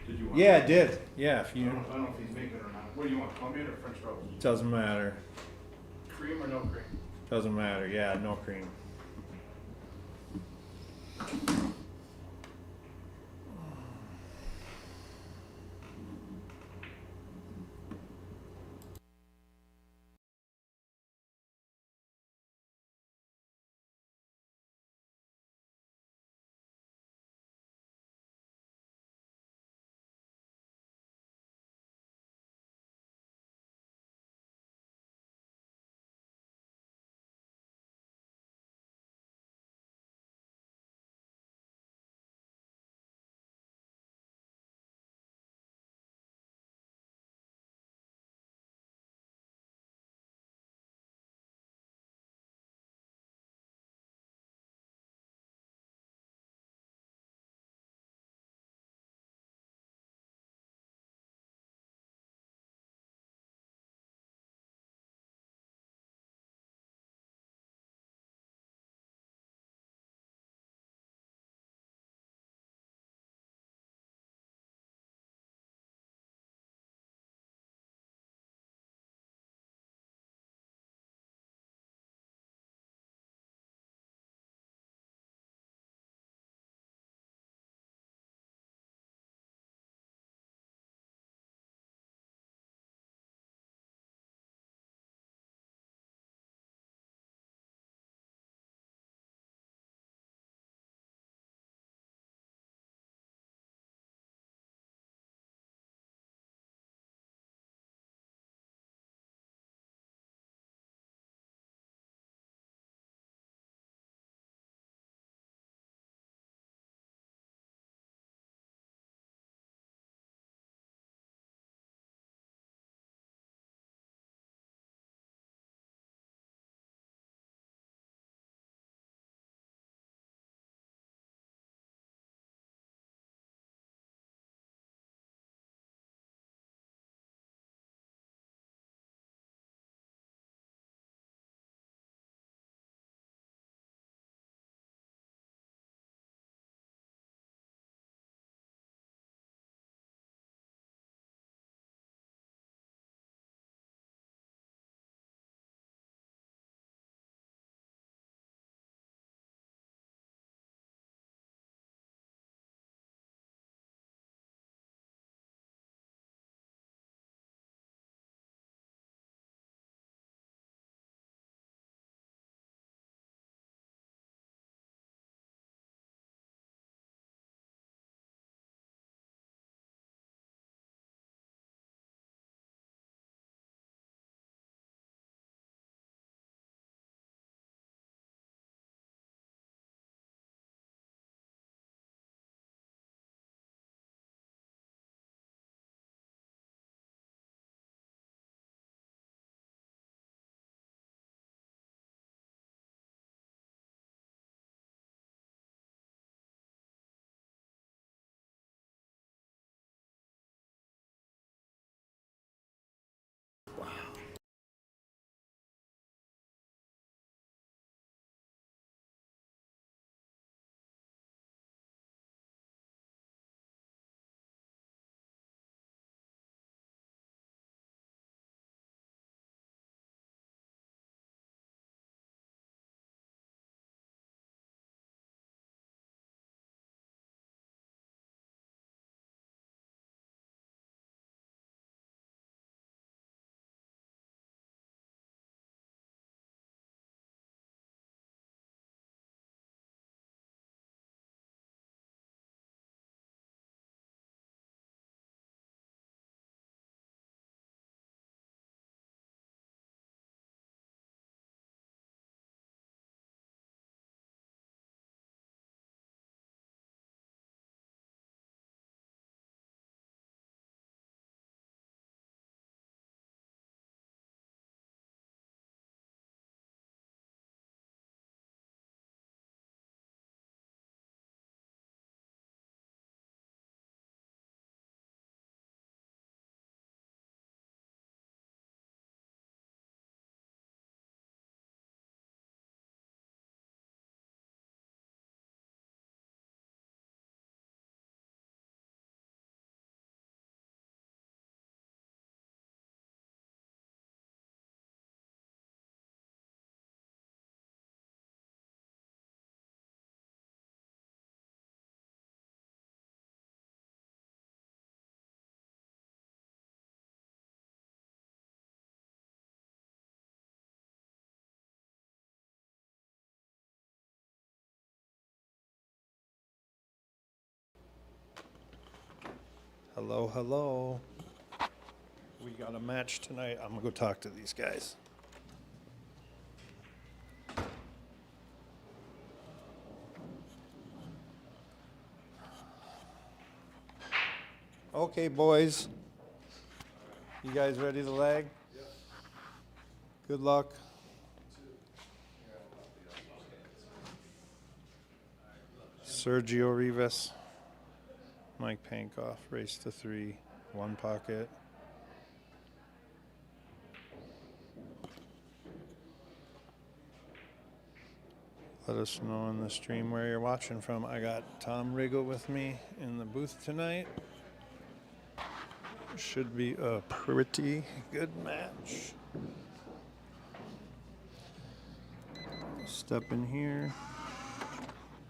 Did you want? Yeah, it did. Yeah, if I you don't know if he's making it or not. What do you want, Colombian or French toast? doesn't matter. Cream or no cream? Doesn't matter. Yeah, no cream. Hello, hello. We got a match tonight. I'm gonna go talk to these guys. Okay, boys. You guys ready to lag? Yes. Good luck. Sergio Rivas, Mike Pankoff, race to 3, 1 pocket. Let us know in the stream where you're watching from. I got Tom Riggle with me in the booth tonight. Should be a pretty good match. Step in here.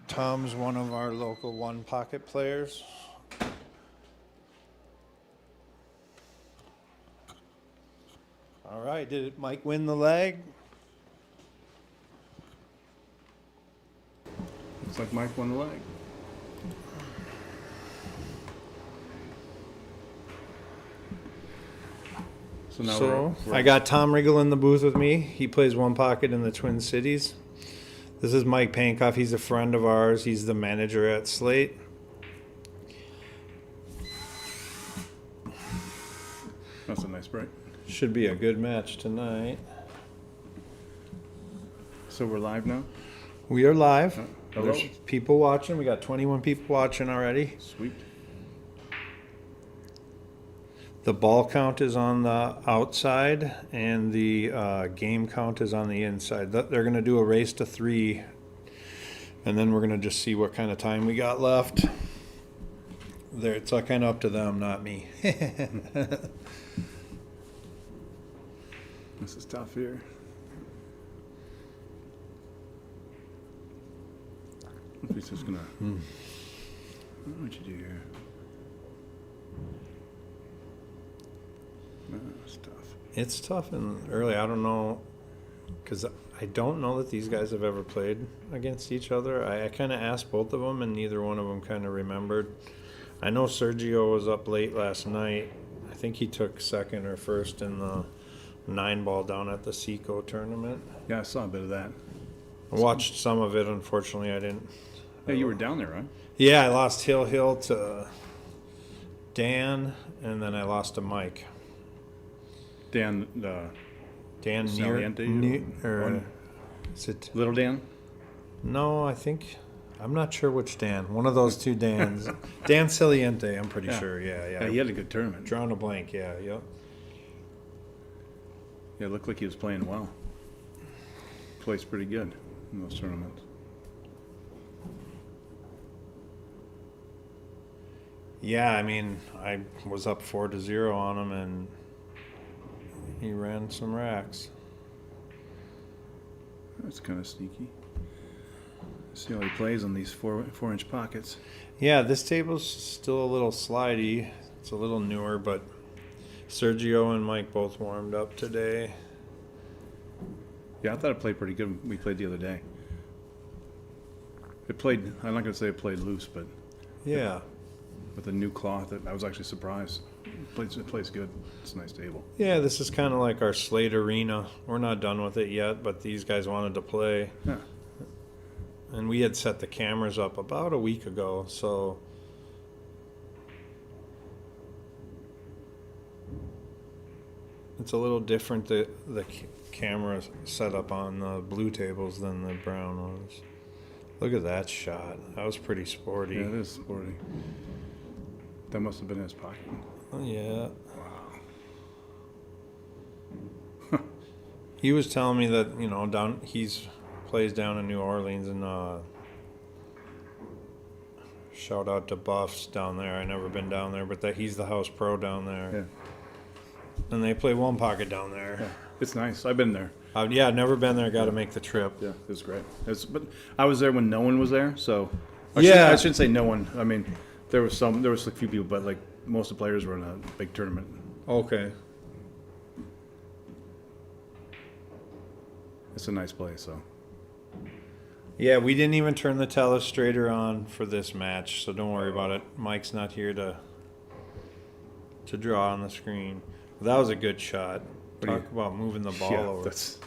Tom's one of our local 1 pocket players. All right, did Mike win the leg? Looks like Mike won the leg. So now I got Tom Riggle in the booth with me. He plays 1 pocket in the Twin Cities. This is Mike Pankoff. He's a friend of ours. He's the manager at Slate. That's a nice break. Should be a good match tonight. So we're live now? We are live. Hello. There's people watching. We got 21 people watching already. Sweet. The ball count is on the outside, and the game count is on the inside. They're going to do a race to 3, and then we're going to just see what kind of time we got left. It's kind of up to them, not me. This is tough here. He's just gonna. What you do here? No, it's tough. It's tough and early. I don't know, because I don't know that these guys have ever played against each other. I kind of asked both of them, and neither one of them kind of remembered. I know Sergio was up late last night. I think he took 2nd or 1st in the 9-ball down at the Seco tournament. Yeah, I saw a bit of that. I watched some of it. Unfortunately, I didn't. Yeah, you were down there, right? Yeah, I lost Hill to Dan, and then I lost to Mike. Dan Saliente, or is it Little Dan? No, I'm not sure which Dan. One of those 2 Dans. Dan Saliente, I'm pretty sure. Yeah. He had a good tournament. Drawing a blank, yeah. Yeah, it looked like he was playing well. Plays pretty good in those tournaments. Yeah, I mean, I was up 4-0 on him, and he ran some racks. That's kind of sneaky. See how he plays on these 4-inch pockets. Yeah, this table's still a little slidey. It's a little newer, but Sergio and Mike both warmed up today. Yeah, I thought it played pretty good. We played the other day. It played, I'm not going to say it played loose, but yeah. With a new cloth, I was actually surprised. It plays good. It's a nice table. Yeah, this is kind of like our Slate Arena. We're not done with it yet, but these guys wanted to play. Yeah. And we had set the cameras up about a week ago, so it's a little different, the camera setup on the blue tables than the brown ones. Look at that shot. That was pretty sporty. Yeah, it is sporty. That must have been in his pocket. Oh, yeah. Wow. He was telling me that, he's plays down in New Orleans, and shout out to Buffs down there. I never been down there, but that he's the house pro down there. Yeah. And they play 1 pocket down there. Yeah. It's nice. I've been there. Yeah, never been there. Got to make the trip. Yeah, it was great. But I was there when no one was there, so I shouldn't say no one. I mean, there was a few people, but like most of the players were in a big tournament. Okay. It's a nice place, so. Yeah, we didn't even turn the telestrator on for this match, so don't worry about it. Mike's not here to to draw on the screen. That was a good shot. do you- Talk about moving the ball Yeah, over. it's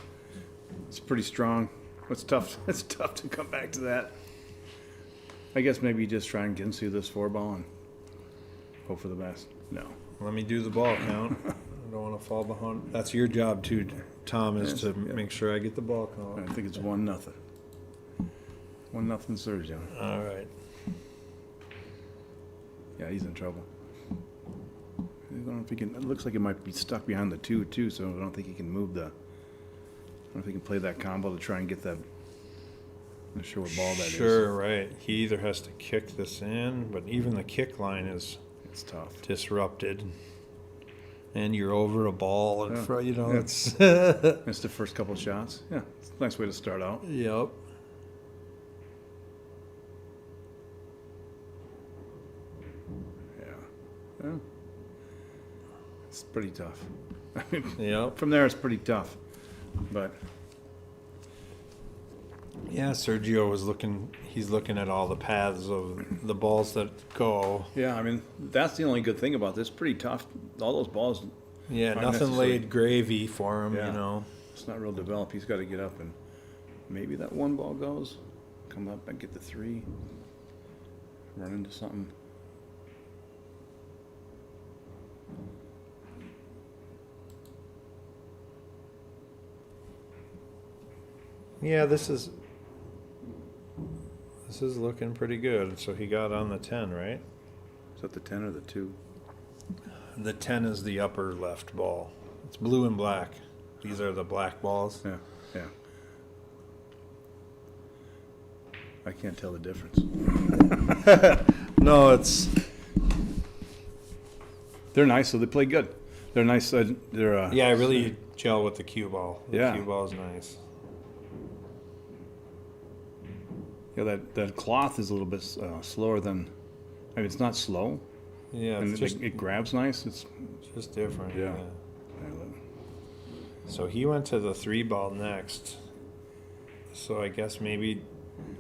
pretty strong. It's tough. It's tough to come back to that. I guess maybe you just try and get into this 4-ball and hope for the best. No. Let me do the ball count. I don't want to fall behind. That's your job too, Tom, is to Yeah. make sure I get the ball count. I think it's 1-0. 1-0 Sergio. All right. Yeah, he's in trouble. I don't know if he can. It looks like it might be stuck behind the 2 too, so I don't think he can move the. I don't know if he can play that combo to try and get that. I'm not sure what ball that is. Sure, right. He either has to kick this in, but even the kick line is It's tough. disrupted. And you're over a ball in Yeah. front, you know, Yeah. it's. Missed the first couple shots. Yeah, it's a nice way to start out. Yep. Yeah. It's pretty tough. I mean, Yep. from there, it's pretty tough. But Yeah, Sergio was he's looking at all the paths of the balls that go. yeah, I mean, that's the only good thing about this. Pretty tough. All those balls, Yeah, Aren't nothing necessarily- laid gravy for him, Yeah. you know. it's not real developed. He's got to get up and maybe that 1 ball goes. Come up and get the 3. Run into something. Yeah, this is looking pretty good. So he got on the 10, right? Is that the 10 or the 2? The 10 is the upper left ball. It's blue and black. These are the black balls. Yeah, yeah. I can't tell the difference. No, it's They're nice, so they play good. They're nice. They're yeah, I really gel with the cue ball. The Yeah. cue ball is nice. Yeah, that cloth is a little bit slower than. I mean, it's not slow, Yeah, and it's just it grabs nice. It's different. Yeah. Yeah. So he went to the 3 ball next. So I guess maybe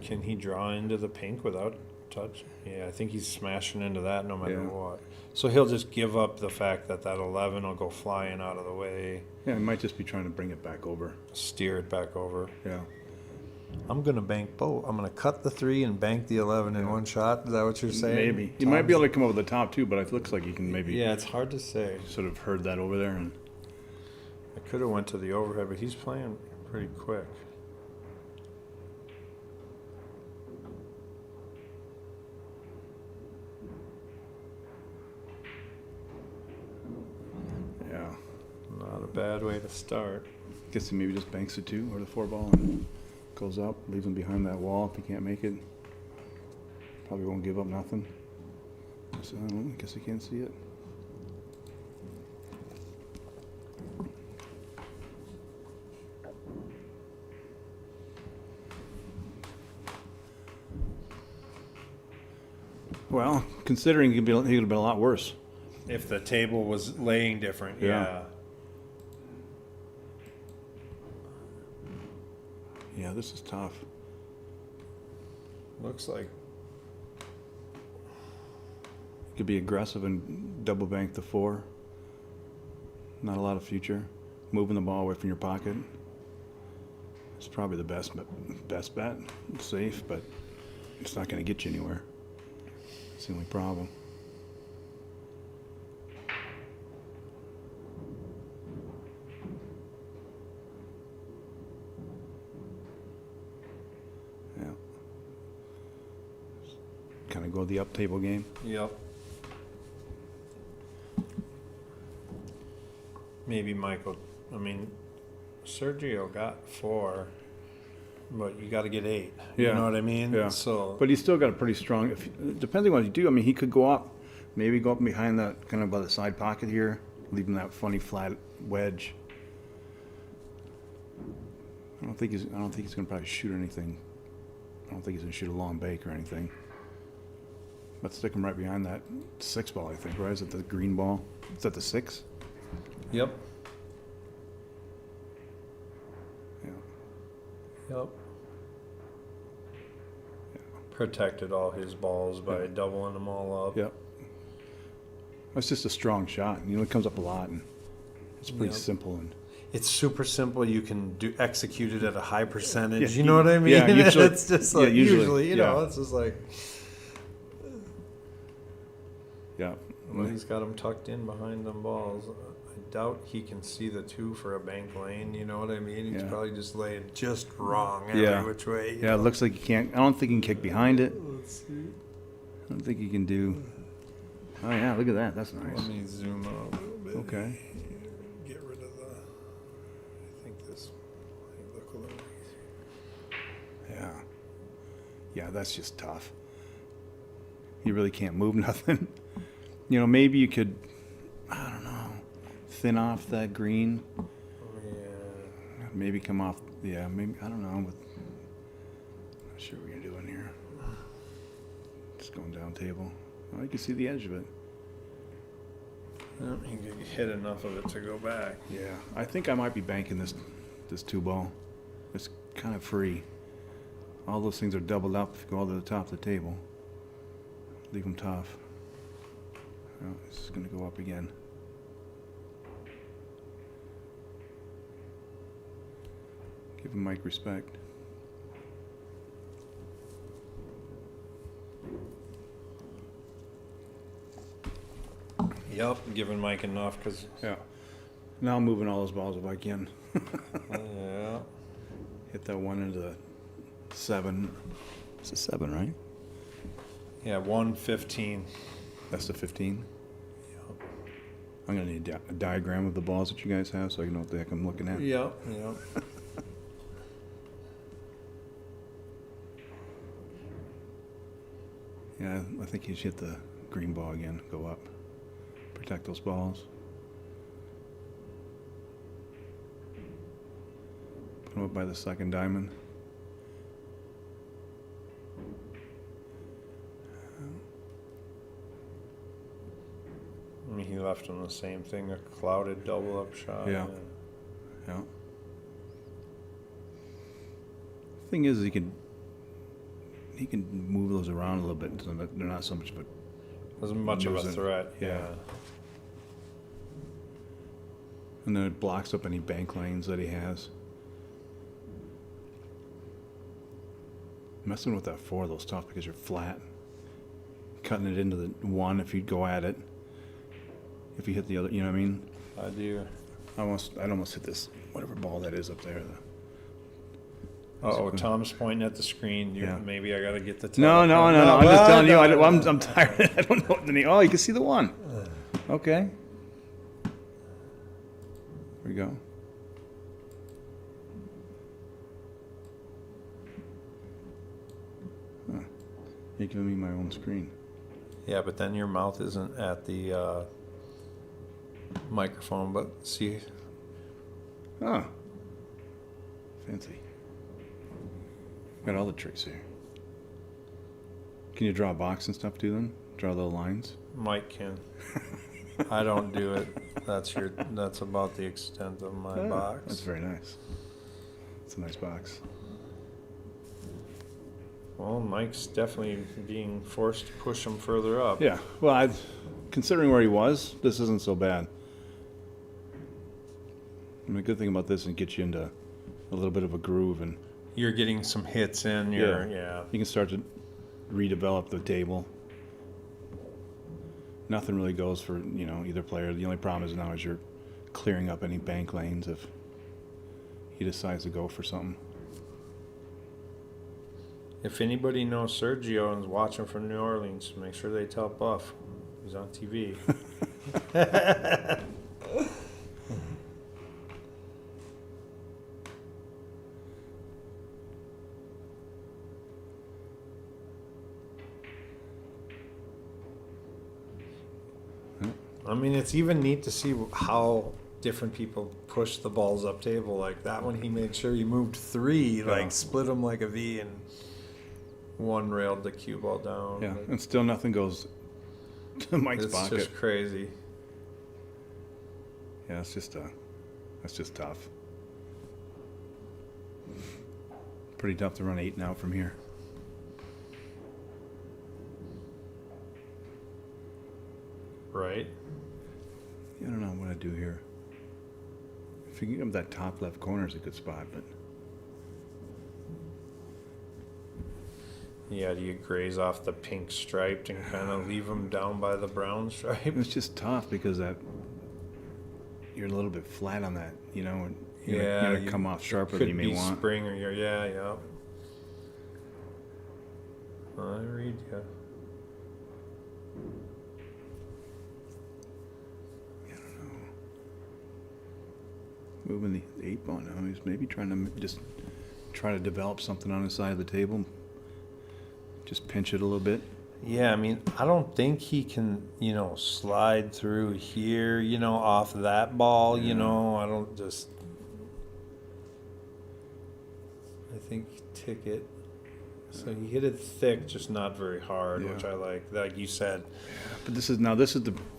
can he draw into the pink without touch? Yeah, I think he's smashing into that no matter Yeah. what. So he'll just give up the fact that 11 will go flying out of the way, yeah. It might just be trying to bring it back over. steer it back over. Yeah. I'm gonna bank both. I'm gonna cut the 3 and bank the 11 in one shot. Is that what you're saying? Maybe you might be able to come over the top too, but it looks like you can maybe Yeah, it's hard to say. sort of heard that over there and. I could have went to the overhead, but he's playing pretty quick. Yeah. Not a bad way to start. Guess he maybe just banks the 2 or the 4 ball and goes up, leaves him behind that wall if he can't make it. Probably won't give up nothing. So I don't know, guess he can't see it. Well, considering he could have been a lot worse. If the table was laying different, Yeah. yeah. Yeah, this is tough. Looks like Could be aggressive and double bank the 4. Not a lot of future. Moving the ball away from your pocket. It's probably the best bet. It's safe, but it's not going to get you anywhere. It's the only problem. Yeah. Kind of go the up table game. Yep. Maybe Michael. I mean, Sergio got 4, but you got to get 8. You Yeah. know what I mean? Yeah. So, But he's still got a pretty strong. Depending on what you do, I mean, he could go up, maybe go up behind that, kind of by the side pocket here, leaving that funny flat wedge. I don't think he's going to probably shoot anything. I don't think he's going to shoot a long bake or anything. But stick him right behind that 6 ball, I think. Right? Is it the green ball? Is that the 6? yep. Yeah. Yep. Protected all his balls by doubling them all up. Yep. It's just a strong shot. You know, it comes up a lot, and it's pretty Yep. simple. And It's super simple. You can execute it at a high percentage. Yeah, You know what I mean? yeah, usually- It's just yeah, like usually, you know, yeah. it's just like, yeah, well, he's got them tucked in behind them balls. I doubt he can see the 2 for a bank lane. You know what I mean? He's Yeah. probably just laying just wrong every Yeah. which way. you yeah. It know? looks like you can't. I don't think you can kick behind it. Let's see. I don't think you can do. Oh yeah, look at that. That's nice. Let me zoom out a little bit. Okay. Get rid of the. I think this might look a little easier. Yeah. Yeah, that's just tough. You really can't move nothing. You know, maybe you could, I don't know, thin off that green. Yeah. Maybe come off, yeah, maybe, I don't know. Not sure what you're doing here. Just going down table. Oh, you can see the edge of it. You can hit enough of it to go back. Yeah, I think I might be banking this 2-ball. It's kind of free. All those things are doubled up if you go all to the top of the table. Leave them tough. Oh, this is going to go up again. Give him Mike respect. Yep, giving Mike enough because. Yeah. Now I'm moving all those balls if I can. Yeah. Hit that one into the 7. It's a 7, right? Yeah, 115. That's the 15. Yep. I'm going to need a diagram of the balls that you guys have so I can know what the heck I'm looking at. Yep. Yep. Yeah, I think you should hit the green ball again. Go up. Protect those balls. Put them up by the second diamond. I mean, he left him the same thing, a clouded double up shot. Yeah. Yeah. Thing is, he can move those around a little bit so that they're not so much of a. Wasn't much of a Wasn't- threat. yeah. Yeah. And then it blocks up any bank lanes that he has. Messing with that 4 though is tough because you're flat. Cutting it into the 1 if you go at it. If you hit the other, you know what I mean? I do. I'd almost hit this whatever ball that is up there. Oh, Tom's pointing at the screen. Yeah. Maybe I got to get the. No. telephone. I'm just telling you. no. I'm tired. I don't know what the name. Oh, you can see the 1. Okay. There we go. Huh. You're giving me my own screen. Yeah, but then your mouth isn't at the microphone. But see, Oh. Fancy. Got all the tricks here. Can you draw a box and stuff too then? Draw little lines? Mike can. I don't do it. That's about the extent of my Ah, box. That's very nice. It's a nice box. Well, Mike's definitely being forced to push him further up. Yeah. Well, considering where he was, this isn't so bad. I mean, the good thing about this is it gets you into a little bit of a groove, and You're getting some hits in. Yeah. you can start to redevelop the table. Nothing really goes for either player. The only problem is now is you're clearing up any bank lanes if he decides to go for something. If anybody knows Sergio and is watching from New Orleans, make sure they tell Buff. He's on TV. I mean, it's even neat to see how different people push the balls up table. Like that one, he made sure he moved 3, like split them like a V, and 1 railed the cue ball down. Yeah, and still nothing goes to Mike's It's pocket. just crazy. Yeah, that's just tough. Pretty tough to run 8 now from here. Right. I don't know what I do here. If you can get up that top left corner is a good spot, but Yeah, do you graze off the pink striped and kind of leave them down by the brown stripe? it's just tough because that you're a little bit flat on that, you know, and you're gonna you- come off sharper it than you could may be want. spring or yeah. I read you. Moving the 8 ball now. He's maybe trying to just try to develop something on the side of the table. Just pinch it a little bit. Yeah, I mean, I don't think he can, slide through here, off that ball, I don't just. I think ticket. So he hit it thick, just not very hard, Yeah. which I like you said. But this is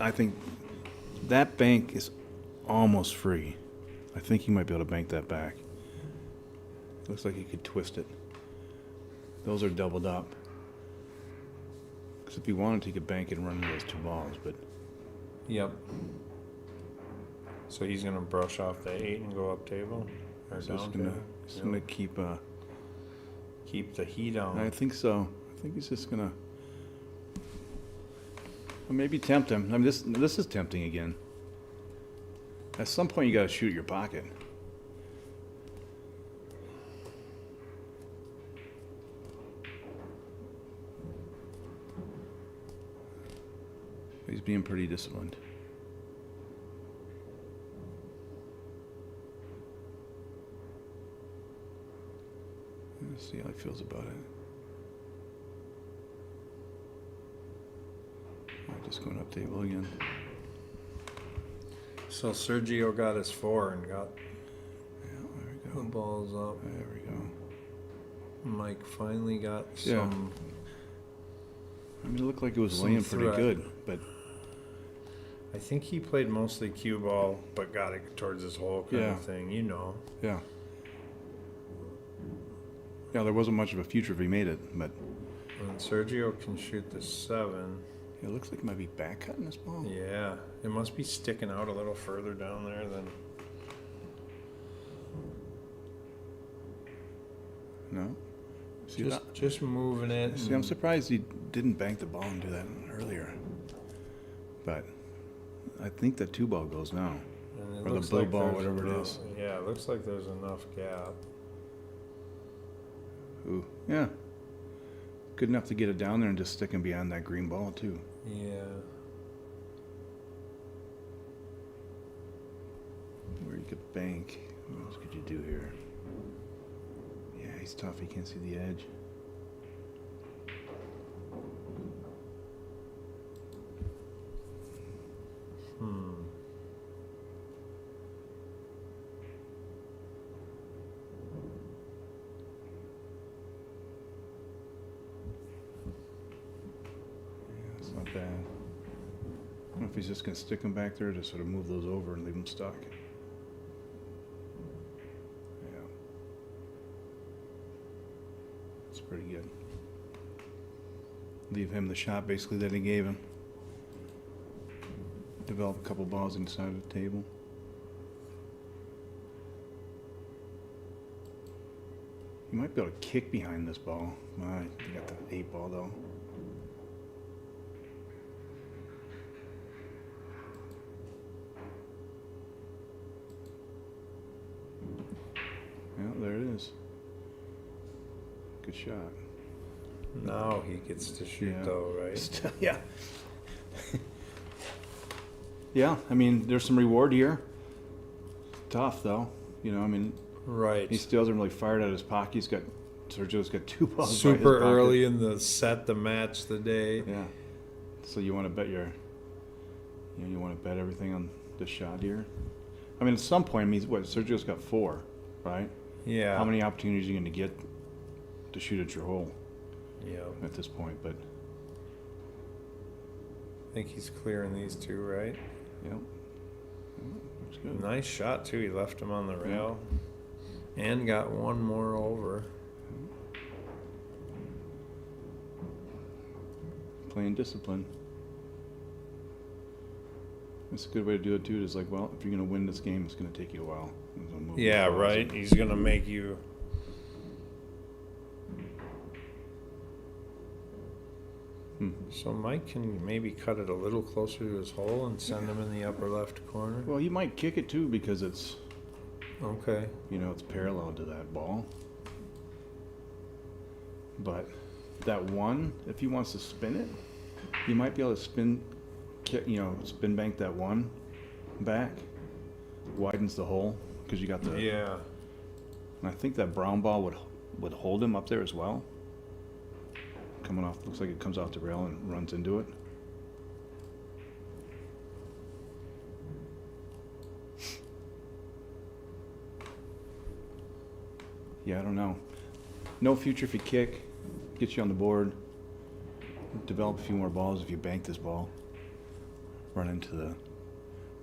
I think that bank is almost free. I think he might be able to bank that back. Looks like he could twist it. Those are doubled up. Because if he wanted, he could bank it and run into those 2 balls, but Yep. So he's gonna brush off the 8 and go up table or he's down just table. gonna keep. Keep the heat on. I think so. I think he's just gonna. Or maybe tempt him. I mean, this is tempting again. At some point, you got to shoot your pocket. He's being pretty disciplined. Let's see how he feels about it. Just going up table again. So Sergio got his 4 and got Yeah, there we the go. balls up. There we go. Mike finally got Yeah. some. I mean, it looked like it was Some laying pretty threat. good, but I think he played mostly cue ball, but got it towards his hole kind Yeah. of thing, yeah. Yeah, there wasn't much of a future if he made it, but And Sergio can shoot the 7. it looks like he might be back cutting this ball. Yeah, it must be sticking out a little further down there than. No? See, Just moving it. see, I'm surprised he didn't bank the ball and do that earlier. But I think the 2 ball goes now. And it or the looks blue like ball, there's whatever it enough- is. Yeah, it looks like there's enough gap. Ooh, yeah. Good enough to get it down there and just stick him behind that green ball, too. Yeah. Where you could bank. What else could you do here? Yeah, he's tough. He can't see the edge. Yeah, it's not bad. I don't know if he's just going to stick them back there or just sort of move those over and leave them stuck. Yeah. That's pretty good. Leave him the shot basically that he gave him. Develop a couple balls inside of the table. You might be able to kick behind this ball. You got the 8 ball though. Yeah, there it is. Good shot. Now he gets to shoot Yeah. though, right? Yeah. Yeah, I mean, there's some reward here. Tough though, I mean, Right. he still hasn't really fired out of his pocket. Sergio's got 2 balls. by his Super pocket. early in the set, the match, the day. Yeah. So you want to bet you want to bet everything on the shot here. I mean, at some point, Sergio's got 4, right? Yeah. How many opportunities are you going to get to shoot at your hole Yeah. at this point? But I think he's clearing these 2, right? yeah, looks good. Nice shot too. He left him on the rail, and got one more over. Playing discipline. It's a good way to do it too. It's like, well, if you're gonna win this game, it's gonna take you a while. It's gonna move Yeah, you. right. He's gonna make you. So Mike can maybe cut it a little closer to his hole and send him in the upper left corner. Well, he might kick it too because it's, Okay. you know, it's parallel to that ball. But that one, if he wants to spin it, he might be able to spin bank that one back, widens the hole because you got the. Yeah. And I think that brown ball would hold him up there as well. Coming off, looks like it comes off the rail and runs into it. Yeah, I don't know. No future if you kick, gets you on the board. Develop a few more balls if you bank this ball. Run into the,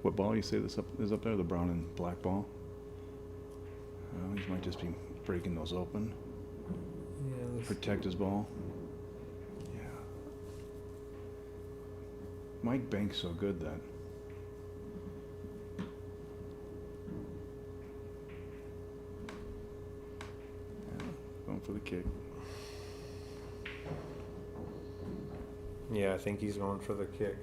what ball you say is up there? The brown and black ball. He might just be breaking those open. Yeah. Protect his ball. Yeah. Mike banks so good that. Yeah, going for the kick. Yeah, I think he's going for the kick.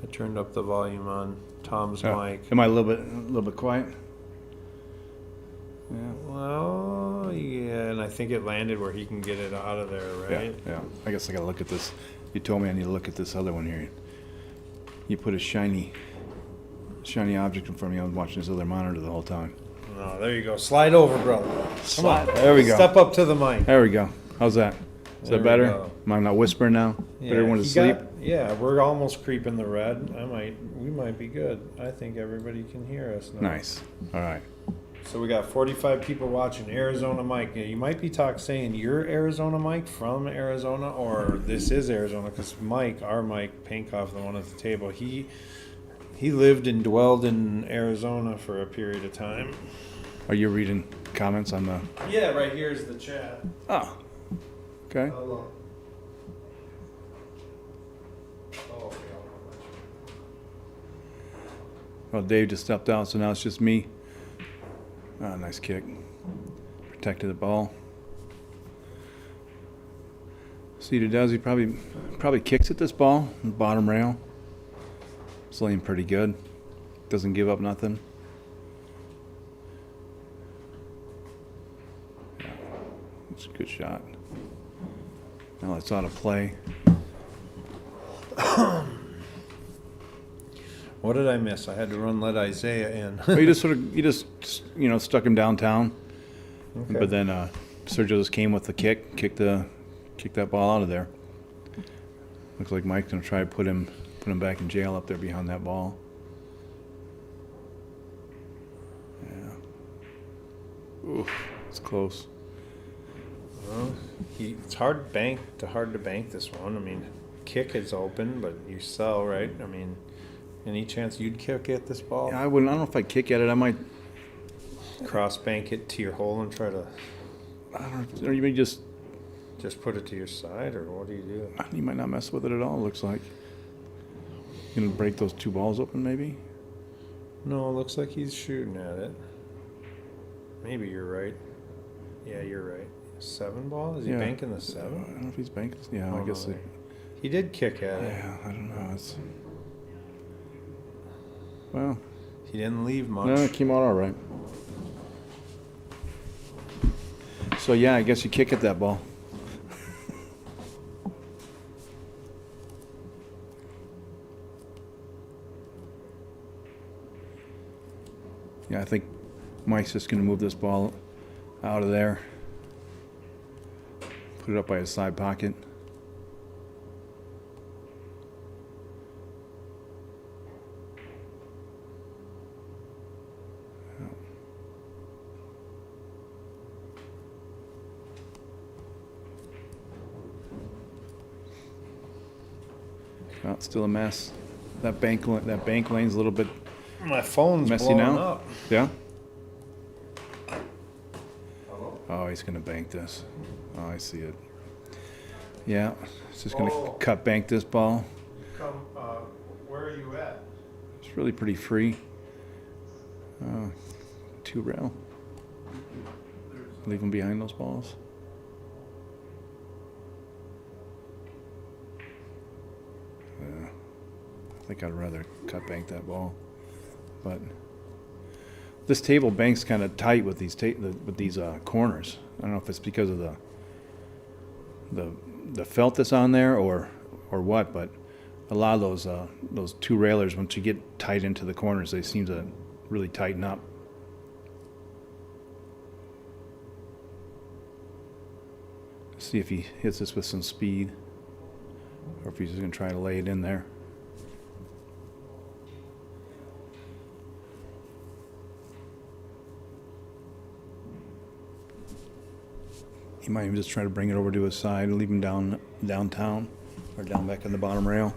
I turned up the volume on Tom's mic. Am I a little bit quiet? Yeah. Well, yeah, and I think it landed where he can get it out of there, right? Yeah. I guess I gotta look at this. You told me I need to look at this other one here. You put a shiny object in front of me. I was watching this other monitor the whole time. Oh, there you go. Slide over, brother. Come on. There we go. Step up to the mic. There we go. How's that? Is There that we better? go. Am I not whispering now? Put everyone to he sleep? yeah, we're almost creeping the red. We might be good. I think everybody can hear us now. Nice. All right. So we got 45 people watching. Arizona Mike. You might be saying you're Arizona Mike from Arizona, or this is Arizona, because Mike, our Mike Pankoff, the one at the table, he lived and dwelled in Arizona for a period of time. Are you reading comments on the? Yeah, right here's the chat. Oh. Okay. Hello. Well, Dave just stepped out, so now it's just me. Ah, nice kick. Protected the ball. See what he does? He probably kicks at this ball, on the bottom rail. It's laying pretty good. Doesn't give up nothing. Yeah, it's a good shot. Now it's out of play. What did I miss? I had to let Isaiah in. Well, you just stuck him downtown. Okay. But then Sergio just came with the kicked that ball out of there. Looks like Mike's gonna try to put him back in jail up there behind that ball. Yeah. Oof, it's close. Well, it's hard to bank this one. I mean, kick is open, but you sell, right? I mean, any chance you'd kick at this ball? Yeah, I wouldn't. I don't know if I'd kick at it. I might. Cross bank it to your hole and try to. I don't know. Or you may just. Just put it to your side, or what do you do? You might not mess with it at all. Looks like. You gonna break those two balls open, maybe? No, it looks like he's shooting at it. Maybe you're right. Yeah, you're right. 7 ball? Is he banking the 7? I don't know if he's banking. Yeah, Oh, I guess. no, he did kick at it. Yeah, I don't know. It's. Well. He didn't leave much. No, it came out all right. So yeah, I guess you kick at that ball. Yeah, I think Mike's just going to move this ball out of there. Put it up by his side pocket. Oh, it's still a mess. That bank lane's a little bit My phone's messy blowing now. up. Yeah. Oh, he's gonna bank this. Oh, I see it. Yeah, it's just gonna Oh. cut bank this ball. Come, where are you at? It's really pretty free. 2 rail. Leave them behind those balls. Yeah, I think I'd rather cut bank that ball, but this table bank's kind of tight with these corners. I don't know if it's because of the felt that's on there or what, but a lot of those 2 railers, once you get tight into the corners, they seem to really tighten up. See if he hits this with some speed, or if he's just going to try to lay it in there. He might even just try to bring it over to his side and leave him downtown or down back in the bottom rail.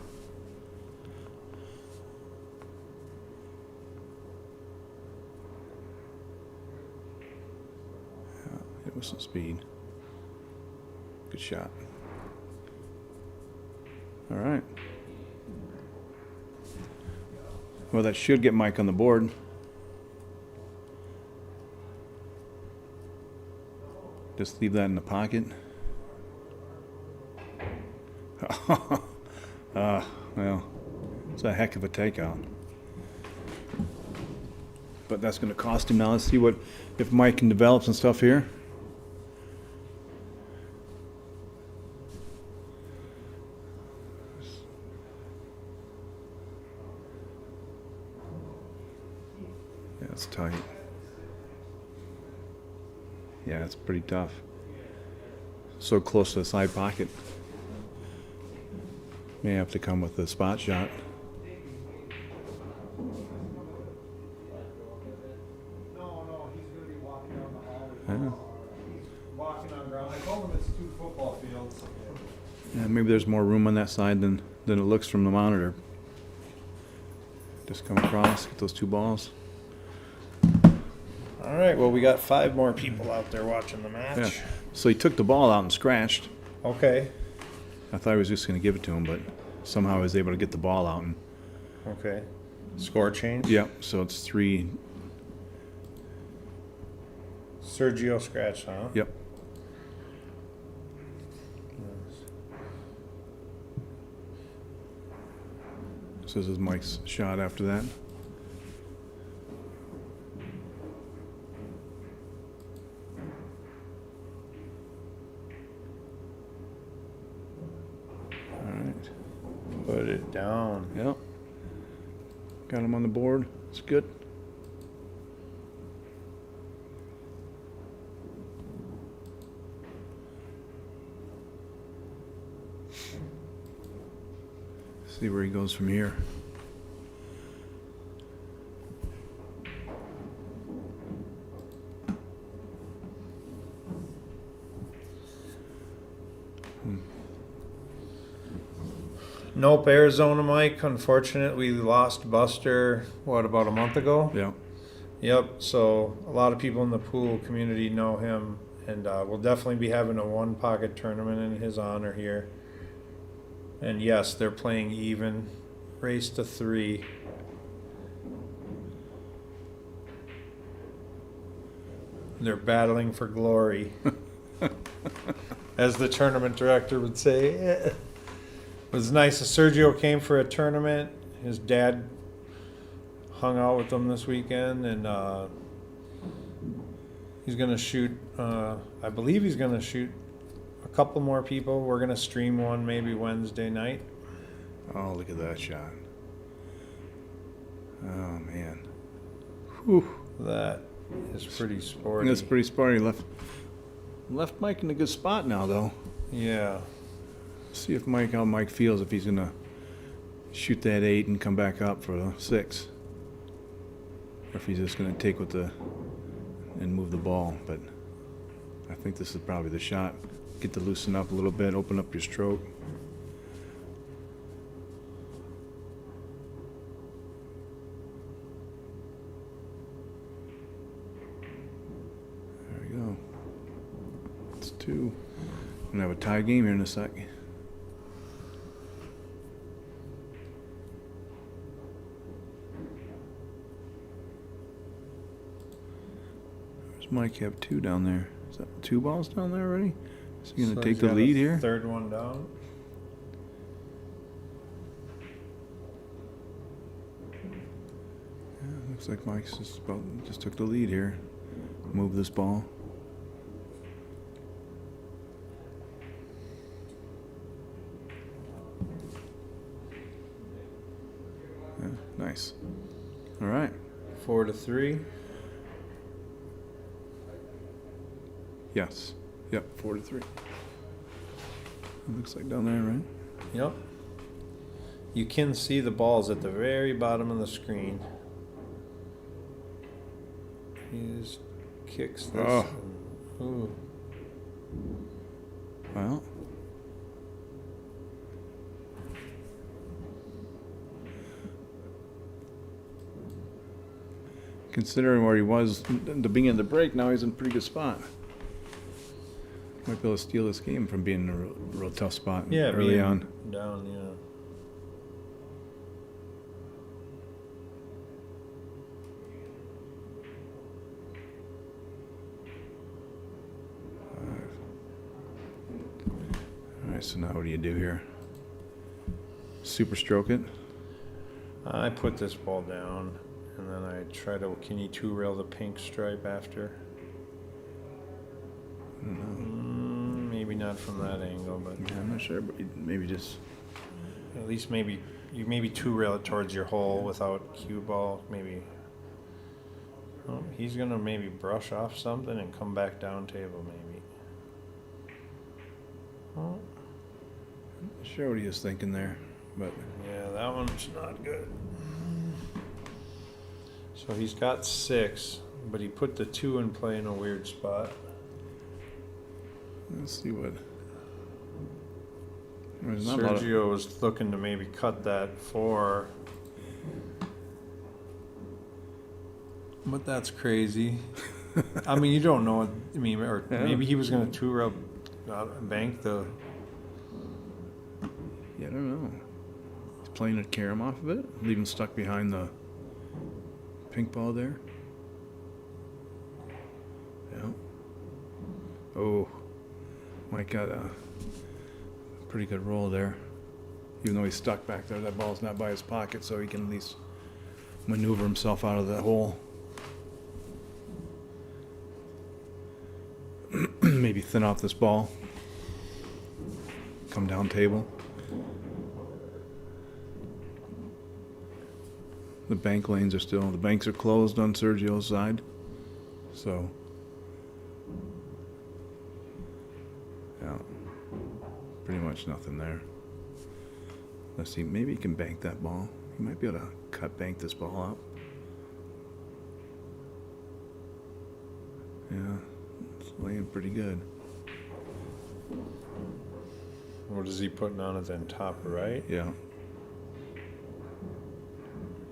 Yeah, hit with some speed. Good shot. All right. Well, that should get Mike on the board. Just leave that in the pocket. Well, it's a heck of a takeout. But that's going to cost him now. Let's see if Mike can develop some stuff here. Yeah, it's tight. Yeah, it's pretty tough. So close to the side pocket. May have to come with a spot shot. No, he's going to be walking down the hallway. Yeah. He's walking on ground. I told him it's 2 football fields. Yeah, maybe there's more room on that side than it looks from the monitor. Just come across, get those 2 balls. All right, well, we got 5 more people out there watching the match. Yeah. So he took the ball out and scratched. Okay. I thought he was just going to give it to him, but somehow he was able to get the ball out. And Okay. Score change? yeah, so it's 3. Sergio scratched, huh? Yep. So this is Mike's shot after that. All right. Put it down. Yep. Got him on the board. It's good. See where he goes from here. Nope, Arizona Mike. Unfortunately, we lost Buster, about a month ago? Yeah. Yep, so a lot of people in the pool community know him, and we'll definitely be having a 1-pocket tournament in his honor here. And yes, they're playing even. Race to 3. They're battling for glory. As the tournament director would say. It was nice that Sergio came for a tournament. His dad hung out with them this weekend, and he's going to shoot, I believe he's going to shoot a couple more people. We're going to stream one maybe Wednesday night. Oh, look at that shot. Oh, man. Whew. That is pretty sporty. That's pretty sporty. Left Mike in a good spot now, though. Yeah. See if how Mike feels, if he's going to shoot that 8 and come back up for the 6. Or if he's just going to take and move the ball. But I think this is probably the shot. Get to loosen up a little bit, open up your stroke. There we go. It's 2. We're going to have a tie game here in a sec. Does Mike have 2 down there? Is that 2 balls down there already? Is he going to So take he's the got a lead here? Third one down. Yeah, looks like Mike's just took the lead here. Move this ball. Yeah, nice. All right. 4-3. Yes. Yep. 4-3. It looks like down there, right? Yep. You can see the balls at the very bottom of the screen. He just kicks this. Oh. Ooh. Well. Considering where he was at the beginning of the break, now he's in a pretty good spot. Might be able to steal this game from being in a real tough spot early being on. Down, yeah. All right, so now what do you do here? Super stroke it? I put this ball down, and then I try to. Can you 2-rail the pink stripe after? I don't know. Maybe not from that angle, but Yeah, I'm not sure, but maybe just. at least maybe you 2-rail it towards your hole without cue ball. Maybe. Oh, he's gonna maybe brush off something and come back down table maybe. Oh, Not sure what he was thinking there, but yeah, that one's not good. So he's got 6, but he put the 2 in play in a weird spot. let's see what. There's not a lot of, Sergio was looking to maybe cut that 4. But that's crazy. I mean, you don't know. I mean, or Yeah. maybe he was going to 2-rail bank the. yeah, I don't know. He's playing a carom off of it, leaving stuck behind the pink ball there. Yeah. Oh, Mike got a pretty good roll there. Even though he's stuck back there, that ball's not by his pocket, so he can at least maneuver himself out of that hole. Maybe thin off this ball. Come down table. The bank lanes are still, the banks are closed on Sergio's side. So, yeah, pretty much nothing there. Let's see, maybe he can bank that ball. He might be able to bank this ball out. Yeah, it's laying pretty good. What is he putting on it then? Top right? Yeah.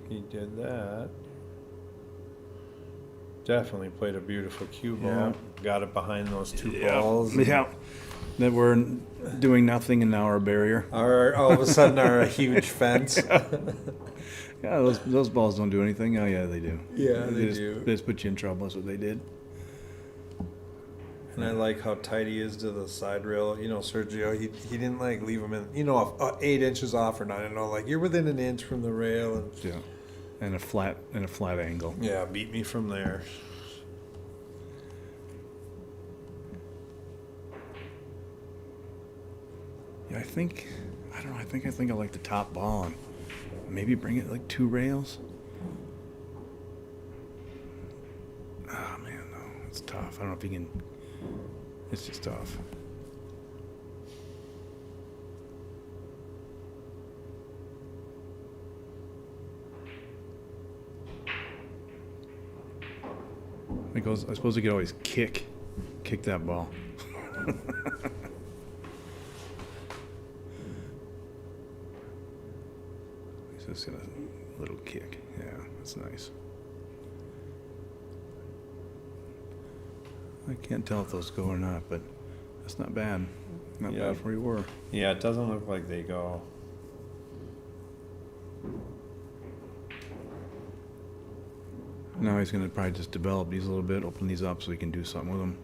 He did that. Definitely played a beautiful cue ball. Yeah. Got it behind those 2 Yeah. balls. Yeah. That we're doing nothing and now our barrier. All of a sudden, are a huge fence. Yeah, those balls don't do anything. Oh yeah, they do. Yeah, they just, do. They just put you in trouble. That's what they did. And I like how tight he is to the side rail. You know, Sergio, he didn't like leave him in, 8 inches off or 9. Like you're within an inch from the rail. And Yeah, and a flat angle. yeah, beat me from there. Yeah, I think I like the top ball and maybe bring it like 2 rails. Oh man, no, it's tough. I don't know if he can. It's just tough. I suppose he could always kick that ball. He's just got a little kick. Yeah, that's nice. I can't tell if those go or not, but that's not bad. Not Yeah. bad for where you were. Yeah, it doesn't look like they go. Now he's going to probably just develop these a little bit, open these up so he can do something with them.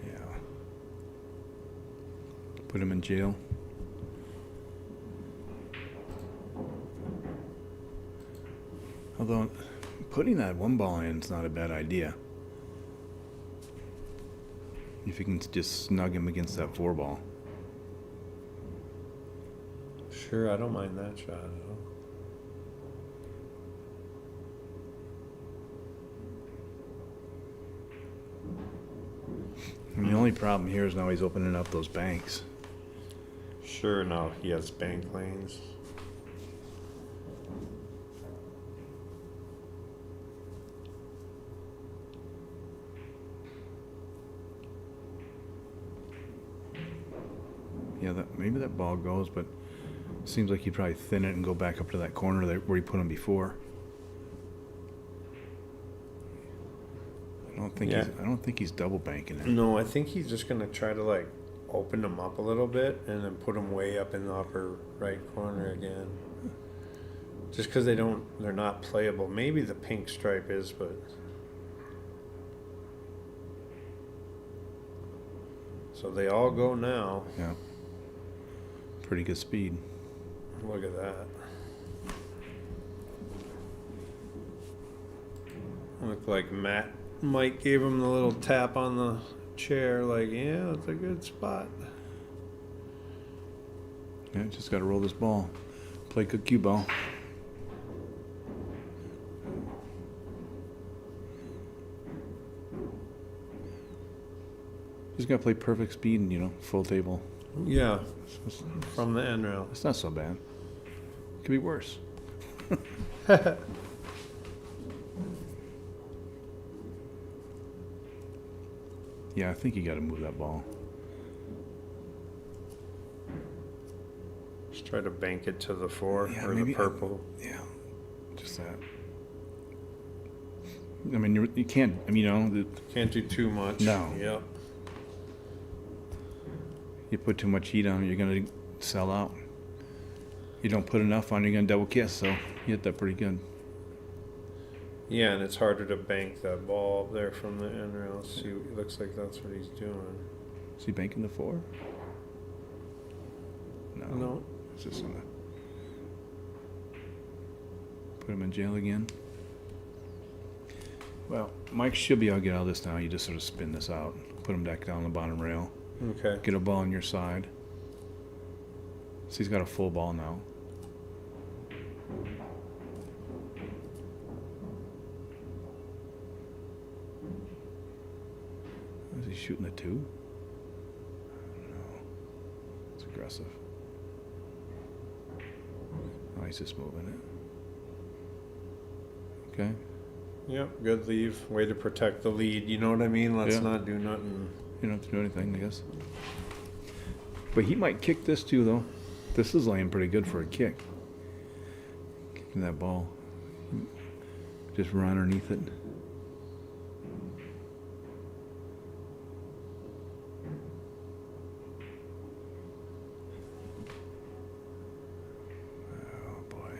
Yeah. Put him in jail. Although, putting that one ball in is not a bad idea. If you can just snug him against that 4 ball. Sure, I don't mind that shot at all. And the only problem here is now he's opening up those banks. Sure, now he has bank lanes. Yeah, maybe that ball goes, but it seems like he'd probably thin it and go back up to that corner where he put him before. I don't think he's double banking it. No, I think he's just gonna try to like open them up a little bit and then put them way up in the upper right corner again. Just because they're not playable. Maybe the pink stripe is, but so they all go now. Yeah. Pretty good speed. Look at that. Looked like Mike gave him the little tap on the chair, like, yeah, that's a good spot. Yeah, just got to roll this ball. Play good cue ball. Just got to play perfect speed and, full table. Yeah, from the end rail. It's not so bad. Could be worse. Yeah, I think you got to move that ball. Just try to bank it to the 4 Yeah, or the purple. Yeah, just that. I mean, you can't. I mean, Can't do too much. No. Yep. You put too much heat on it, you're gonna sell out. You don't put enough on, you're gonna double kiss. So you hit that pretty good. Yeah, and it's harder to bank that ball up there from the end rail. See, it looks like that's what he's doing. Is he banking the 4? No. It's just gonna put him in jail again. Well, Mike should be able to get out of this now. You just sort of spin this out, put him back down the bottom rail, Okay. get a ball on your side. So he's got a full ball now. Is he shooting a 2? I don't know. It's aggressive. Oh, he's just moving it. Okay. Yep, good leave. Way to protect the lead. You know what I mean? Let's Yeah. not do nothing. You don't have to do anything, I guess. But he might kick this too, though. This is laying pretty good for a kick. Kicking that ball. Just run underneath it. Oh, boy.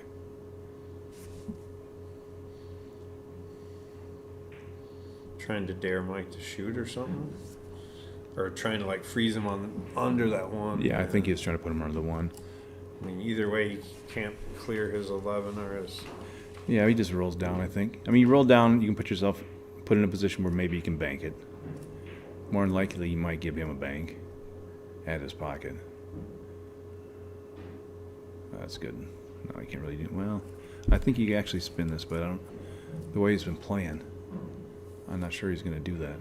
Trying to dare Mike to shoot or something? Or trying to like freeze him under that one. Yeah, I think he was trying to put him under the 1. I mean, either way, he can't clear his 11 or his. Yeah, he just rolls down, I think. I mean, you roll down, you can put in a position where maybe you can bank it. More than likely, you might give him a bank at his pocket. That's good. No, he can't really do well. I think he can actually spin this, but the way he's been playing, I'm not sure he's going to do that.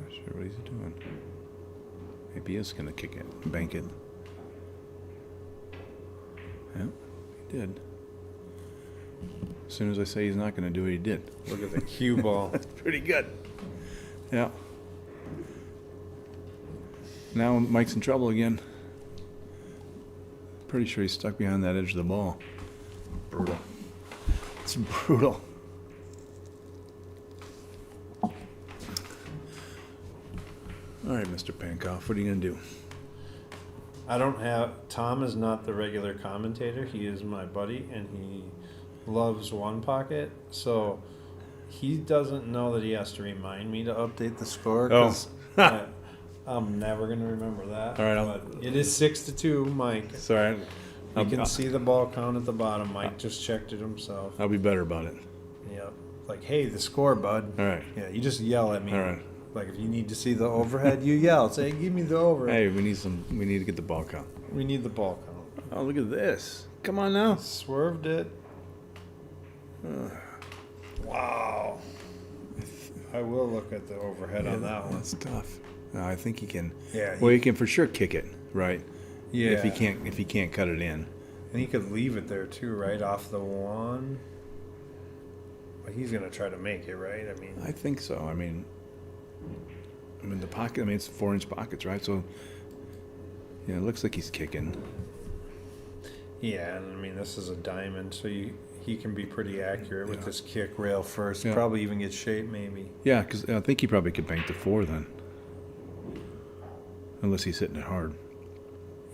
Not sure what he's doing. Maybe he is going to kick it, bank it. Yeah, he did. As soon as I say he's not going to do it, he did. Look at the cue ball. That's pretty good. Yeah. Now Mike's in trouble again. Pretty sure he's stuck behind that edge of the ball. Brutal. It's brutal. All right, Mr. Pankoff, what are you going to do? I don't have. Tom is not the regular commentator. He is my buddy, and he loves one pocket. So he doesn't know that he has to remind me to update the score. Cause I'm never going to remember that. All right, but it is 6-2, Mike. Sorry. You can see the ball count at the bottom. Mike just checked it himself. I'll be better about it. Yeah. Like, hey, the score, bud. All right. Yeah, you just yell at me. All right. Like, if you need to see the overhead, you yell. Say, give me the overhead. Hey, we need to get the ball count. We need the ball count. Oh, look at this. Come on now. Swerved it. Wow. I will look at the overhead on that one. That's tough. No, I think he can. Yeah. Well, he can for sure kick it, right? Yeah. If he can't cut it in. And he could leave it there too, right off the one. But he's gonna try to make it, right? I mean. I think so. I mean the pocket. I mean, it's 4-inch pockets, right? So, yeah, it looks like he's kicking. Yeah, and I mean this is a diamond, so he can be pretty accurate with Yeah. this kick rail first. Yeah. Probably even get shape, maybe. Yeah, because I think he probably could bank the 4 then, unless he's hitting it hard.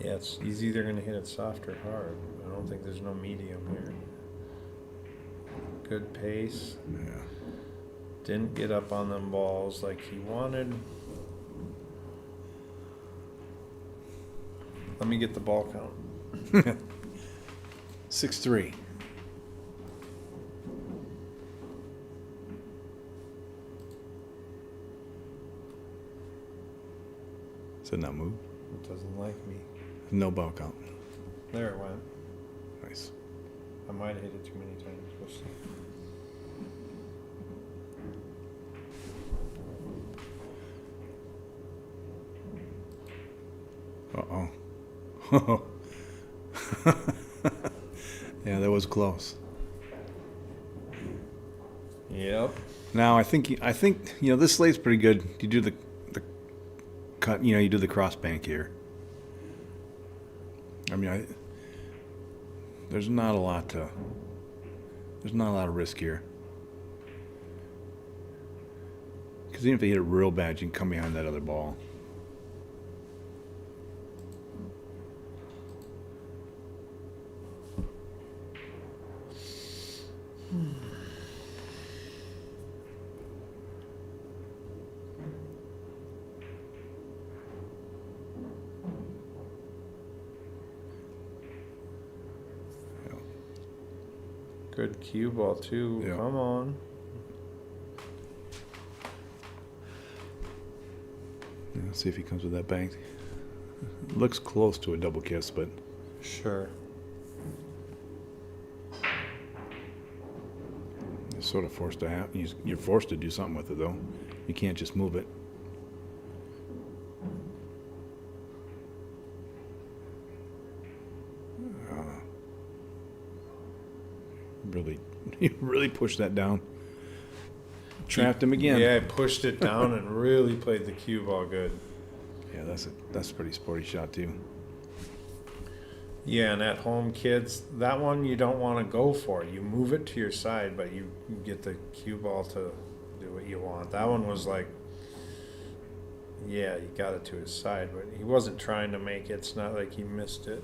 Yeah, he's either gonna hit it soft or hard. I don't think there's no medium here. Good pace. Yeah. Didn't get up on them balls like he wanted. Let me get the ball count. 6-3. Does it not move? It doesn't like me. No ball count. There it went. Nice. I might have hit it too many times. We'll see. Uh-oh. Yeah, that was close. Yep. Now I think this slate's pretty good. You do the cut. You do the cross bank here. I mean, there's not a lot of risk here. Because even if they hit it real bad, you can come behind that other ball. Good cue ball too. Yeah. Come on. Yeah, let's see if he comes with that bank. Looks close to a double kiss, but Sure. it's sort of forced to happen. You're forced to do something with it, though. You can't just move it. You really pushed that down. Trapped him again. Yeah, I pushed it down and really played the cue ball good. Yeah, that's a pretty sporty shot too. Yeah, and at home, kids, that one you don't want to go for. You move it to your side, but you get the cue ball to do what you want. That one was like, yeah, he got it to his side, but he wasn't trying to make it. It's not like he missed it.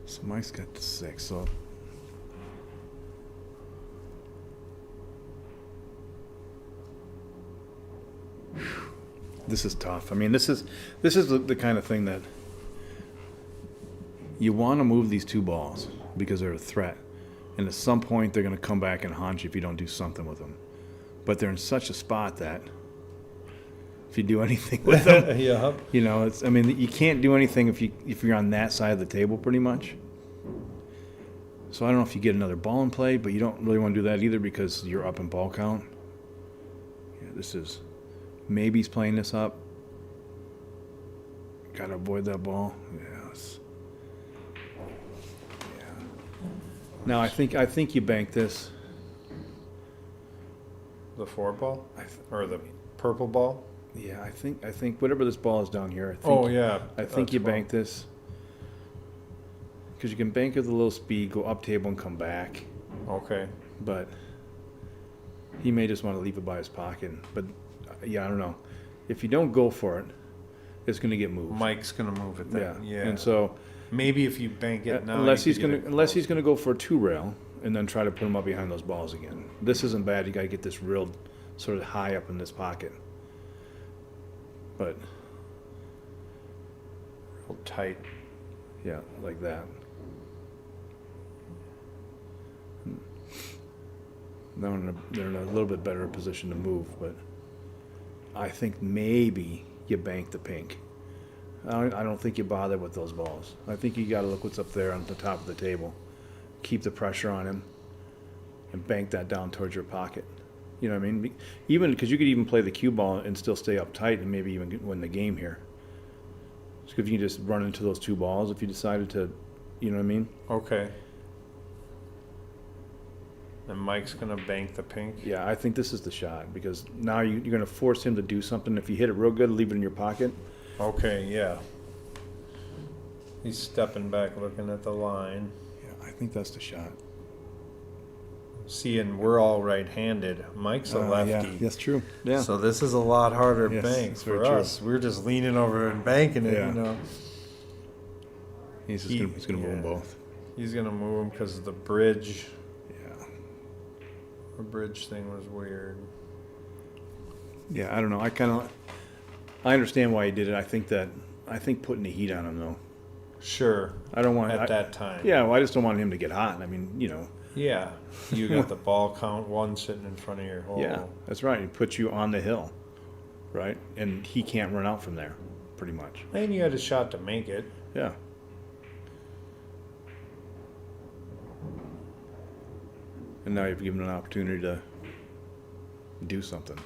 So Mike's got the 6, so this is tough. I mean, this is the kind of thing that you want to move these 2 balls because they're a threat, and at some point they're going to come back and haunt you if you don't do something with them. But they're in such a spot that if you do anything with them, Yeah. it's. I mean, you can't do anything if you're on that side of the table, pretty much. So I don't know if you get another ball in play, but you don't really want to do that either because you're up in ball count. Yeah, this is. Maybe he's playing this up. Gotta avoid that ball. Yes. Yeah. Now I think you bank this. The 4 ball? I th- Or the purple ball? Yeah, I think whatever this ball is down here. I think, Oh, yeah. I think you 12. bank this because you can bank with a little speed, go up table and come back. Okay. But he may just want to leave it by his pocket. But yeah, I don't know. If you don't go for it, it's going to get moved. Mike's going to move it then. Yeah. And so maybe if you bank it now. unless you he's could going get to it unless close. he's going to go for a 2-rail and then try to put him up behind those balls again. This isn't bad. You got to get this real sort of high up in this pocket. But Real tight. yeah, like that. Now they're in a little bit better position to move, but I think maybe you bank the pink. I don't think you bother with those balls. I think you got to look what's up there on the top of the table. Keep the pressure on him and bank that down towards your pocket. You know what I mean? Even because you could even play the cue ball and still stay up tight and maybe even win the game here. So if you can just run into those 2 balls, if you decided to, you know what I mean? Okay. And Mike's going to bank the pink? Yeah, I think this is the shot because now you're going to force him to do something. If you hit it real good, leave it in your pocket. Okay, yeah. He's stepping back looking at the line. Yeah, I think that's the shot. Seeing we're all right-handed. Mike's a lefty. Yeah, that's true. Yeah. So this is a lot harder Yes, bank that's for very true. us. We're just leaning over and banking it, Yeah. you know. he's going to move them both. He's going to move them because the bridge. Yeah. The bridge thing was weird. Yeah, I don't know. I understand why he did it. I think putting the heat on him though. Sure. I don't want At that time. Yeah, well, I just don't want him to get hot. I mean, you know. Yeah. You got the ball count 1 sitting in front of your hole. Yeah, that's right. He puts you on the hill, right? And he can't run out from there, pretty much. And you had a shot to make it. Yeah. And now you've given him an opportunity to do something.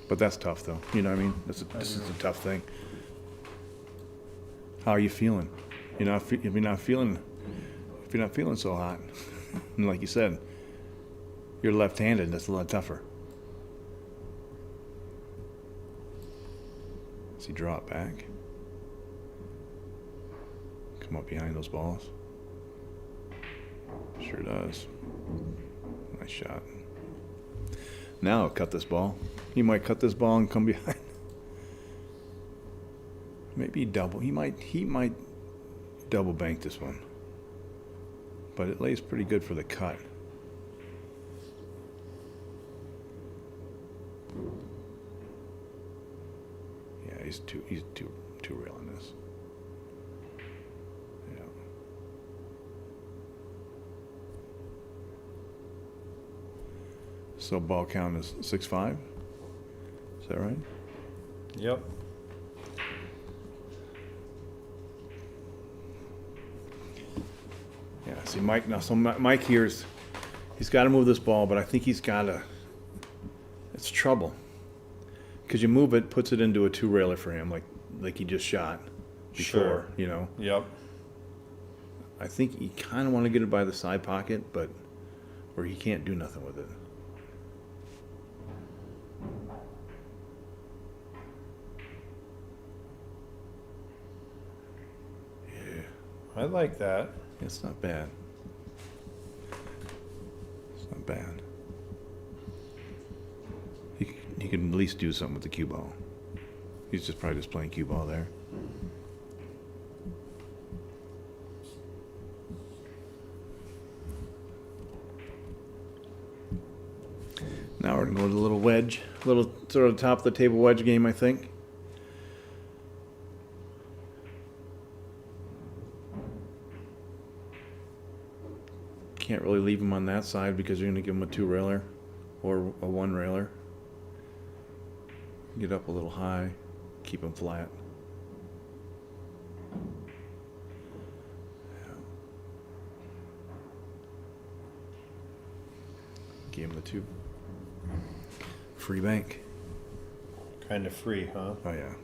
But that's tough, though. You know what I mean? This is a tough thing. How are you feeling? If you're not feeling so hot, and like you said, you're left-handed. That's a lot tougher. Does he draw it back? Come up behind those balls. Sure does. Nice shot. Now cut this ball. He might cut this ball and come behind. Maybe double. He might double bank this one. But it lays pretty good for the cut. Yeah, he's too real on this. Yeah. So ball count is 6-5. Is that right? Yep. Yeah. See, Mike now. So Mike here's, he's got to move this ball, but I think he's got to. It's trouble. Because you move it, puts it into a 2-railer for him, like he just shot before. Sure. You know. Yep. I think you kind of want to get it by the side pocket, but where he can't do nothing with it. I like that. It's not bad. It's not bad. He can at least do something with the cue ball. He's probably just playing cue ball there. Now we're gonna go to the little wedge, little sort of top of the table wedge game, I think. Can't really leave him on that side because you're going to give him a 2-railer or a 1-railer. Get up a little high, keep him flat. Gave him the 2. Free bank. Kind of free, huh? Oh, yeah.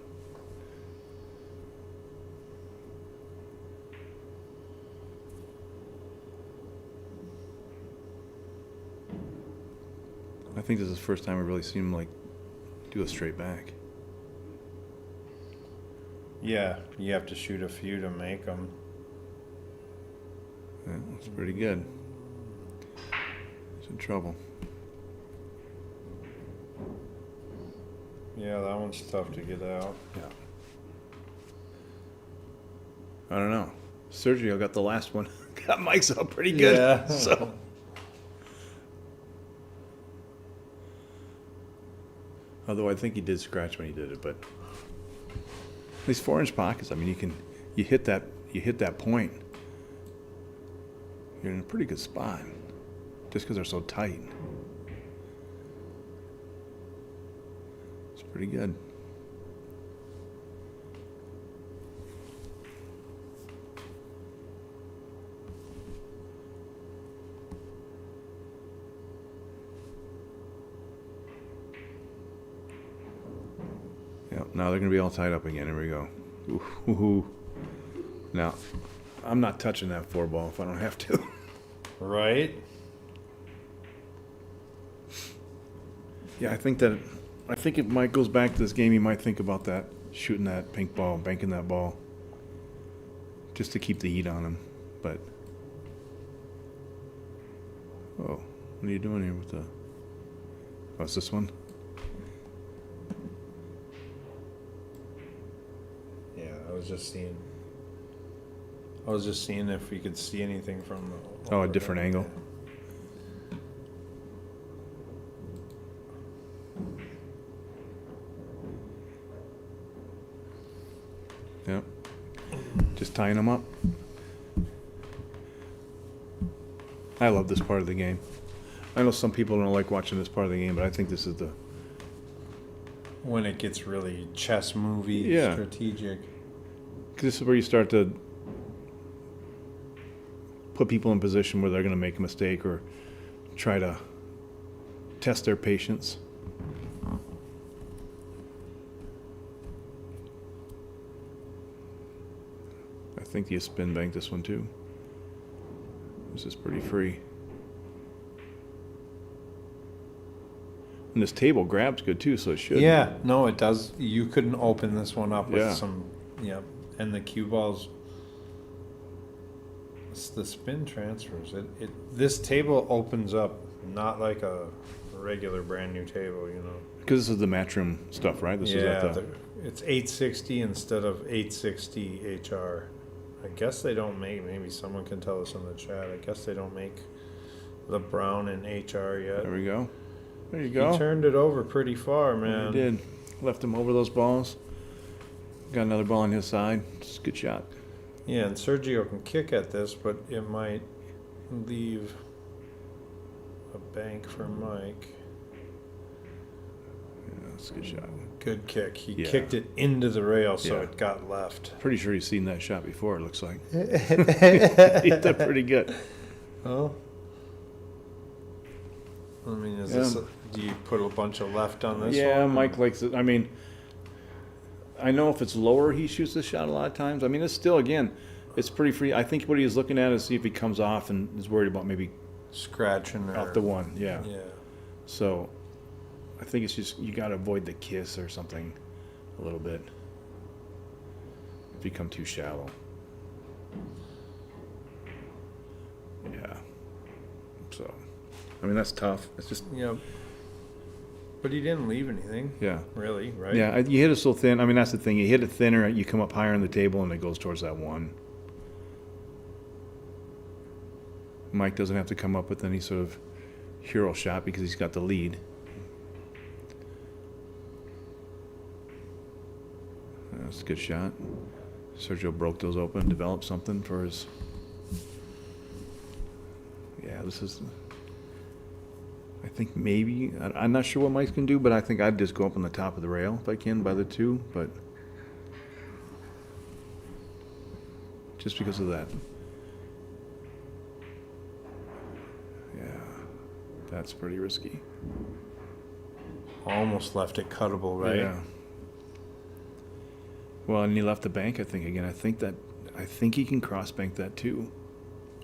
I think this is the first time I've really seen him, like, do a straight back. Yeah, you have to shoot a few to make them. Yeah, that's pretty good. He's in trouble. Yeah, that one's tough to get out. Yeah. I don't know. Sergio got the last one. Got Mike's up pretty good. Yeah. So. Although I think he did scratch when he did it, but these 4-inch pockets, I mean, you hit that point, you're in a pretty good spot, just because they're so tight. It's pretty good. Yep, now they're going to be all tied up again. Here we go. Ooh. Now, I'm not touching that 4 ball if I don't have to. Right? Yeah, I think if Mike goes back to this game, he might think about that, shooting that pink ball, banking that ball, just to keep the heat on him. But, oh, what are you doing here with the, oh, it's this one? Yeah, I was just seeing if we could see anything from the. Oh, a different angle. Yep. Just tying them up. I love this part of the game. I know some people don't like watching this part of the game, but I think this is the. When it gets really chess movie, Yeah. strategic. 'Cause this is where you start to put people in position where they're going to make a mistake or try to test their patience. I think you spin bank this one too. This is pretty free. And this table grabs good too, so it should. Yeah, no, it does. You couldn't open this one up with Yeah. some, and the cue balls. It's the spin transfers. This table opens up not like a regular brand new table, Because this is the matchroom stuff, right? This is at the. It's 860 instead of 860 HR. I guess they don't make. Maybe someone can tell us in the chat. I guess they don't make the brown in HR yet. There we go. There you go. He turned it over pretty far, man. He did. Left him over those balls. Got another ball on his side. It's a good shot. Yeah, and Sergio can kick at this, but it might leave a bank for Mike. Yeah, that's a good shot. Good kick. He Yeah. kicked it into the rail, so Yeah. it got left. Pretty sure he's seen that shot before, it looks like. He hit that pretty good. Oh. I mean, Yeah. Do you put a bunch of left on this one? Yeah, Mike likes it. I mean, I know if it's lower, he shoots the shot a lot of times. I mean, it's still, again, it's pretty free. I think what he's looking at is see if he comes off and is worried about maybe Scratching or... off the one. Yeah. Yeah. So I think it's just you got to avoid the kiss or something a little bit. If you come too shallow. Yeah. So, I mean, that's tough. It's just, Yeah. But he didn't leave anything, yeah. really, right? Yeah, you hit it so thin. I mean, that's the thing. You hit it thinner, you come up higher on the table, and it goes towards that one. Mike doesn't have to come up with any sort of hero shot because he's got the lead. That's a good shot. Sergio broke those open, developed something for his... Yeah, this is... I think maybe, I'm not sure what Mike's can do, but I think I'd just go up on the top of the rail if I can by the 2, but just because of that. Yeah. That's pretty risky. Almost left it cuttable, right? Yeah. Well, and he left the bank, I think, again. I think he can cross bank that too.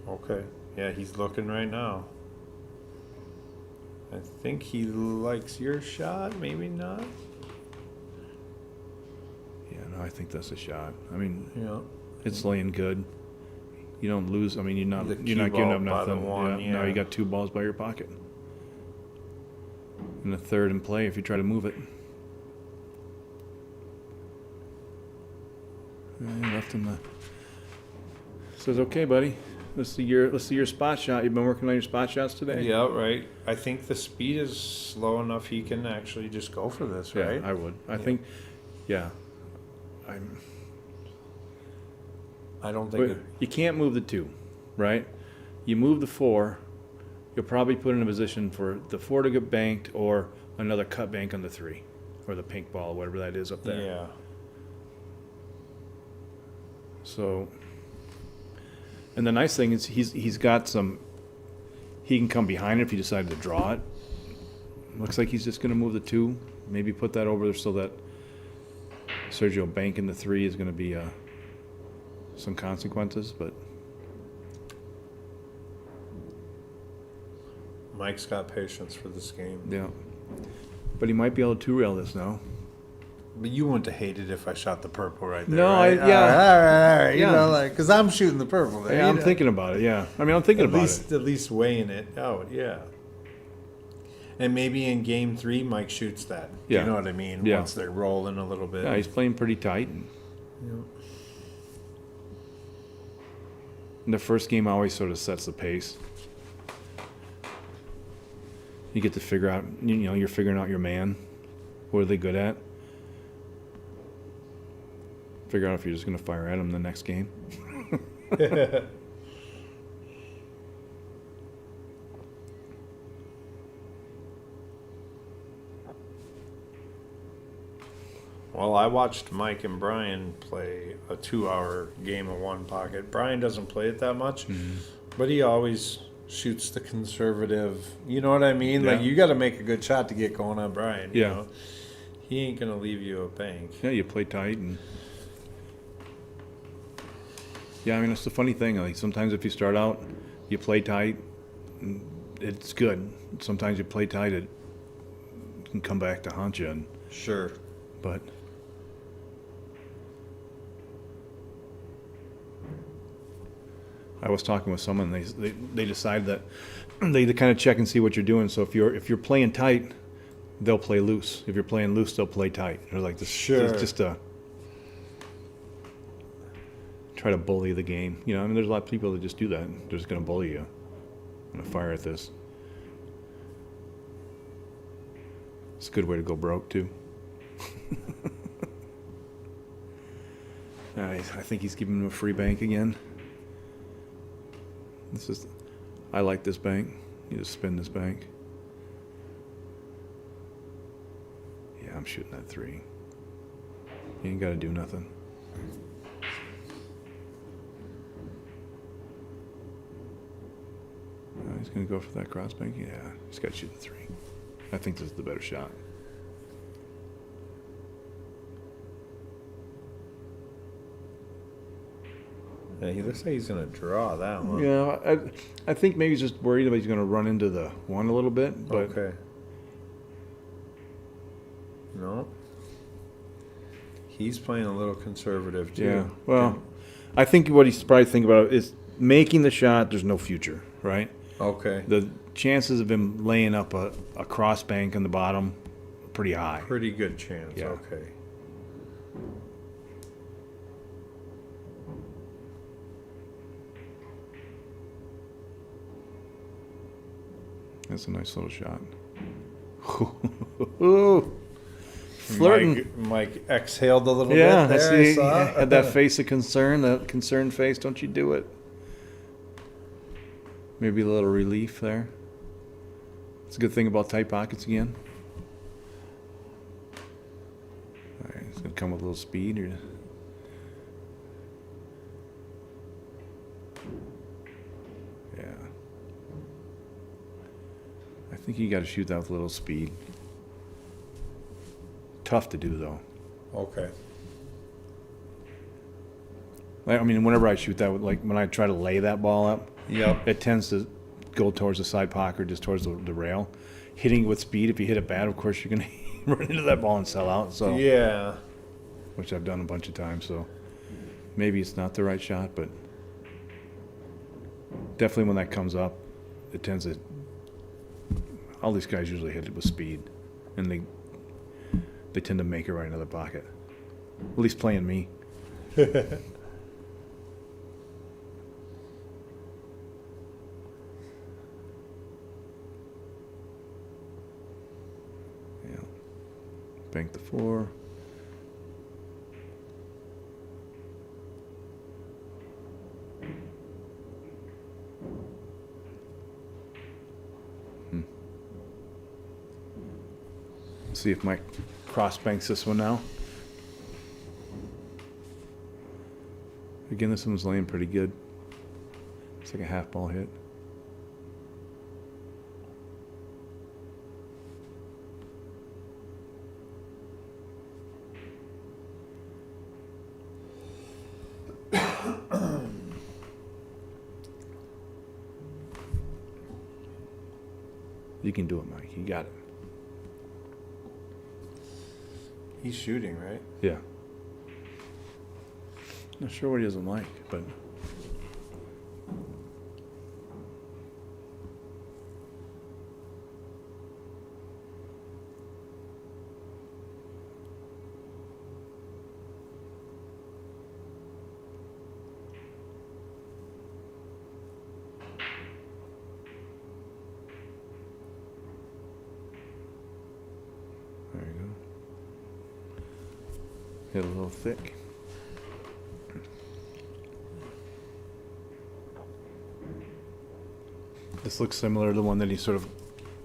Okay. Yeah, he's looking right now. I think he likes your shot, maybe not. Yeah, no, I think that's a shot. I mean, Yeah. it's laying good. You don't lose. I mean, you're not The giving up cue ball by the nothing. one, No, yeah. you got 2 balls by your pocket. And a third in play if you try to move it. Yeah, left him the. Says, okay, buddy. Let's see your spot shot. You've been working on your spot shots today. Yeah, right. I think the speed is slow enough he can actually just go for this, Yeah, right? I would. I think. Yeah. I don't But think. you can't move the 2, right? You move the 4, you'll probably put in a position for the 4 to get banked or another cut bank on the 3 or the pink ball, whatever that is up there. Yeah. So, and the nice thing is he's got some. He can come behind it if he decided to draw it. Looks like he's just going to move the 2, maybe put that over there so that Sergio banking the 3 is going to be some consequences, but. Mike's got patience for this game. Yeah. But he might be able to 2-rail this now. But you wouldn't have hated if I shot the purple right there. No, right? yeah. All right. Yeah. You know, like, because I'm shooting the purple there. Yeah, I'm thinking about it, yeah. I mean, I'm thinking about it. At least weighing it out, yeah. And maybe in game 3, Mike shoots that. Yeah. You know what I mean? Yeah. Once they're rolling a little bit. Yeah, he's playing pretty tight. Yeah. And the first game always sort of sets the pace. You get to figure out, you're figuring out your man. What are they good at? Figure out if you're just going to fire at them the next game. Well, I watched Mike and Brian play a 2-hour game of one pocket. Brian doesn't play it that much, but he always shoots the conservative. You know what I mean? Yeah. Like, you got to make a good shot to get going on Brian. You Yeah. know? He ain't going to leave you a bank. Yeah, you play tight. And yeah, I mean, it's the funny thing. Like, sometimes if you start out, you play tight, and it's good. Sometimes you play tight, it can come back to haunt you. Sure. But I was talking with someone. They decided that they kind of check and see what you're doing. So if you're playing tight, they'll play loose. If you're playing loose, they'll play tight. They're like this. Sure. Just to try to bully the game. I mean, there's a lot of people that just do that. They're just going to bully you. I'm going to fire at this. It's a good way to go broke too. I think he's giving him a free bank again. I like this bank. You just spin this bank. Yeah, I'm shooting that 3. You ain't got to do nothing. He's going to go for that cross bank. Yeah, he's got to shoot the 3. I think this is the better shot. Yeah, he looks like he's going to draw that one. Yeah, I think maybe he's just worried that he's going to run into the 1 a little bit. But Okay. No. He's playing a little conservative, too. yeah, well, I think what he's probably thinking about is making the shot. There's no future, right? Okay. The chances of him laying up a cross bank on the bottom are pretty high. Pretty good chance. Yeah. Okay. That's a nice little shot. Flirting. Mike exhaled a little Yeah, bit there. I see. I saw. Had that face of concern, that concerned face. Don't you do it. Maybe a little relief there. It's a good thing about tight pockets again. All right, it's going to come with a little speed. Yeah. think you got to shoot that with a little speed. Tough to do though. Okay. I mean, whenever I shoot that, like when I try to lay that ball up, Yep. it tends to go towards the side pocket or just towards the rail. Hitting it with speed, if you hit it bad, of course you're gonna run into that ball and sell out. So Yeah. which I've done a bunch of times. So maybe it's not the right shot, but definitely when that comes up, it tends to. All these guys usually hit it with speed, and they tend to make it right into the pocket. At least playing me. Yeah. Bank the 4. See if Mike cross banks this one now. Again, this one's laying pretty good. It's like a half ball hit. You can do it, Mike. You got it. He's shooting, right? Yeah. Not sure what he doesn't like, but there you go. Hit a little thick. This looks similar to the one that he sort of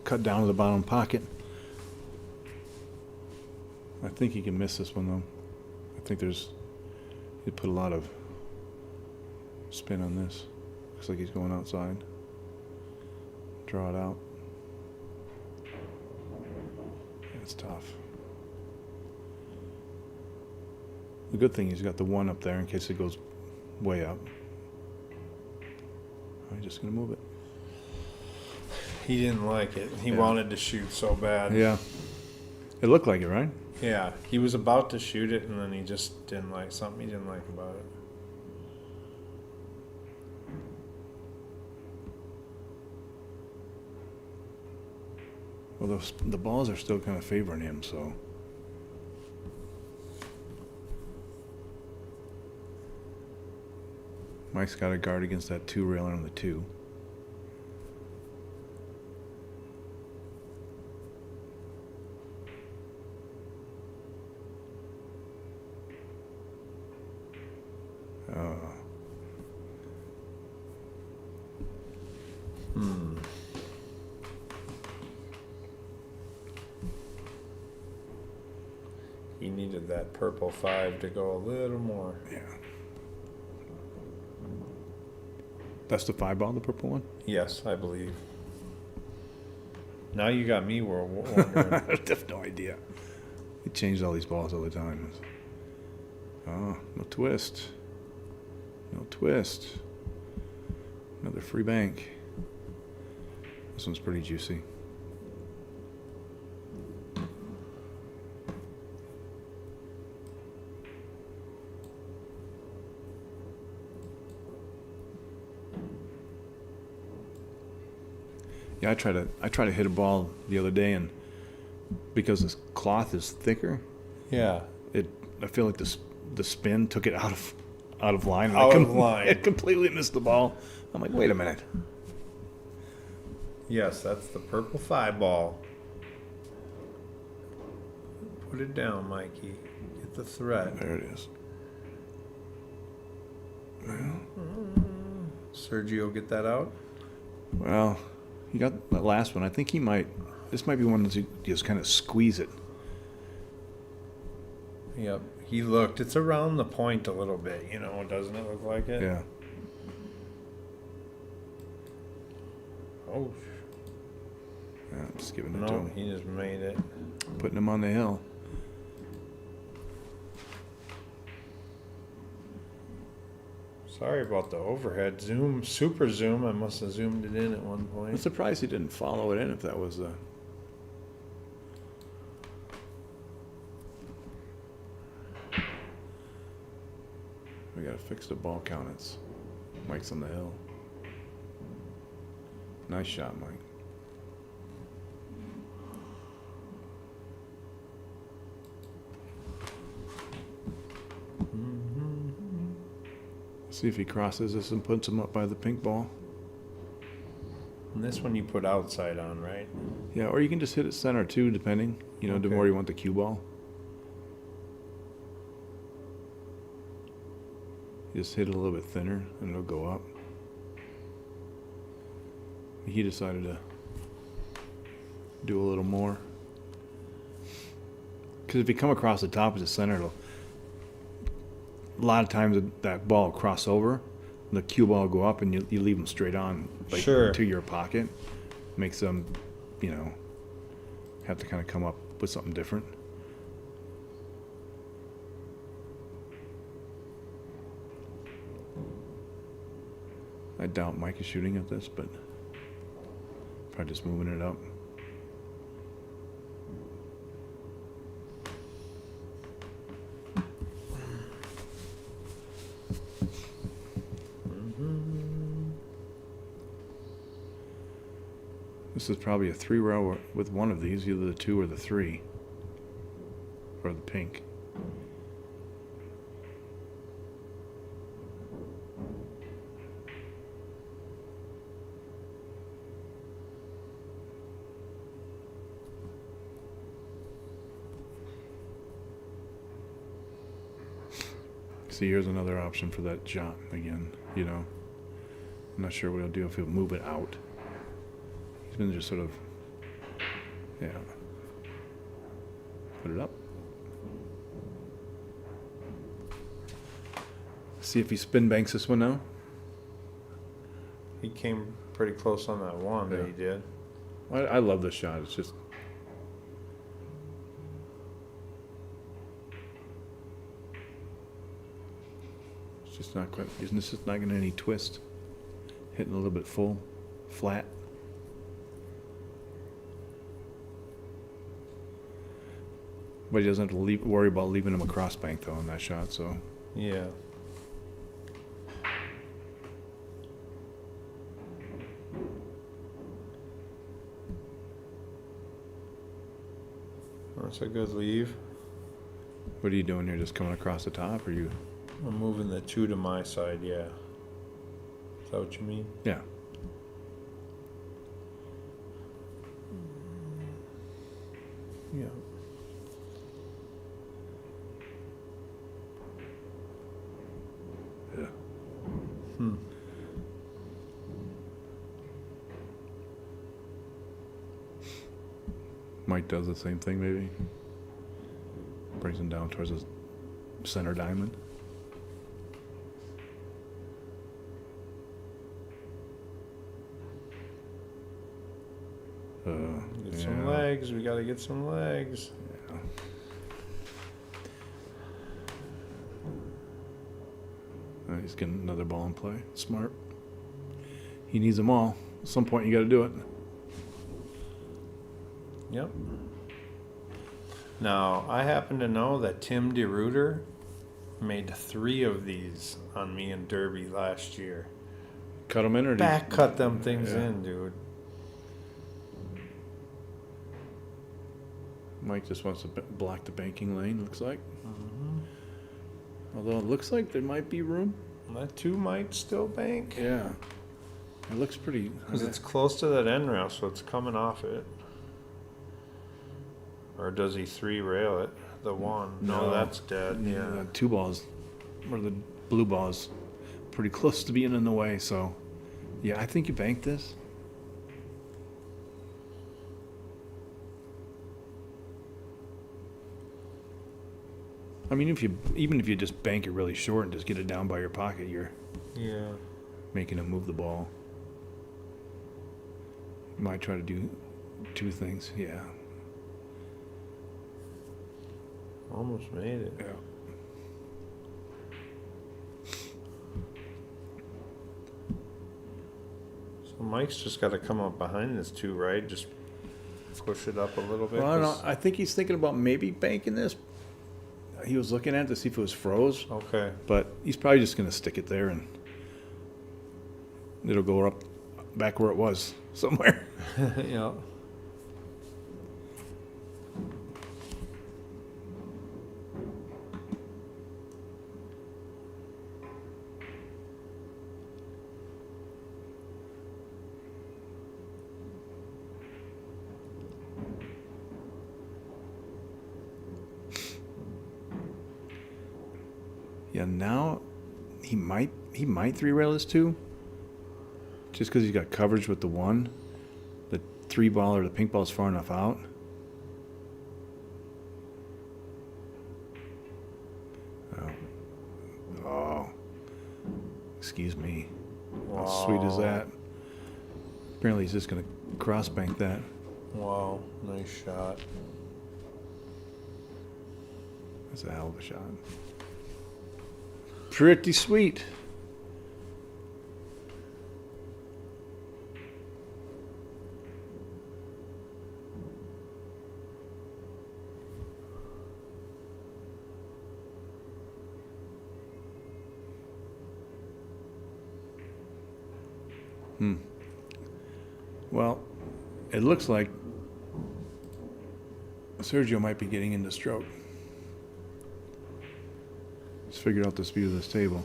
cut down to the bottom pocket. I think he can miss this one though. I think he'd put a lot of spin on this. Looks like he's going outside. Draw it out. It's tough. The good thing he's got the 1 up there in case it goes way up. I'm just gonna move it. He didn't like it. He Yeah. wanted to shoot so bad. Yeah. It looked like it, right? Yeah. He was about to shoot it, and then he just didn't like something he didn't like about it. Well, the balls are still kind of favoring him, so. Mike's got a guard against that 2 railing on the 2. He needed that purple 5 to go a little more. Yeah. That's the 5 ball, the purple one? Yes, I believe. Now you got me wondering. I have no idea. He changed all these balls all the time. Oh, no twist. No twist. Another free bank. This one's pretty juicy. Yeah, I try to hit a ball the other day, and because this cloth is thicker, Yeah. I feel like the spin took it out of line. And Out of line. It completely missed the ball. I'm like, wait a minute. Yes, that's the purple 5 ball. Put it down, Mikey. Get the thread. There it is. Sergio, get that out? Well, he got that last one. I think this might be one that you just kind of squeeze it. Yep. He looked. It's around the point a little bit, doesn't it look like it? Yeah. Oh. Yeah, I'm just giving it to No, him. he just made it. Putting him on the hill. Sorry about the overhead zoom, super zoom. I must have zoomed it in at one I'm point. surprised he didn't follow it in if that was the. We gotta fix the ball count. It's Mike's on the hill. Nice shot, Mike. See if he crosses this and puts him up by the pink ball. And this one you put outside on, right? Yeah, or you can just hit it center too, depending. You know, the Okay. more you want the cue ball. Just hit it a little bit thinner and it'll go up. He decided to do a little more. Because if you come across the top of the center, a lot of times that ball will cross over, the cue ball will go up, and you leave them straight on, like Sure. to your pocket. Makes them, have to kind of come up with something different. I doubt Mike is shooting at this, but probably just moving it up. This is probably a 3-row with one of these, either the 2 or the 3, or the pink. See, here's another option for that shot again, I'm not sure what he'll do if he'll move it out. He's been just sort of, put it up. See if he spin banks this one now. He came pretty close on that one that Yeah. he did. I love this shot. It's just. It's just not quite. This is not going to any twist. Hitting a little bit full, flat. But he doesn't have to worry about leaving him a cross bank though on that shot. So Yeah. That's a good leave. what are you doing here? Just coming across the top, or you? I'm moving the 2 to my side, yeah. Is that what you mean? Yeah. Yeah. Yeah. Hmm. Mike does the same thing, maybe. Brings him down towards his center diamond. Get some legs. We got to get some legs. Yeah. He's getting another ball in play. Smart. He needs them all. At some point, you got to do it. Yep. Now, I happen to know that Tim DeRuiter made 3 of these on me in Derby last year. Cut them in, or do you- Back cut them things Yeah. in, dude. Mike just wants to block the banking lane, looks like. Although it looks like there might be room. That 2 might still bank. Yeah. It looks pretty. Because it's close to that end rail, so it's coming off it. Or does he 3 rail it? The 1. No, No. that's dead. Yeah, Yeah. the 2 balls, or the blue balls, pretty close to being in the way. So, yeah, I think you banked this. I mean, even if you just bank it really short and just get it down by your pocket, you're Yeah. making him move the ball. You might try to two things. Yeah. Almost made it. Yeah. So Mike's just got to come up behind this too, right? Just push it up a little bit. Well, I don't know. I think he's thinking about maybe banking this. He was looking at it to see if it was froze, Okay. but he's probably just going to stick it there and it'll go up back where it was somewhere. Yeah. Yeah, now he might three rail this too. Just because he's got coverage with the one, the three ball or the pink ball is far enough out. Oh, excuse me. How sweet is that? Apparently he's just gonna cross bank that. Wow, nice shot. That's a hell of a shot. Pretty sweet. Well, it looks like Sergio might be getting into stroke. He's figured out the speed of this table.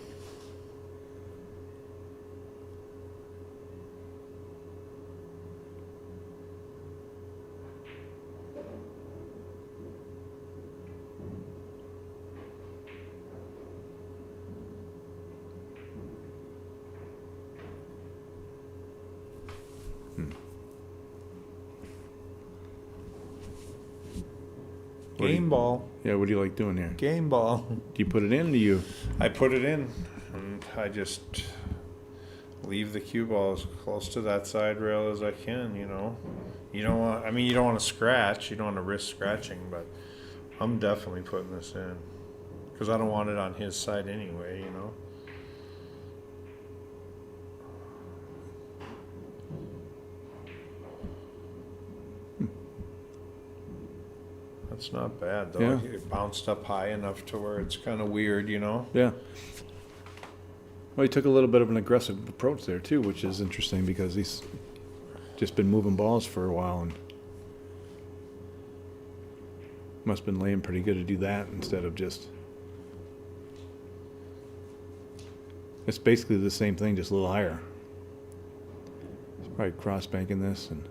What do Game you- ball. Yeah, what do you like doing here? Game ball. Do you put it in? Do you? I put it in, and I just leave the cue ball as close to that side rail as I can. You know, you don't want. I mean, you don't want to scratch. You don't want to risk scratching, but I'm definitely putting this in because I don't want it on his side anyway. You know. That's not bad though. Yeah. It bounced up high enough to where it's kind of weird, you know. Yeah. Well, he took a little bit of an aggressive approach there too, which is interesting because he's just been moving balls for a while and must have been laying pretty good to do that instead of just. It's basically the same thing, just a little higher. He's probably cross banking this and.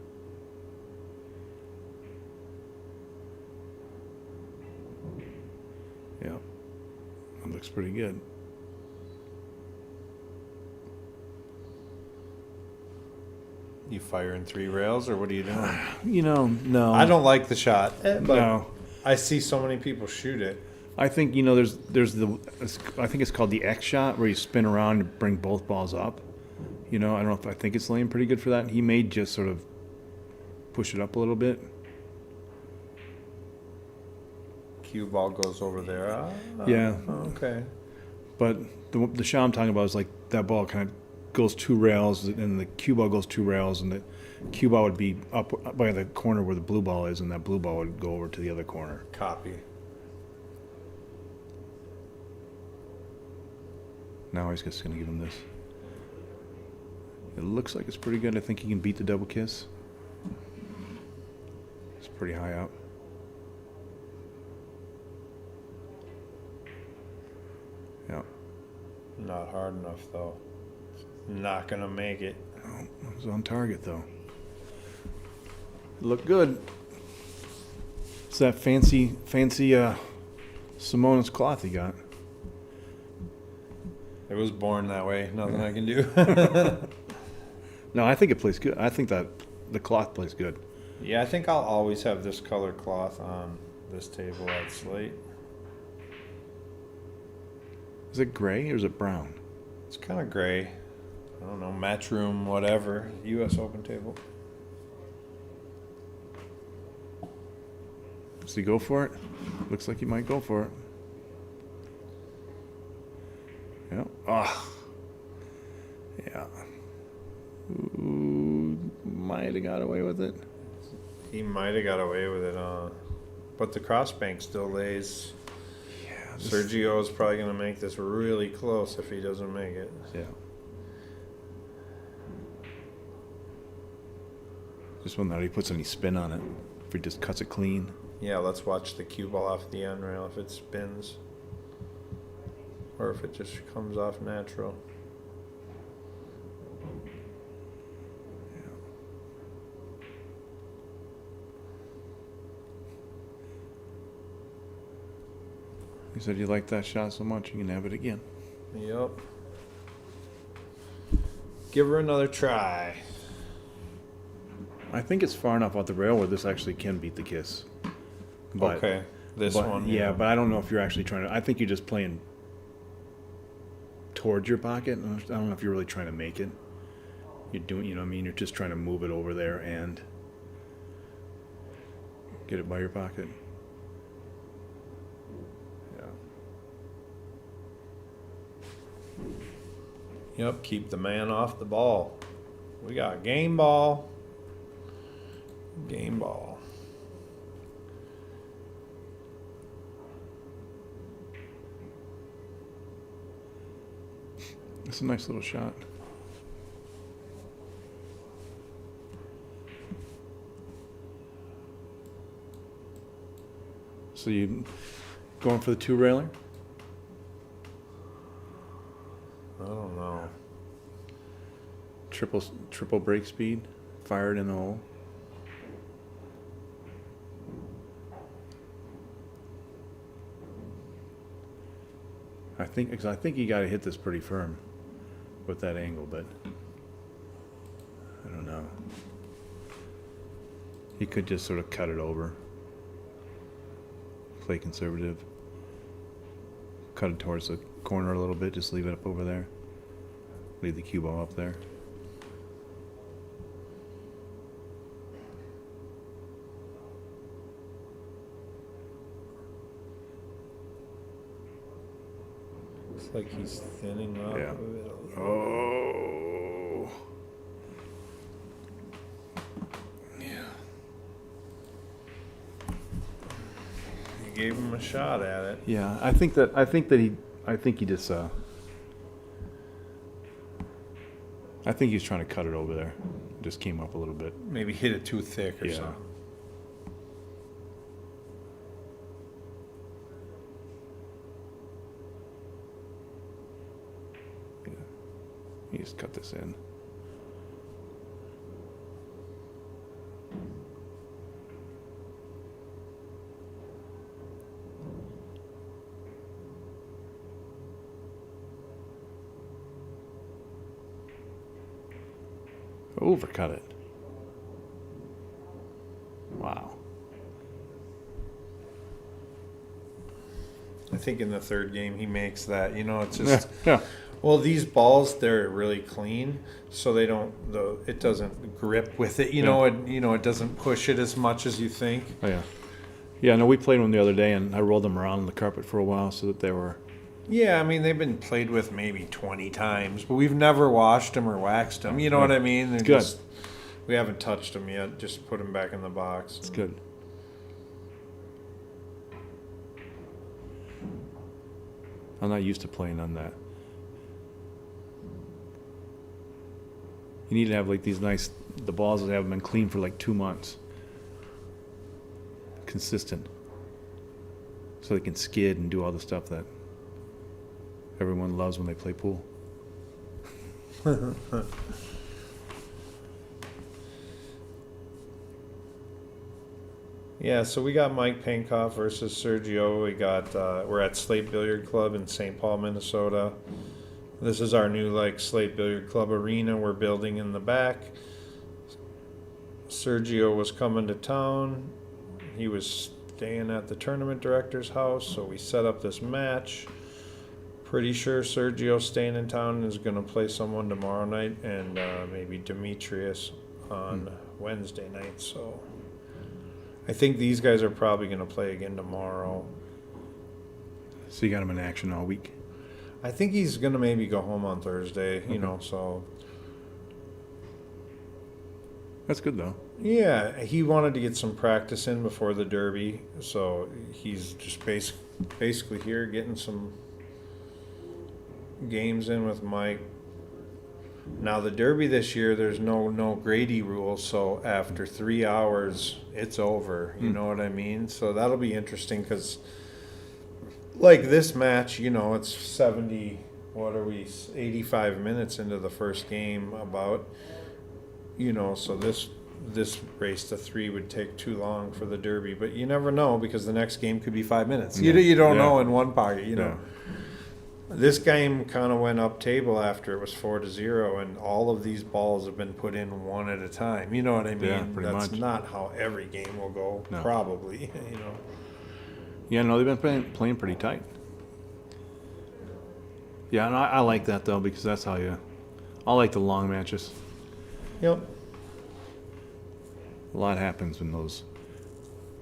Yeah, that looks pretty good. You firing three rails or what are you doing? You know, no. I don't like the shot, but No. I see so many people shoot it. I think, you know, there's I think it's called the X shot where you spin around and bring both balls up. You know, I don't know if I think it's laying pretty good for that. He may just sort of push it up a little bit. Cue ball goes over there. Ah, Yeah. Okay. But the shot I'm talking about is like that ball kind of goes two rails and the cue ball goes two rails and the cue ball would be up by the corner where the blue ball is and that blue ball would go over to the other corner. Copy. Now he's just going to give him this. It looks like it's pretty good. I think he can beat the double kiss. It's pretty high up. Yeah. Not hard enough though. Not gonna make it. Oh, it was on target though. It looked good. It's that fancy Simone's cloth he got. It was born that way. Nothing I can do. No, I think it plays good. I think that the cloth plays good. Yeah, I think I'll always have this color cloth on this table at Slate. Is it gray or is it brown? It's kind of gray. I don't know, Matchroom, whatever. U.S. Open table. Does he go for it? Looks like he might go for it. Yeah. Ah. Yeah. Ooh, might have got away with it. He might have got away with it, but the crossbank still lays. Yeah. Sergio is probably going to make this really close if he doesn't make it. Yeah. Just wonder if he puts any spin on it. If he just cuts it clean. Yeah, let's watch the cue ball off the end rail if it spins. Or if it just comes off natural. You said you liked that shot so much, you can have it again. Yep. Give her another try. I think it's far enough off the rail where this actually can beat the kiss. But, Okay, this but, one. Yeah, but I don't know if you're actually trying to. I think you're just playing towards your pocket. I don't know if you're really trying to make it. You're doing, you know what I mean? You're just trying to move it over there and get it by your pocket. Yeah. Yep, keep the man off the ball. We got game ball. Game ball. It's a nice little shot. So you going for the two railer? I don't know. Triple brake speed, fired in the hole. I think you got to hit this pretty firm with that angle, but I don't know. He could just sort of cut it over. Play conservative. Cut it towards the corner a little bit, just leave it up over there. Leave the cue ball up there. It's like he's thinning up Yeah. a bit. Oh. Yeah. You gave him a shot at it. Yeah, I think he just I think he's trying to cut it over there. Just came up a little bit. Maybe hit it too thick or Yeah. something. Yeah. You just cut this in. Overcut it. Wow. I think in the third game he makes that. You know, it's just Yeah. well, these balls they're really clean, so they don't it doesn't grip with it. It doesn't push it as much as you think. Oh, yeah. Yeah, no, we played them the other day, and I rolled them around on the carpet for a while so that they were. Yeah, I mean they've been played with maybe 20 times, but we've never washed them or waxed them. You know what I mean? They're Good. We haven't touched them yet. Just put them back in the box. It's good. I'm not used to playing on that. You need to have like these the balls that haven't been clean for like 2 months. Consistent. So they can skid and do all the stuff that everyone loves when they play pool. Yeah, so we got Mike Pankoff versus Sergio. We're at Slate Billiard Club in St. Paul, Minnesota. This is our new Slate Billiard Club arena we're building in the back. Sergio was coming to town. He was staying at the tournament director's house, so we set up this match. Pretty sure Sergio's staying in town and is going to play someone tomorrow night, and maybe Demetrius on Wednesday night. So I think these guys are probably going to play again tomorrow. So you got him in action all week. I think he's going to maybe go home on Thursday, you Okay. know, so. That's good though. Yeah, he wanted to get some practice in before the Derby, so he's just basically here getting some games in with Mike. Now the Derby this year, there's no Grady rule, so after 3 hours, it's over. You know what I mean? So that'll be interesting because, like this match, you know, it's 70. What are we? 85 minutes into the first game, about. You know, so this race to 3 would take too long for the Derby, but you never know because the next game could be 5 minutes. Yeah. You don't Yeah. know in one pocket. You know. Yeah. This game kind of went up table after it was 4-0, and all of these balls have been put in one at a time. You know what I mean? Yeah, pretty That's much. not how every game will go, No. probably. You know. Yeah, no, they've been playing pretty tight. Yeah, and I like that though because that's how I like the long matches. Yep. A lot happens in those,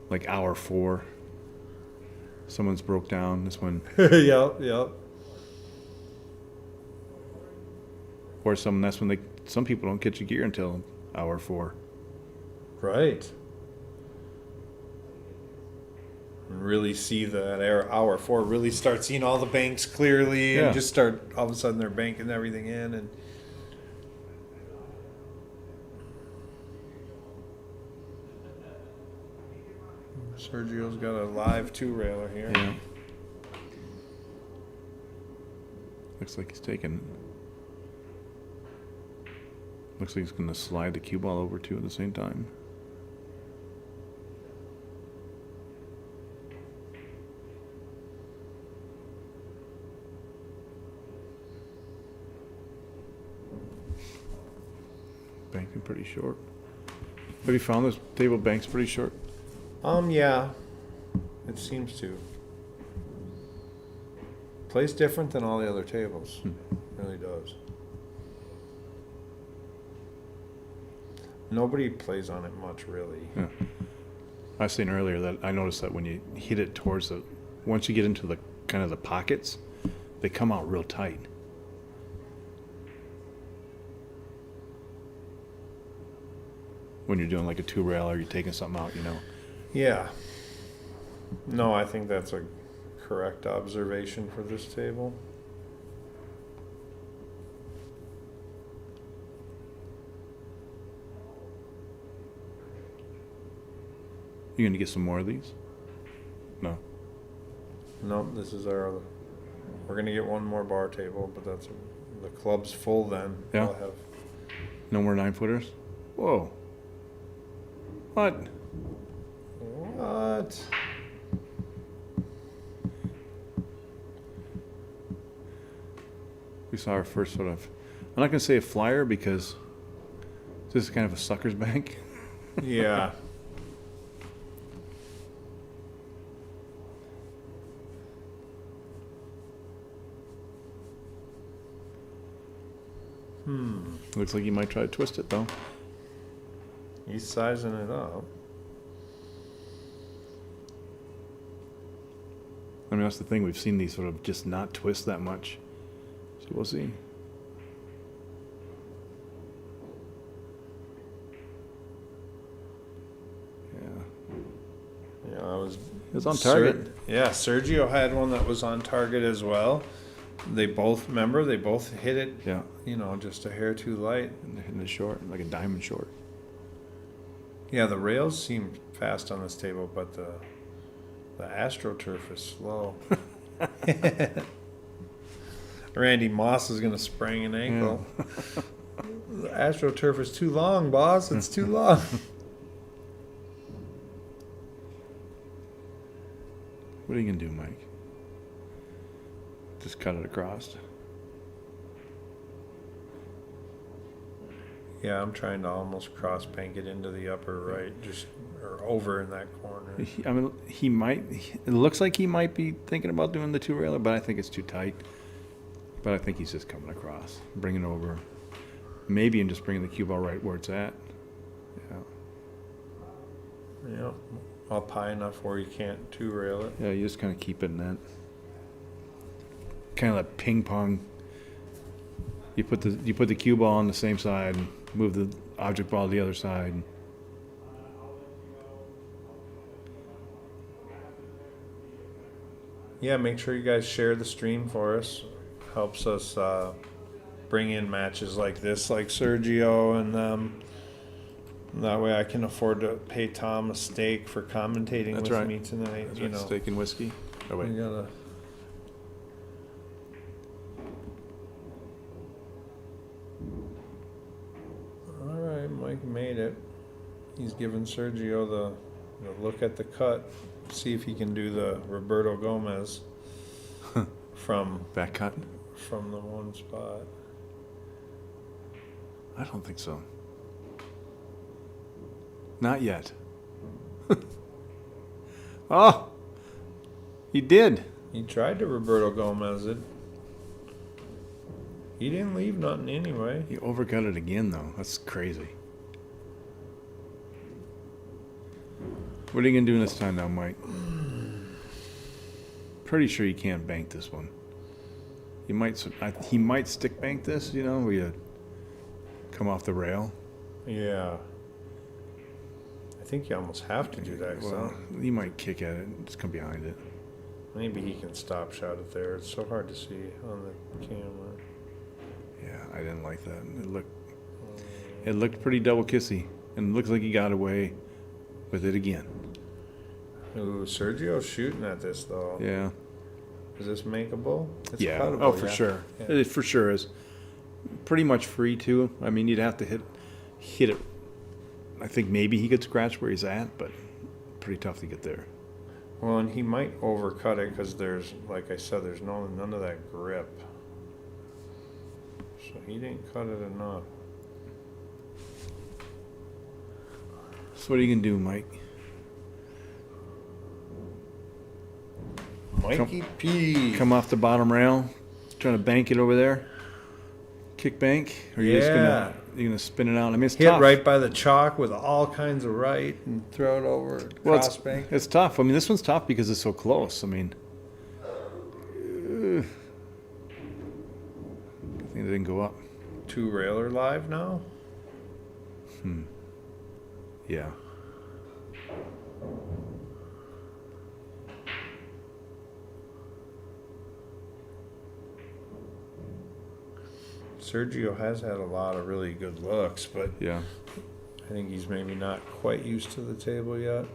like hour 4. Someone's broke down. This one, Yep. or that's when some people don't get your gear until hour 4. Right. And really see that hour 4, really start seeing all the banks clearly, Yeah. and just start all of a sudden they're banking everything in, and Sergio's got a live 2-railer here. Yeah. Looks like he's taking. Looks like he's going to slide the cue ball over too at the same time. Banking pretty short. Have you found this table banks pretty short? Yeah, it seems to. Plays different than all the other tables. Really does. Nobody plays on it much, really. Yeah. I was saying earlier that I noticed that when you hit it towards once you get into the kind of the pockets, they come out real tight. When you're doing like a 2-rail or you're taking something out, you know. Yeah. No, I think that's a correct observation for this table. You gonna get some more of these? No. No, this is our other. We're gonna get one more bar table, but that's the club's full then. Yeah. We'll have. No more 9-footers? Whoa. What? What? We saw our first sort of, I'm not gonna say a flyer because this is kind of a sucker's bank. Yeah. Looks like you might try to twist it though. He's sizing it up. I mean, that's the thing. We've seen these sort of just not twist that much. So we'll see. Yeah. Yeah, I was. It was on target. Yeah, Sergio had one that was on target as well. They both hit it. Yeah. You know, just a hair too light. And they're hitting it short, like a diamond short. Yeah, the rails seem fast on this table, but the AstroTurf is slow. Randy Moss is going to sprain an ankle. The AstroTurf is too long, boss. It's too long. What are you gonna do, Mike? Just cut it across. Yeah, I'm trying to almost cross bank it into the upper right, just or over in that corner. I mean, he might. It looks like he might be thinking about doing the 2-railer, but I think it's too tight. But I think he's just coming across, bringing over, maybe, and just bringing the cue ball right where it's at. Yeah. Yeah. up high enough where you can't two rail it. Yeah, you just kind of keep it in that. Kind of like ping pong. You put the cue ball on the same side and move the object ball to the other side. Yeah, make sure you guys share the stream for us. Helps us bring in matches like this, like Sergio and them. That way I can afford to pay Tom a steak for commentating That's with right. me tonight. That's you right, know, steak and whiskey. Oh wait. we gotta. All right, Mike made it. He's giving Sergio the look at the cut. See if he can do the Roberto Gomez from Back cut? the one spot. I don't think so. Not yet. Oh, he did. He tried to Roberto Gomez it. He didn't leave nothing anyway. He overcut it again, though. That's crazy. What are you gonna do this time, now, Mike? Pretty sure you can't bank this one. He might stick bank this. You know, where you come off the rail. Yeah. I think you almost have to do that. Well, he might kick at it and just come behind it. Maybe he can stop shot it there. It's so hard to see on the camera. Yeah, I didn't like that. It looked pretty double kissy, and it looks like he got away with it again. Ooh, Sergio's shooting at this though. Yeah. Is this makeable? It's Yeah. cuttable, Oh, for yeah. sure. Yeah. It for sure is. Pretty much free too. I mean, you'd have to hit it. I think maybe he could scratch where he's at, but pretty tough to get there. Well, and he might overcut it because there's, like I said, there's none of that grip. So he didn't cut it enough. So what are you gonna do, Mike? Mikey P. Come off the bottom rail, trying to bank it over there, kick bank, or you just Yeah. you're gonna spin it out? I mean, it's Hit tough. right by the chalk with all kinds of right and throw it over Well, cross bank. it's tough. I mean, this one's tough because it's so close. I mean, I think it didn't go up. Two railer live now. Yeah. Sergio has had a lot of really good looks, but Yeah. I think he's maybe not quite used to the table yet.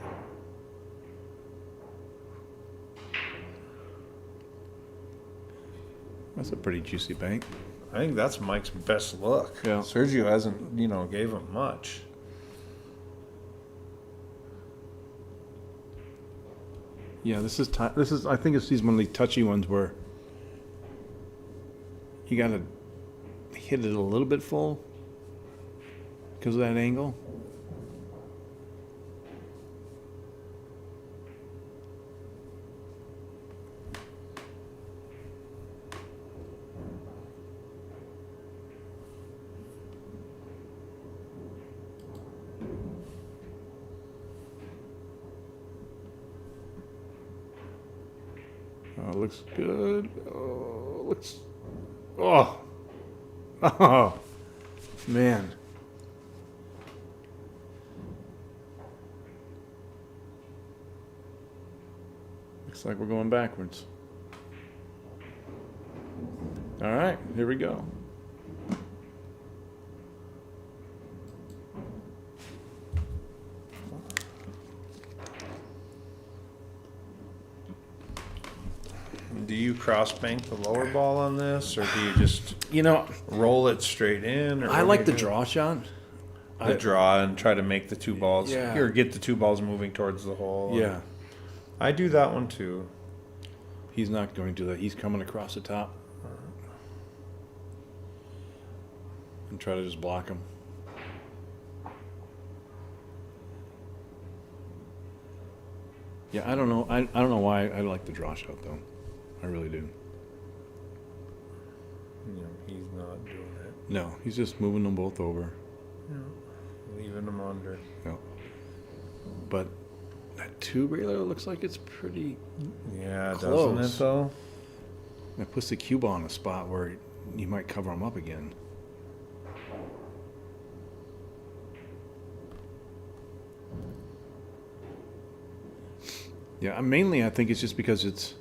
That's a pretty juicy bank. I think that's Mike's best look. Yeah. Sergio hasn't, gave him much. Yeah, this is I think it's these one of the touchy ones where you gotta hit it a little bit full because of that angle. Oh, it looks good. Oh, looks. Oh. Oh. Man. Looks like we're going backwards. All right, here we go. Do you cross bank the lower ball on this, or do you just You know, roll it straight in? Or I what like do the you do? draw shot. The draw and try to make the two balls, Yeah. or get the two balls moving towards the hole. Yeah. I do that one too. He's not going to that. He's coming across the top. And try to just block him. Yeah, I don't know. I don't know why I like the draw shot though. I really do. He's not doing it. No, he's just moving them both over. Leaving them under. No. But That two railer looks like it's pretty. Yeah, doesn't Close. it though? It puts the cue ball in a spot where you might cover them up again. Yeah, mainly I think it's just because it's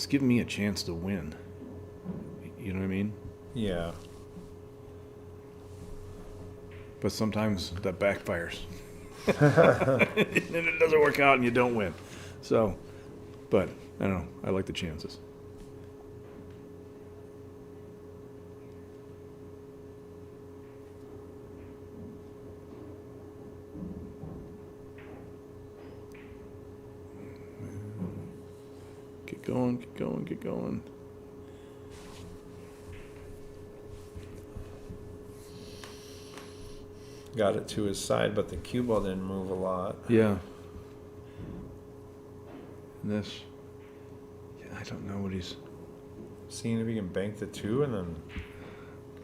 giving me a chance to win. You know what I mean? Yeah. But sometimes that backfires. And it doesn't work out and you don't win. So, but I don't know. I like the chances. Get going, get going, get going. Got it to his side, but the cue ball didn't move a lot. Yeah. And this. Yeah, I don't know what he's. Seeing if he can bank the two and then.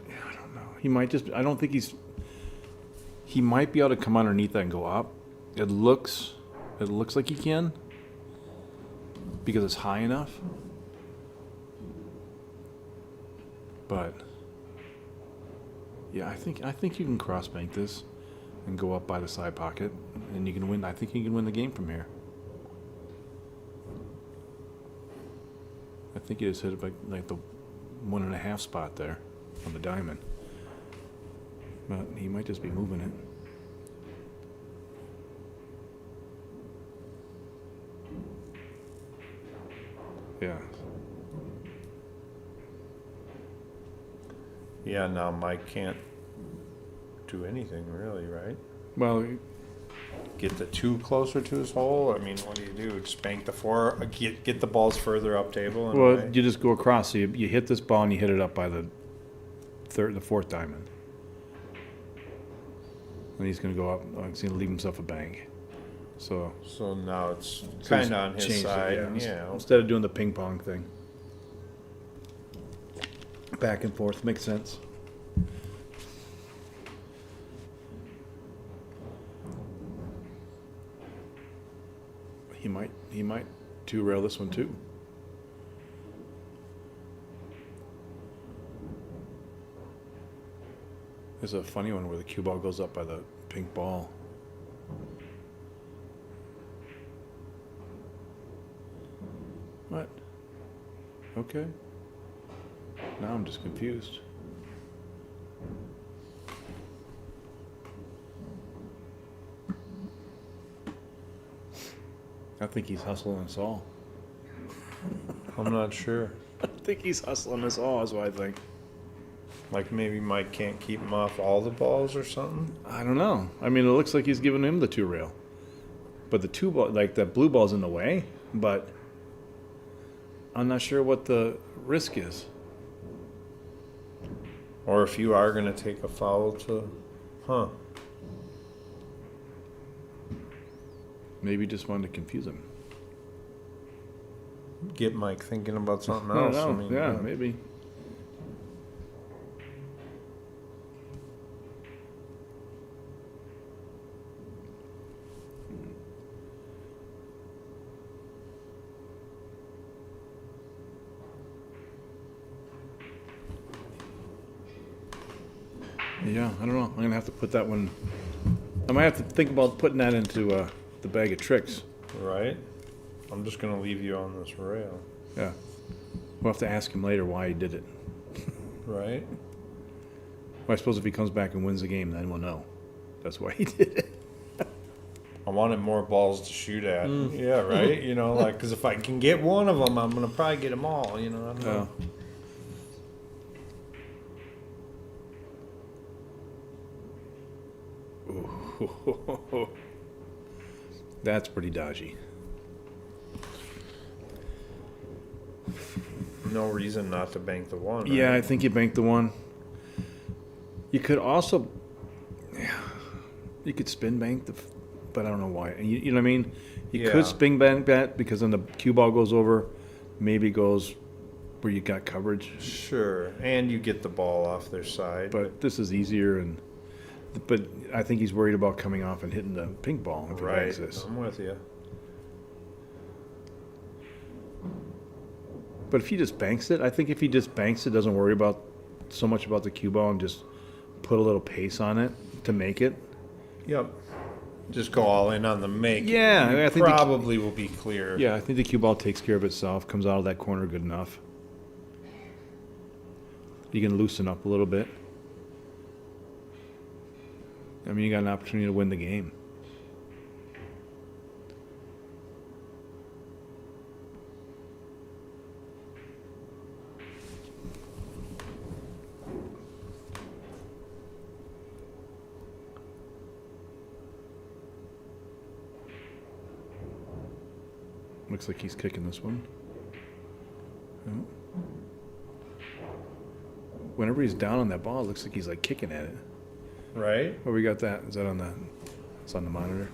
Yeah, I don't know. He might just. I don't think he's. He might be able to come underneath that and go up. It looks like he can. Because it's high enough. But. Yeah, I think you can cross bank this, and go up by the side pocket, and you can win. I think you can win the game from here. I think he just hit it like the 1.5 spot there on the diamond. But he might just be moving it. Yeah. Yeah, now Mike can't do anything really, right? Well, Get the two closer to his hole. I mean, what do? Just bank the four. Get the balls further up table. And away? you just go across. So you hit this ball and you hit it up by the fourth diamond. And he's going to go up. He's going to leave himself a bank. So now it's he's kind of on his changed it, side. yeah. Yeah. Instead of doing the ping pong thing. Back and forth makes sense. He might two rail this one too. There's a funny one where the cue ball goes up by the pink ball. What? Okay. Now I'm just confused. I think he's hustling us all. I'm not sure. I think he's hustling us all, is what I think. Like maybe Mike can't keep him off all the balls or something. I don't know. I mean, it looks like he's giving him the two rail. But the two ball, like the blue ball's in the way, but I'm not sure what the risk is. Or if you are going to take a foul to, Maybe just wanted to confuse him. get Mike thinking about something I don't else. know. I mean, Yeah, maybe. Yeah, I don't know. I'm gonna have to put that one. I might have to think about putting that into the bag of tricks. Right? I'm just going to leave you on this rail. Yeah, we'll have to ask him later why he did it. Right? Well, I suppose if he comes back and wins the game, then we'll know. That's why he did it. I wanted more balls to shoot at. Yeah, right? You know, like, because if I can get one of them, I'm going to probably get them all, you know? I don't know. Ooh. That's pretty dodgy. No reason not to bank the one. Yeah, right? I think you banked the one. You could also, you could spin bank but I don't know why. You know what I mean? You could spin bank that because then the cue ball goes over, maybe goes where you got coverage. Sure, and you get the ball off their side. But this is easier, and But I think he's worried about coming off and hitting the pink ball if he Right. banks this. I'm with you. But if he just banks it, I think if he just banks it, doesn't worry about so much about the cue ball and just put a little pace on it to make it. Yep. Just go all in on the make. Yeah, You I think probably will be clear. Yeah, I think the cue ball takes care of itself, comes out of that corner good enough. You can loosen up a little bit. I mean, you got an opportunity to win the game. Looks like he's kicking this one. Oh. Whenever he's down on that ball, it looks like he's like kicking at it. Right? Oh, we got that. Is that on the? It's on the monitor.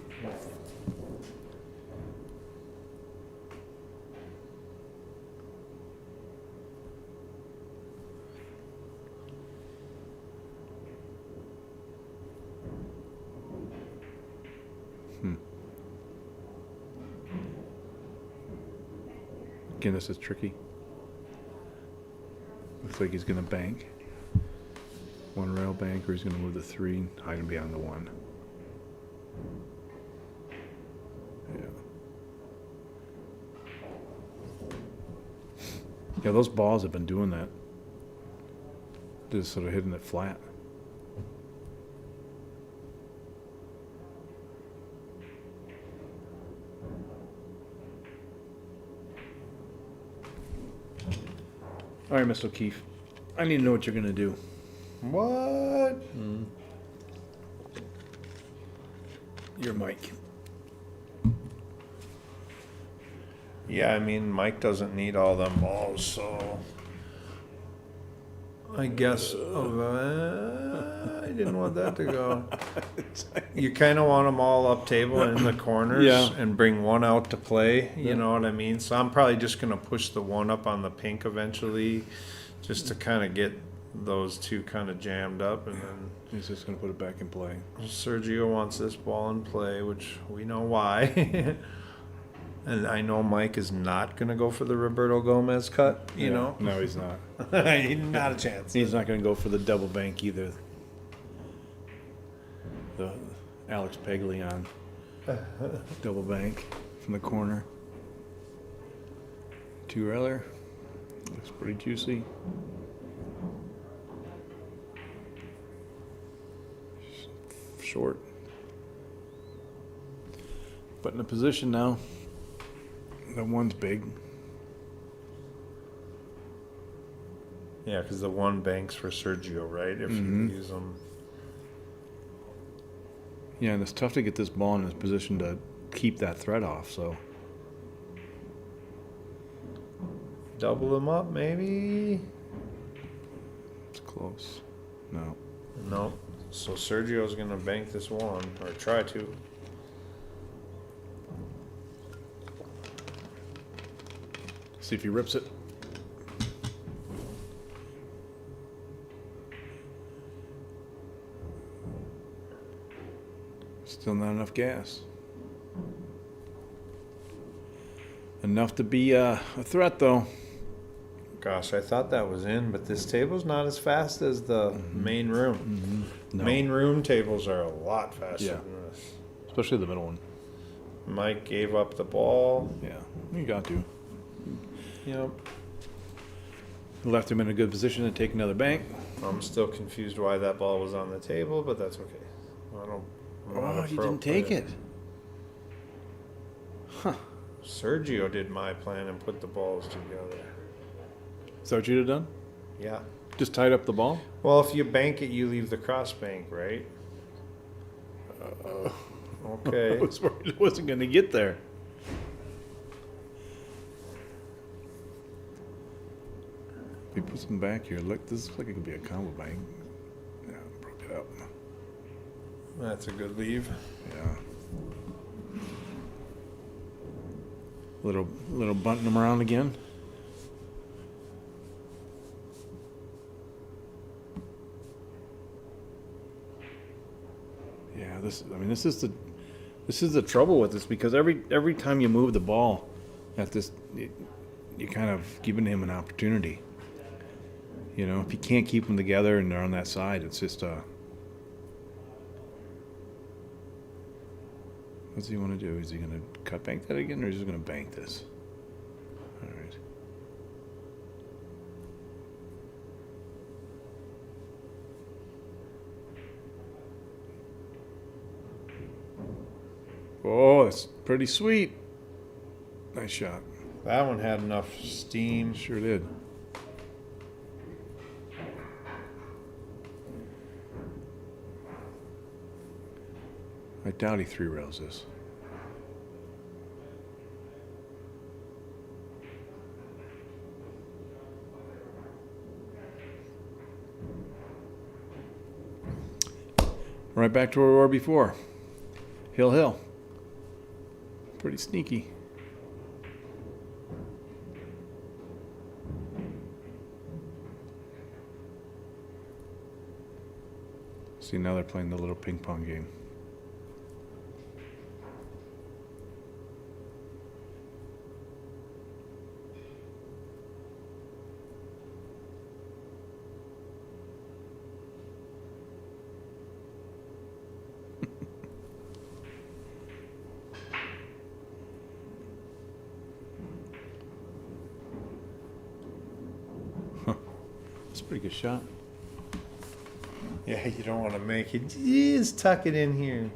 Again, this is tricky. Looks like he's going to bank. One rail bank, or he's going to move the 3, hide him behind the 1. Yeah. Yeah, those balls have been doing that. Just sort of hitting it flat. All right, Mr. O'Keefe. I need to know what you're going to do. What? Your mic. Yeah, I mean, Mike doesn't need all them balls, so I guess I didn't want that to go. You kind of want them all up table in the corners, Yeah. and bring one out to play. You know what I mean? So I'm probably just gonna push the one up on the pink eventually, just to kind of get those two kind of jammed up, and then He's just going to put it back in play. Sergio wants this ball in play, which we know why. And I know Mike is not going to go for the Roberto Gomez cut, you Yeah. know? No, he's not. Not a chance. He's not going to go for the double bank either. The Alex Paglion double bank from the corner. 2-railer. Looks pretty juicy. Short. But in a position now, the 1's big. Yeah, because the one banks for Sergio, right? If you use them. Yeah, and it's tough to get this ball in his position to keep that threat off, so. Double them up, maybe? It's close. No. No. So Sergio's going to bank this one, or try to. See if he rips it. Still not enough gas. Enough to be a threat, though. Gosh, I thought that was in, but this table's not as fast as the main room. No. Main room tables are a lot faster Yeah. than this. Especially the middle one. Mike gave up the ball. Yeah, you got to. Yep. Left him in a good position to take another bank. I'm still confused why that ball was on the table, but that's okay. I'm not a Oh, he pro didn't take player. it. Huh. Sergio did my plan and put the balls together. Is that what you'd have done? Yeah. Just tied up the ball? Well, if you bank it, you leave the cross bank, right? I Okay. was worried it wasn't going to get there. We put some back here. Look, this looks like it could be a combo bank. Yeah, broke it up. That's a good leave. Yeah. Little bunting them around again. Yeah, this is the trouble with this, because every time you move the ball at this, you're kind of giving him an opportunity. You know, if you can't keep them together and they're on that side, it's just what's he want to do? Is he going to cut bank that again, or is he going to bank this? All right. Oh, that's pretty sweet. Nice shot. That one had enough steam. Sure did. I doubt he 3-rails this. Right back to where we were before. Hill. Pretty sneaky. See, now they're playing the little ping pong game. That's a pretty good shot. Yeah, you don't want to make it. Just tuck it in here.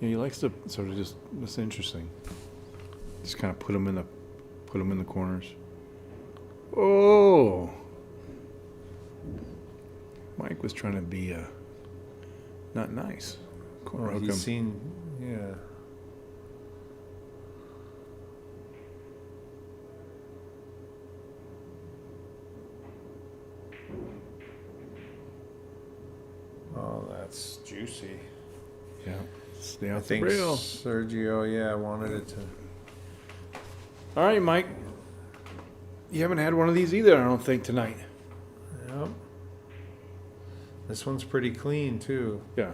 Yeah, he likes to sort of just. That's interesting. Just kind of put him in the corners. Oh, Mike was trying to be not nice. Corner hook him. He's seen, yeah. Oh, that's juicy. Yeah, stay I out the think rail. Sergio, yeah, wanted it to. All right, Mike. You haven't had one of these either, I don't think, tonight. Yep. This one's pretty clean too. Yeah.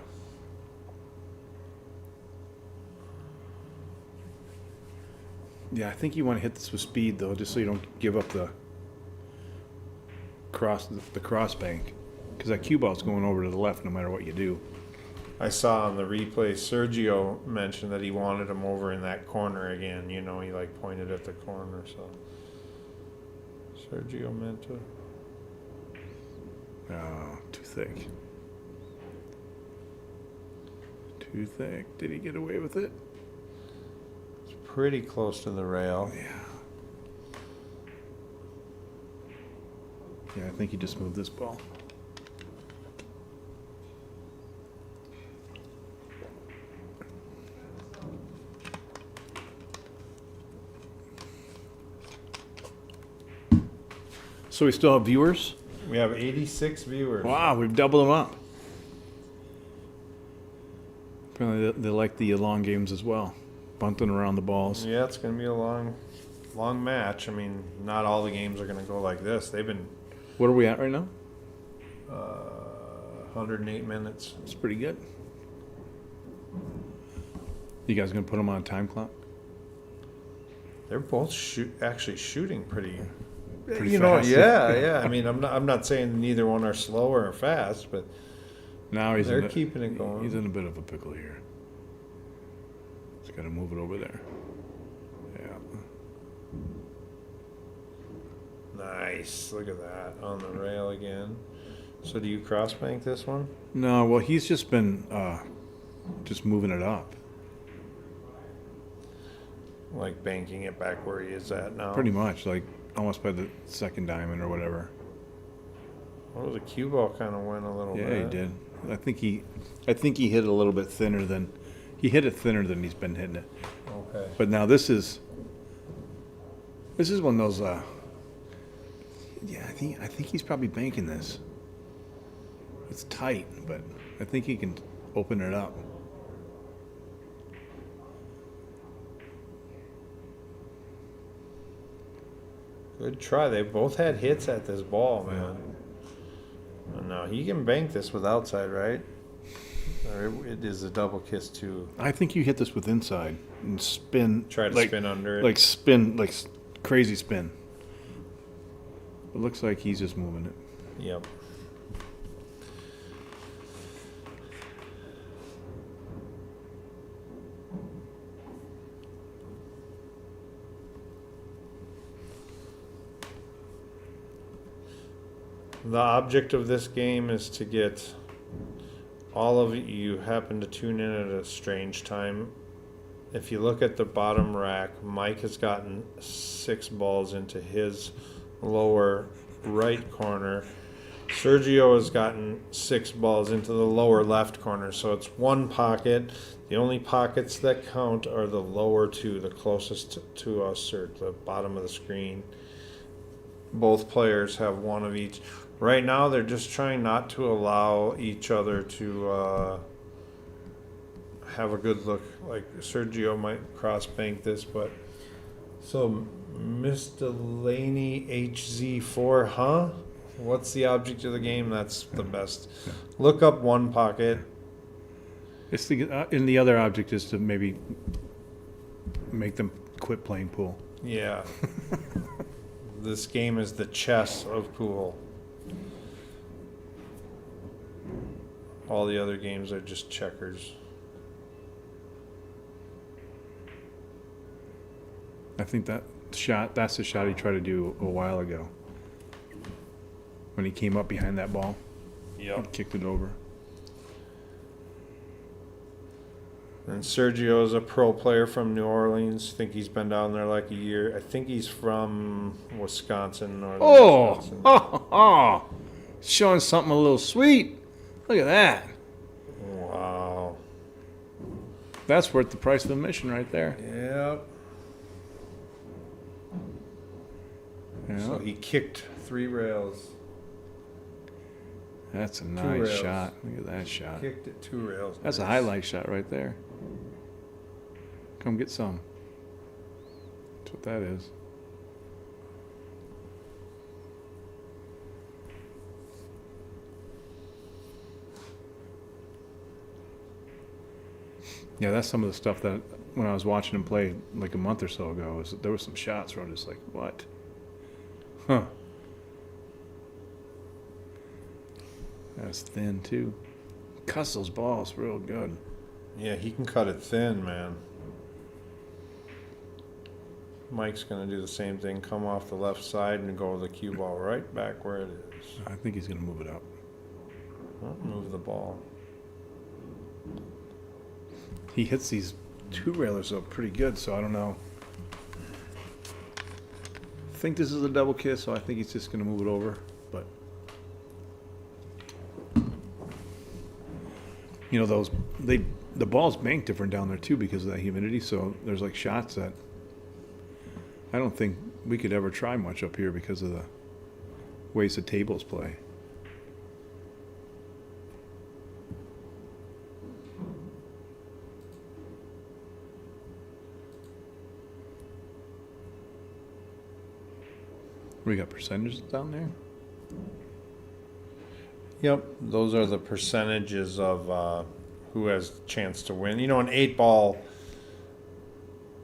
Yeah, I think you want to hit this with speed though, just so you don't give up the cross bank, because that cue ball's going over to the left no matter what you do. I saw on the replay Sergio mentioned that he wanted him over in that corner again. You know, he like pointed at the corner, so Sergio meant to. Oh, too thick. Too thick. Did he get away with it? It's pretty close to the rail. Yeah. Yeah, I think he just moved this ball. So we still have viewers? We have 86 viewers. Wow, we've doubled them up. Apparently they like the long games as well. Bunting around the balls. Yeah, it's going to be a long match. I mean, not all the games are going to go like this. They've been What are we at right now? 108 minutes. It's pretty good. You guys gonna put them on a time clock? They're both actually shooting pretty Pretty fast. fast. Yeah. I mean, I'm not saying neither one are slow or fast, but Now they're keeping it going. He's in a bit of a pickle here. He's got to move it over there. Yeah. Nice. Look at that on the rail again. So do you cross bank this one? No, well, he's just been just moving it up. Like banking it back where he is at now? Pretty much, like almost by the second diamond or whatever. Well, the cue ball kind of went a little bit. Yeah, he did. I think he hit it a little bit thinner than he hit it thinner than he's been hitting it. Okay. But now this is one of those. Yeah, I think he's probably banking this. It's tight, but I think he can open it up. Good try. They both had hits at this ball, man. And now he can bank this with outside, right? Or it is a double kiss too. I think you hit this with inside and spin. Try to spin under it. Like spin, like crazy spin. It looks like he's just moving it. Yep. The object of this game is to get all of you happen to tune in at a strange time. If you look at the bottom rack, Mike has gotten 6 balls into his lower right corner. Sergio has gotten 6 balls into the lower left corner. So it's one pocket. The only pockets that count are the lower 2, the closest to us, or the bottom of the screen. Both players have one of each. Right now, they're just trying not to allow each other to have a good look. Like Sergio might cross bank this, but so Miss Delaney HZ4, huh? What's the object of the game? That's the best. Look up one pocket. It's and the other object is to maybe make them quit playing pool. Yeah. This game is the chess of pool. All the other games are just checkers. I think that's the shot he tried to do a while ago. When he came up behind that ball. Yep. And kicked it over. And Sergio is a pro player from New Orleans. I think he's been down there like a year. I think he's from Wisconsin. Wisconsin. Oh, showing something a little sweet. Look at that. Wow. That's worth the price of admission right there. Yep. Yeah. So he kicked 3 rails. That's a 2 nice rails. shot. Look at that shot. Kicked it 2 rails. That's a highlight shot right there. Come get some. That's what that is. Yeah, that's some of the stuff that when I was watching him play like a month or so ago, there were some shots where I was just like, what? Huh. That's thin too. Cuts those balls real good. Yeah, he can cut it thin, man. Mike's going to do the same thing, come off the left side and go with the cue ball right back where it is. I think he's going to move it up. Move the ball. He hits these 2-railers up pretty good, so I don't know. I think this is a double kiss, so I think he's just going to move it over. But you know, the balls bank different down there too because of that humidity. So there's like shots that I don't think we could ever try much up here because of the ways the tables play. We got percentages down there? Yep, those are the percentages of who has a chance to win. You know, an 8-ball,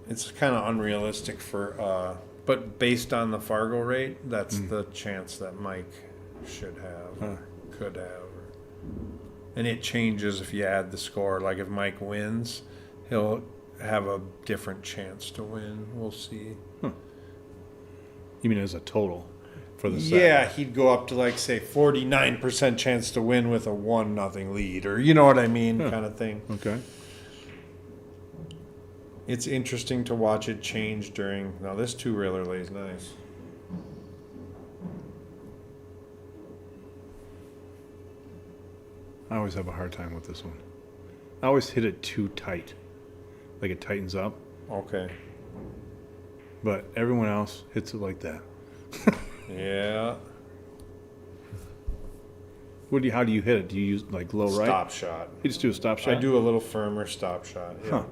it's kind of unrealistic for, but based on the Fargo rate, that's the chance that Mike should have, could have. And it changes if you add the score. Like if Mike wins, he'll have a different chance to win. We'll see. You mean as a total for the set? Yeah, he'd go up to like say 49% chance to win with a 1-0 lead, or you know what I mean, kind of thing. Okay. It's interesting to watch it change during. Now this 2-railer lays nice. I always have a hard time with this one. I always hit it too tight, like it tightens up. Okay. But everyone else hits it like that. Yeah. How do you hit it? Do you use like low right? Stop shot. You just do a stop shot? I do a little firmer stop shot. Yeah. Huh.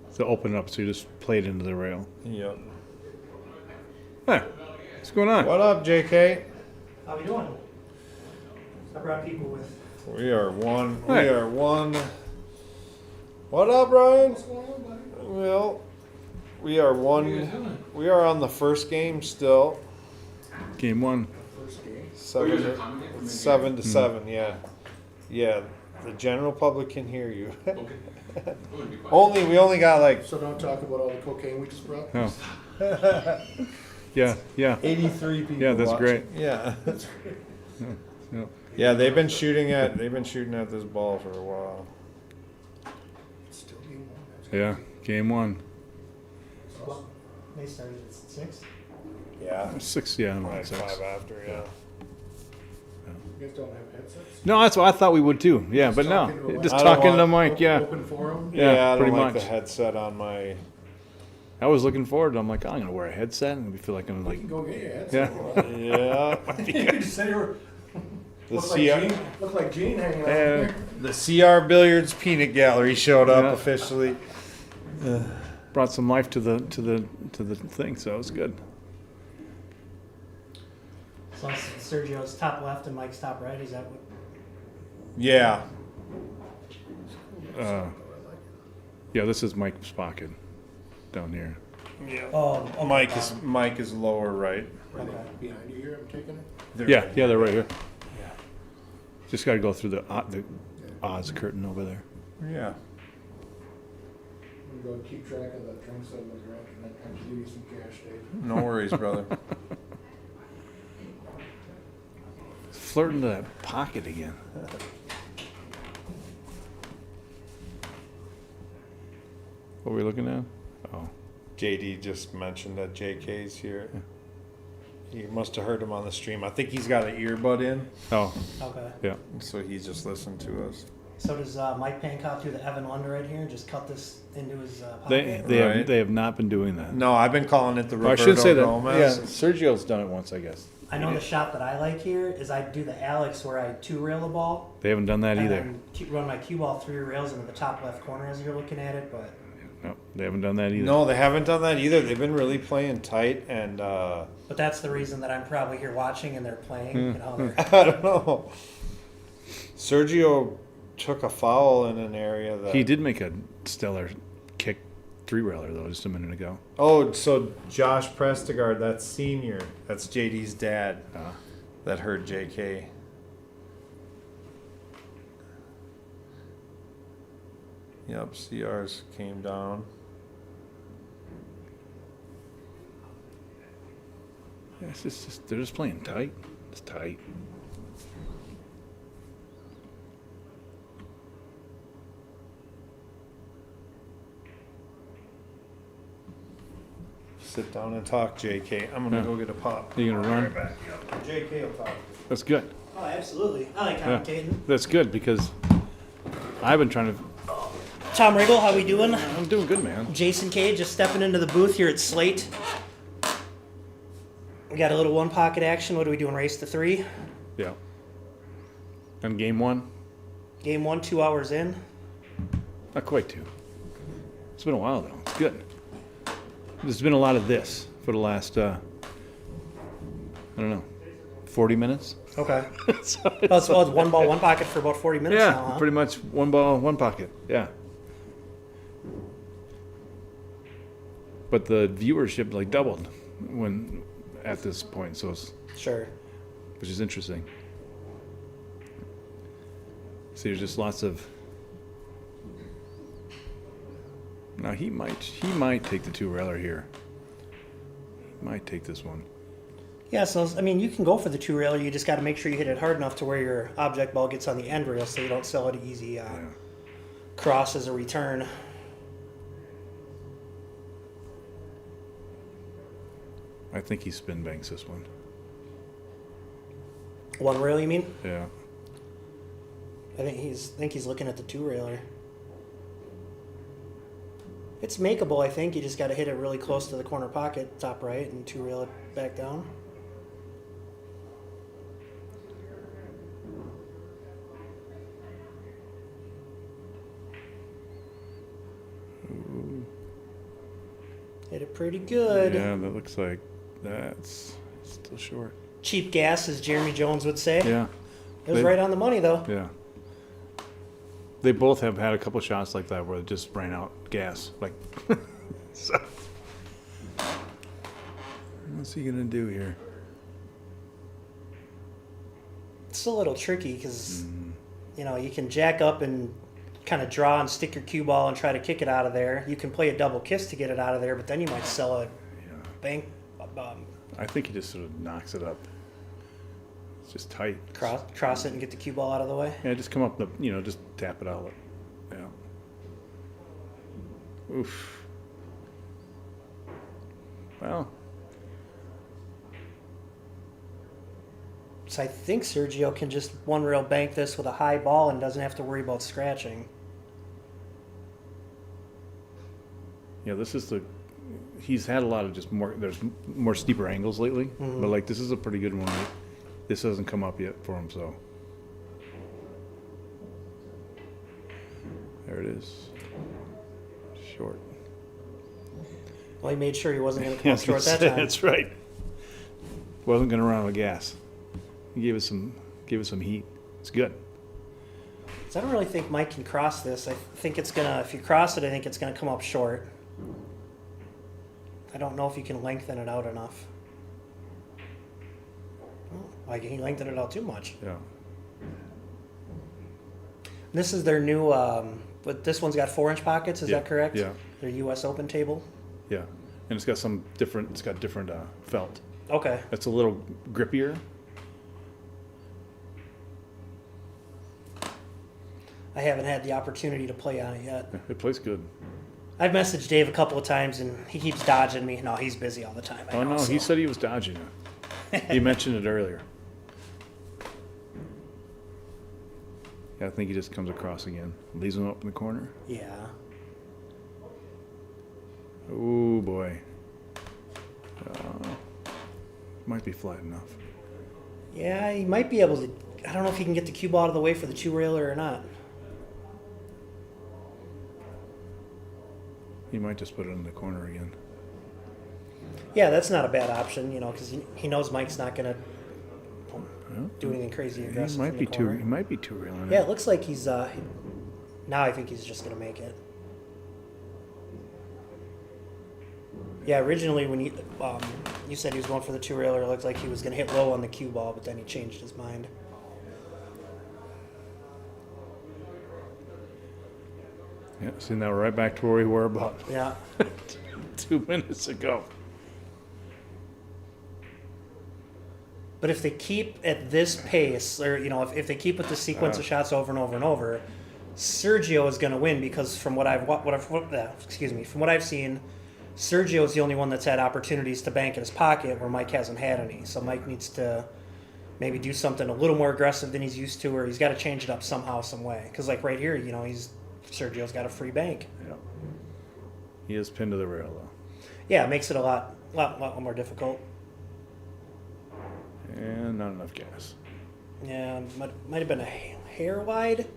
So open it up so you just play it into the rail. Yep. Huh. What's going on? What up, JK? How we doing? I brought people with. We are one. Hey. We are one. What up, Ryan? What's going on, buddy? Well, we are one. We are on the first game still. Game 1. First game. 7-7. Yeah, yeah. The general public can hear you. We only got like So don't talk about all the cocaine we just brought. Oh. Yeah, yeah. 83 people. Yeah, that's watching. great. Yeah. Yeah. Yeah, they've been shooting at this ball for a while. It's still game one. That's Yeah, game 1. Well, they started at 6. Yeah. 6, yeah, Like about 6. 5 after, yeah. You guys don't have headsets? No, that's what I thought we would too. Yeah, but no. talking to a Just mic. I don't talking to the want- mic, yeah. Open forum? Yeah, I don't pretty like much. the headset on my. I was looking forward to it. I'm like, oh, I'm going to wear a headset and feel like I'm You like, can go get your headset. Yeah. Yeah. You just said you were. The Look like Gene hanging out Yeah. there. The CR Billiards Peanut Gallery showed up Yeah. officially. brought some life to the thing, so it was good. So Sergio's top left and Mike's top right. Is that what? Yeah. Yeah, this is Mike's pocket down here. Yeah. Oh, okay, Mike is lower right. Are they Okay. behind you here? I'm taking it. Yeah, they're right here. Just got to go through the Oz curtain over there. Yeah. I'm going to go keep track of the drinks that was drank and then have to give you some cash, Dave. No worries, brother. Flirting to that pocket again. What were we looking at? Oh, JD just mentioned that JK's here. You must have heard him on the stream. I think he's got an earbud in, oh, Okay. yeah. so he's just listened to us. So does Mike Pankoff do the Evan Lunder right here and just cut this into his They pocket? Right. they have not been doing that. No, I've been calling it the Oh, I Roberto should say that. Gomez. Yeah, Sergio's done it once, I guess. I know the shot that I like here is I do the Alex where I two rail the ball They haven't done that and either. then run my cue ball 3 rails into the top left corner as you're looking at it. But No, they haven't done that either. No, they haven't done that either. They've been really playing tight, and that's the reason that I'm probably here watching and they're playing. You know, they're, I don't know. Sergio took a foul in an area that He did make a stellar kick 3-railer though just a minute ago. Oh, so Josh Prestigard, that's senior. That's JD's dad. That hurt JK. Yep, CRs came down. Yeah, it's just they're just playing tight. It's tight. Sit down and talk, JK. I'm gonna Yeah. go get a pop. You gonna run? Right back. JK will talk. That's good. oh, absolutely. I like Yeah. commentating. That's good because I've been trying to. Tom Riggle, how we doing? I'm doing good, man. Jason Cage just stepping into the booth here at Slate. We got a little one pocket action. What are we doing? Race to 3. Yeah. And game 1, Game 1, 2 hours in. not quite 2. It's been a while though. It's good. There's been a lot of this for the last I don't know, 40 minutes. Okay. So Oh, it's one ball, one pocket for about 40 minutes yeah, now, huh? pretty much one ball, one pocket. Yeah. But the viewership like doubled when at this point, so it's, Sure. which is interesting. See, there's just lots of. Now he might take the 2-railer here. He might take this one. Yeah, so, I mean, you can go for the 2-railer. You just got to make sure you hit it hard enough to where your object ball gets on the end rail so you don't sell it easy Yeah. cross as a return. I think he spin banks this one. One rail, you mean? Yeah. I think he's looking at the 2-railer. It's makeable, I think. You just got to hit it really close to the corner pocket, top right, and 2-rail it back down. Hit it pretty good. Yeah, that looks like he's Still short. Cheap gas, as Jeremy Jones would say. Yeah. It was They- right on the money, though. Yeah. They both have had a couple shots like that where it just ran out gas. Like, so. What's he gonna do here? It's a little tricky because, you know, you can jack up and kind of draw and stick your cue ball and try to kick it out of there. You can play a double kiss to get it out of there, but then you might sell a Yeah. bank I think he just sort of knocks it up. It's just tight. cross it and get the cue ball out of the way. Yeah, just come up, just tap it out. Yeah. Oof. Well, So I think Sergio can just one rail bank this with a high ball and doesn't have to worry about scratching. yeah, this is he's had a lot of there's more steeper angles lately, but like this is a pretty good one. This hasn't come up yet for him, so. There it is. Short. Well, he made sure he wasn't going to come up short that time. That's right. Wasn't going to run out of gas. He gave us some heat. It's good. So I don't really think Mike can cross this. I think it's gonna. If you cross it, I think it's gonna come up short. I don't know if you can lengthen it out enough. Oh, like he lengthened it out too much. Yeah. This is their new. But this one's got 4-inch pockets. Is Yeah, that correct? yeah. Their U.S. Open table. Yeah. And it's got different felt. Okay. It's a little grippier. I haven't had the opportunity to play on it yet. It plays good. I've messaged Dave a couple of times and he keeps dodging me. No, he's busy all the time. I Oh know, no, so. he said he was dodging it. He mentioned it earlier. Yeah, I think he just comes across again. Leaves him up in the corner. Yeah. Oh boy. Might be flat enough. Yeah, he might be able to. I don't know if he can get the cue ball out of the way for the 2-railer or not. He might just put it in the corner again. Yeah, that's not a bad option, you know, because he knows Mike's not going to Well, do anything crazy he aggressive. might from be the too. corner. He might be too real in Yeah, it. it looks like he's. Now I think he's just going to make it. Yeah, originally when you said he was going for the 2-railer, it looked like he was going to hit low on the cue ball, but then he changed his mind. Yeah. See, now we're right back to where we were about Yeah. 2 minutes ago. But if they keep at this pace, or you know, if they keep with the sequence of shots over and over and over, Sergio is going to win because from what I've from what I've seen, Sergio is the only one that's had opportunities to bank in his pocket where Mike hasn't had any. So Mike needs to maybe do something a little more aggressive than he's used to, or he's got to change it up somehow, some way. Because like right here, you know, Sergio's got a free bank. Yeah. He is pinned to the rail though. Yeah, it makes it a lot more difficult. And not enough gas. Yeah, might have been a hair wide.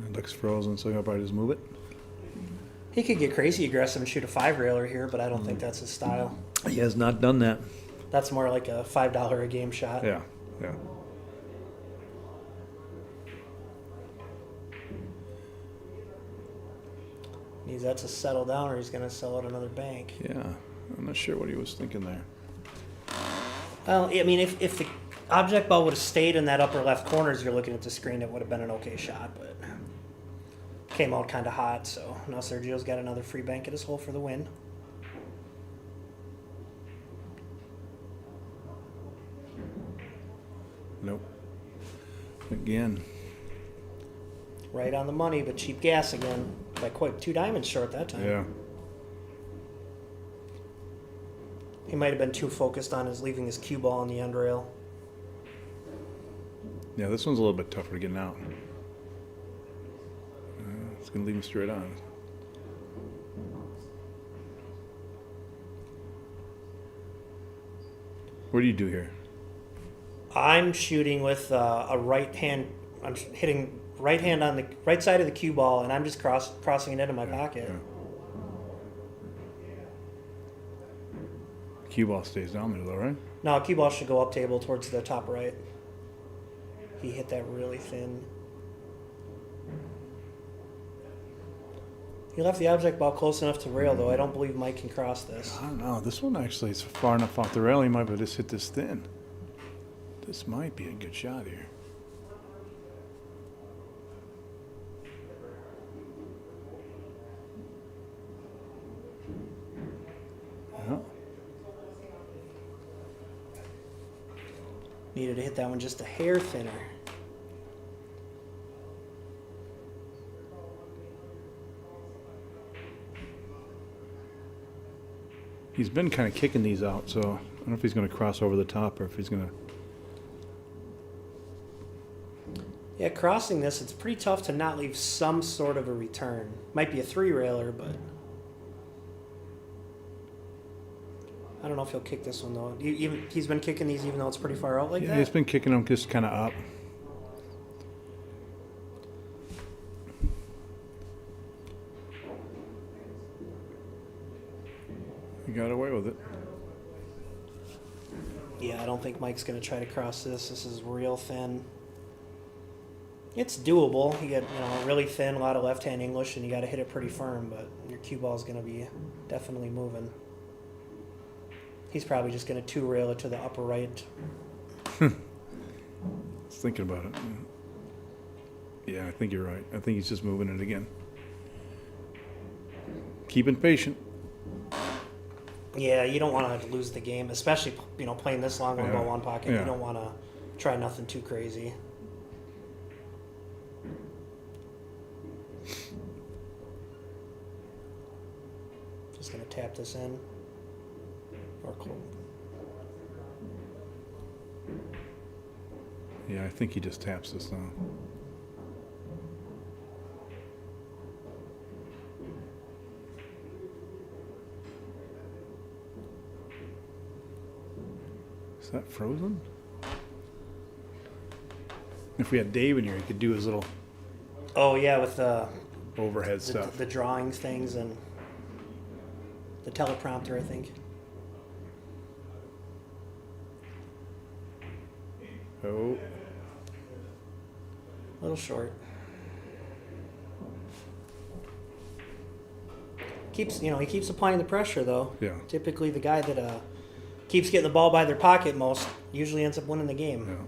It looks frozen, so he'll probably just move it. He could get crazy aggressive and shoot a 5-railer here, but I don't think that's his style. He has not done that. That's more like a $5 a game shot. Yeah. Yeah. Needs that to settle down, or he's going to sell out another bank. Yeah. I'm not sure what he was thinking there. Well, I mean, if the object ball would have stayed in that upper left corner as you're looking at the screen, it would have been an okay shot, but came out kind of hot. So now Sergio's got another free bank at his hole for the win. Nope. Again. Right on the money, but cheap gas again. By quite 2 diamonds short that time. Yeah. He might have been too focused on leaving his cue ball on the end rail. Yeah, this one's a little bit tougher getting out. It's going to leave him straight on. What do you do here? I'm shooting with a right hand. I'm hitting right hand on the right side of the cue ball, and I'm just crossing it into my pocket. Yeah. Cue ball stays down there though, right? No, cue ball should go up table towards the top right. He hit that really thin. He left the object ball close enough to rail, though. I don't believe Mike can cross this. I don't know. This one actually is far enough off the rail. He might have just hit this thin. This might be a good shot here. Yeah. Needed to hit that one just a hair thinner. He's been kind of kicking these out, so I don't know if he's going to cross over the top or if he's going to. Yeah, crossing this, it's pretty tough to not leave some sort of a return. Might be a three-railer, but I don't know if he'll kick this one, though. He's been kicking these even though it's pretty far out like Yeah, that? he's been kicking them just kind of up. He got away with it. Yeah, I don't think Mike's going to try to cross this. This is real thin. It's doable. You get, really thin, a lot of left-hand English, and you got to hit it pretty firm, but your cue ball is going to be definitely moving. He's probably just going to two-rail it to the upper right. I was thinking about it. Yeah, I think you're right. I think he's just moving it again. Keeping patient. Yeah, you don't want to lose the game, especially playing this long on ball one pocket. Yeah. You don't want to try nothing too crazy. Just gonna tap this in. Or cool. Yeah, I think he just taps this now. Is that frozen? If we had Dave in here, he could do his little Oh yeah, with the overhead stuff. the drawings things and the teleprompter, I think. Oh, A little short. He keeps applying the pressure though. yeah. Typically, the guy that keeps getting the ball by their pocket most usually ends up winning the game. Yeah.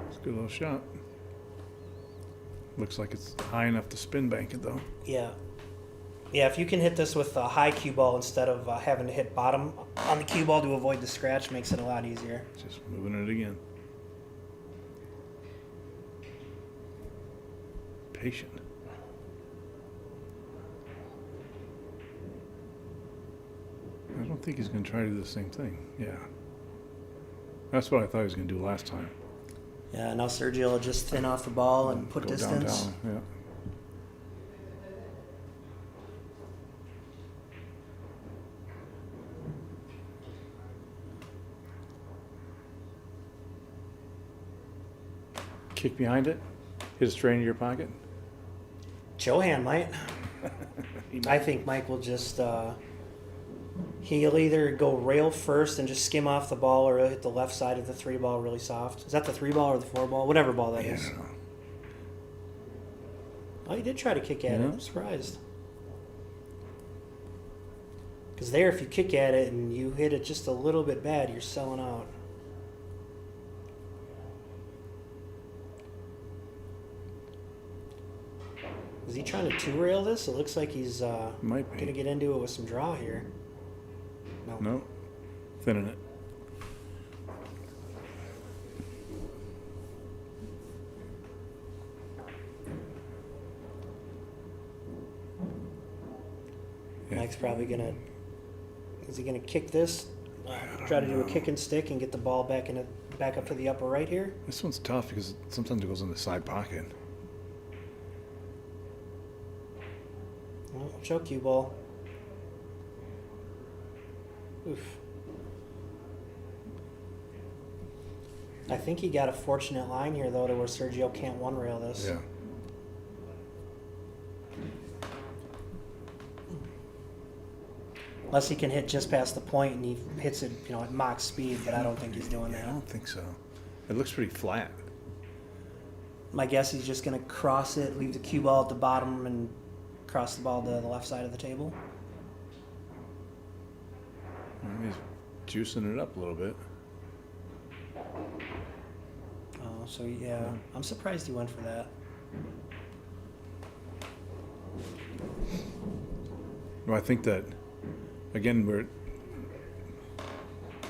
It's a good little shot. Looks like it's high enough to spin bank it though. Yeah. Yeah, if you can hit this with a high cue ball instead of having to hit bottom on the cue ball to avoid the scratch, makes it a lot easier. Just moving it again. Patient. I don't think he's going to try to do the same thing. Yeah. That's what I thought he was going to do last time. Yeah, now Sergio will just thin off the ball and put Go distance. downtown. Yeah. Kick behind it. Hit it straight into your pocket. Johan might. I think Mike will just he'll either go rail first and just skim off the ball, or he'll hit the left side of the three ball really soft. Is that the three ball or the four ball? Whatever ball that is. Yeah. Oh, he did try to kick at it. Yeah. I'm surprised. Because there, if you kick at it and you hit it just a little bit bad, you're selling out. Is he trying to two-rail this? It looks like he's Might going to be. get into it with some draw here. No. No. Thinning it. Yeah. Mike's probably going to... Is he going to kick this? Try to do a kick and stick and get the ball back up to the upper right here? This one's tough because sometimes it goes in the side pocket. Oh, choke cue ball. Oof. I think he got a fortunate line here, though, to where Sergio can't one-rail this. Yeah. Unless he can hit just past the point and he hits it, at Mach speed, but I don't think he's doing I that. don't think so. It looks pretty flat. My guess he's just going to cross it, leave the cue ball at the bottom, and cross the ball to the left side of the table. He's juicing it up a little bit. Oh, so yeah, I'm surprised he went for that. Well, I think that, again,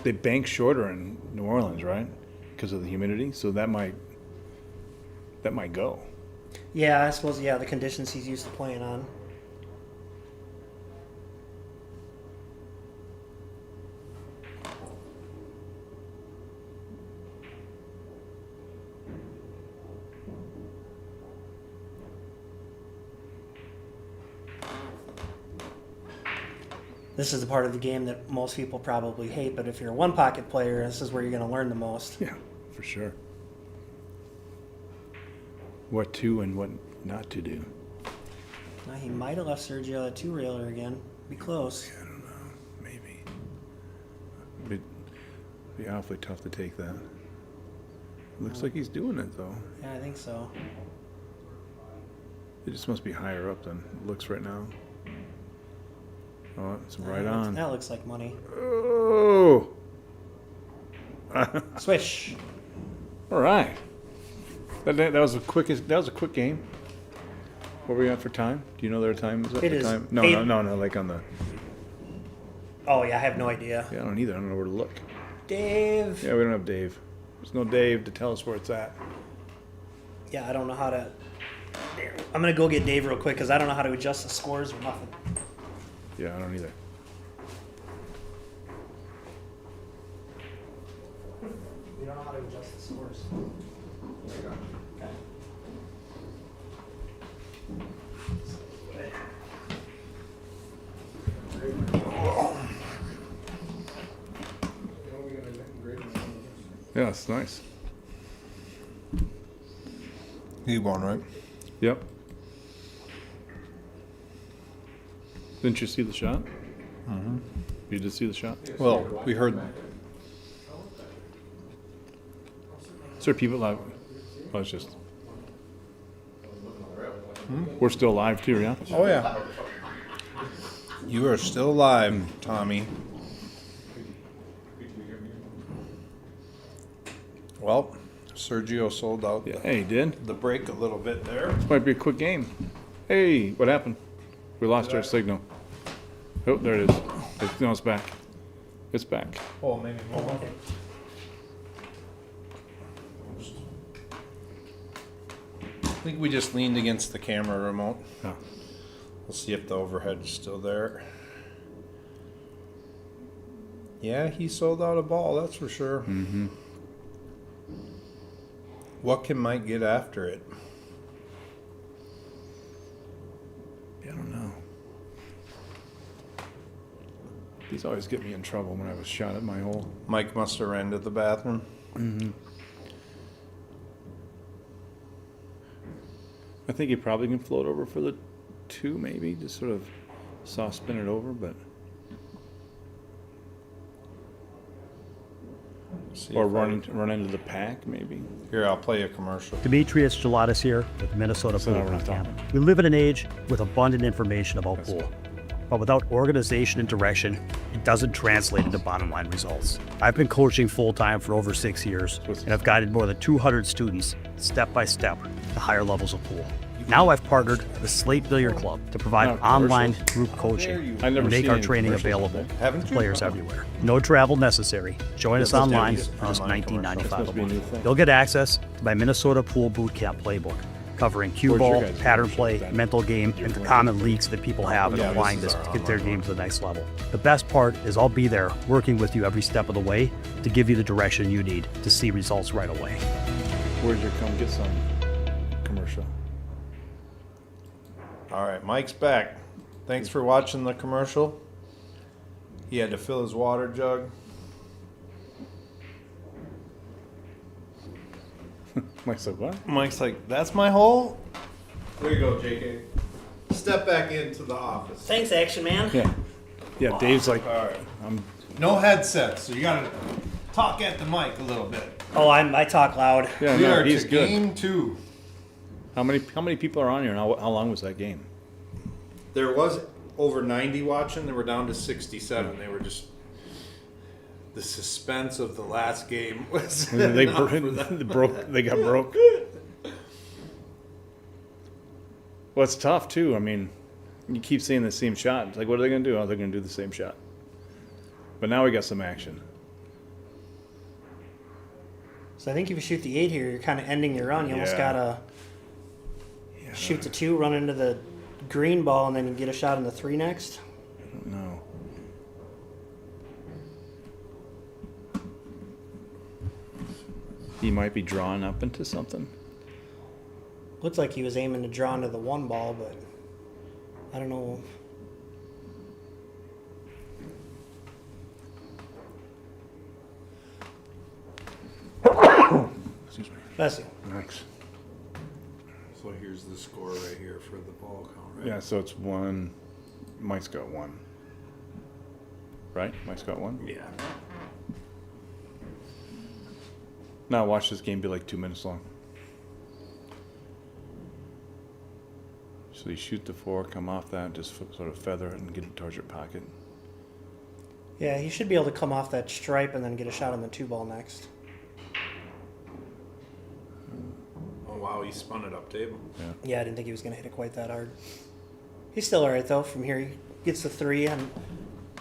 they bank shorter in New Orleans, right? Because of the humidity, so that might go. Yeah, I suppose, the conditions he's used to playing on. This is the part of the game that most people probably hate, but if you're a one pocket player, this is where you're going to learn the most. Yeah, for sure. What to and what not to do. Now, he might have left Sergio a two-railer again. Be close. I don't know. Maybe. It'd be awfully tough to take that. Looks like he's doing it, though. Yeah, I think so. It just must be higher up than it looks right now. Oh, it's right on. That looks like money. Oh! Swish. All right. That was a quick game. What were we at for time? Do you know their time was at It the is time? No, eight- no, like on the. Oh, yeah, I have no idea. Yeah, I don't either. I don't know where to look. Dave. Yeah, we don't have Dave. There's no Dave to tell us where it's at. Yeah, I don't know how to. There. I'm going to go get Dave real quick because I don't know how to adjust the scores or nothing. Yeah, I don't either. We don't know how to adjust the scores. Okay. Yeah, it's nice. He won, right? Yep. Didn't you see the shot? Mm-hmm. You did see the shot? Well, we heard. Is there people live? Oh, it's just. We're still live too, yeah? Oh yeah. You are still alive, Tommy. Well, Sergio sold out Yeah. Hey, he did. the break a little bit there. This might be a quick game. Hey, what happened? We lost our signal. Oh, there it is. No, it's back. It's back. Oh, maybe more. I think we just leaned against the camera remote. Yeah. We'll see if the overhead's still there. Yeah, he sold out a ball, that's for sure. Mm-hmm. What can Mike get after it? I don't know. These always get me in trouble when I was shot at my hole. Mike must have ran to the bathroom. Mm-hmm. I think he probably can float over for the two, maybe. Just sort of soft spin it over, but. See Or if run into the pack, maybe. Here, I'll play a commercial. Demetrius Gelatis here with Minnesota So Pool now we're not Boot Camp. talking. We live in an age with abundant information about That's pool. good. But without organization and direction, it doesn't translate into bottom line results. I've been coaching full time for over 6 years, and I've guided more than 200 students step by step to higher levels of pool. Now I've partnered with Slate Billiard Club to provide Not online commercials. group coaching I've never and make seen our any training commercials available Haven't to you? players everywhere. No travel necessary. Join us That's online just for just online commercials. $19.95 That's a supposed to be a new month. thing. You'll get access to my Minnesota Pool Boot Camp playbook, covering cue Where's your ball, guys' pattern commercial? play, Is that- mental game, and the common leaks that people have in Yeah, this applying is this our to get their online game to the next level. The best part is I'll be there working with you every step of the way to give you the direction you need to see results right away. Where's your come get some commercial? All right, Mike's back. Thanks for watching the commercial. He had to fill his water jug. Mike's like, what? Mike's like, that's my hole? There you go, JK. Step back into the office. Thanks, Action Man. Yeah. Yeah, Dave's like, All right. No headsets, so you gotta talk at the mic a little bit. Oh, I talk loud. yeah, We no, are he's to good. game 2. How many people are on here, and how long was that game? There was over 90 watching. They were down to 67. They were just the suspense of the last game was. They enough for them. They got broke. Well, it's tough too. I mean, you keep seeing the same shot. It's like, what are they going to do? Oh, they're going to do the same shot. But now we got some action. So I think if you shoot the 8 here, you're kind of ending your run. You almost Yeah. gotta shoot the 2, run into the green ball, and then you get a shot in the 3 next. I don't know. He might be drawn up into something. Looked like he was aiming to draw into the 1 ball, but I don't know. Excuse me. Bless you. Thanks. So here's the score right here for the ball count, right? Yeah, so it's 1. Mike's got 1. Right? Mike's got 1? Yeah. Now watch this game be like 2 minutes long. So you shoot the 4, come off that, just sort of feather it and get it towards your pocket. Yeah, he should be able to come off that stripe and then get a shot on the 2 ball next. Oh wow, he spun it up table. Yeah, I didn't think he was going to hit it quite that hard. He's still all right, though. From here, he gets the 3, and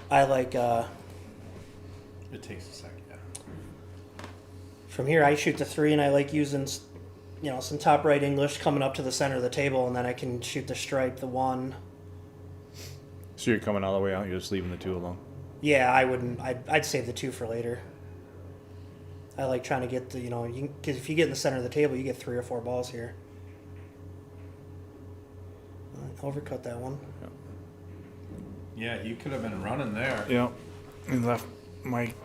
I like... It takes a second. Yeah. From here, I shoot the 3, and I like using, some top right English coming up to the center of the table, and then I can shoot the stripe, the 1. So you're coming all the way out, you're just leaving the 2 alone? Yeah, I wouldn't. I'd save the 2 for later. I like trying to get the, because if you get in the center of the table, you get 3 or 4 balls here. Overcut that one. Yeah, you could have been running there. Yeah. And left Mike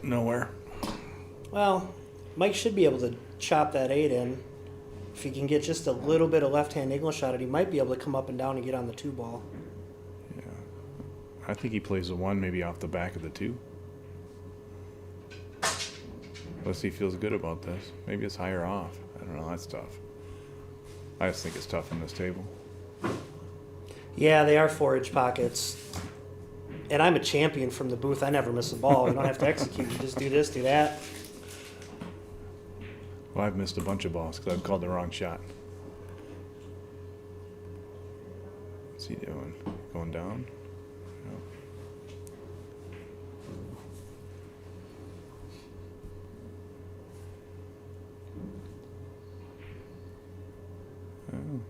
nowhere. Well, Mike should be able to chop that 8 in. If he can get just a little bit of left-hand English shot it, he might be able to come up and down and get on the 2 ball. Yeah. I think he plays the 1 maybe off the back of the 2. Unless he feels good about this. Maybe it's higher off. I don't know. That's tough. I just think it's tough on this table. Yeah, they are 4-inch pockets. And I'm a champion from the booth. I never miss a ball. You don't have to execute. You just do this, do that. Well, I've missed a bunch of balls because I've called the wrong shot. What's he doing? Going down? No. Oh.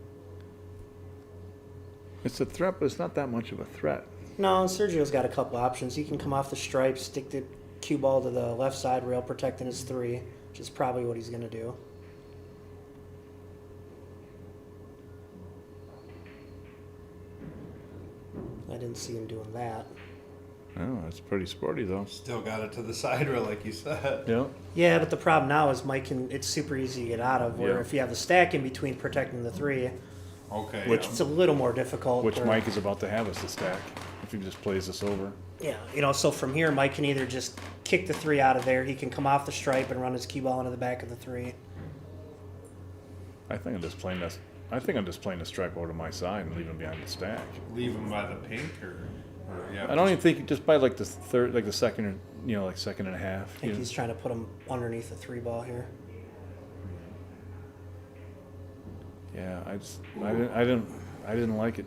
It's a threat, but it's not that much of a threat. No, Sergio's got a couple options. He can come off the stripe, stick the cue ball to the left side rail, protecting his 3, which is probably what he's going to do. I didn't see him doing that. Oh, that's pretty sporty, though. Still got it to the side rail, like you said. Yeah. Yeah, but the problem now is Mike it's super easy to get out of, where Yeah. if you have the stack in between protecting the 3, Okay. Which- it's a little more difficult. Which where- Mike is about to have us to stack if he just plays this over. Yeah, so from here, Mike can either just kick the 3 out of there, he can come off the stripe and run his cue ball into the back of the 3. I think I'm just playing this. I think I'm just playing the stripe over to my side and leaving him behind the stack. Leave him by the pink or yeah. I don't even think just by like the third, like the second, or like second and a half. I think he's trying to put him underneath the 3 ball here. Yeah, I didn't like it.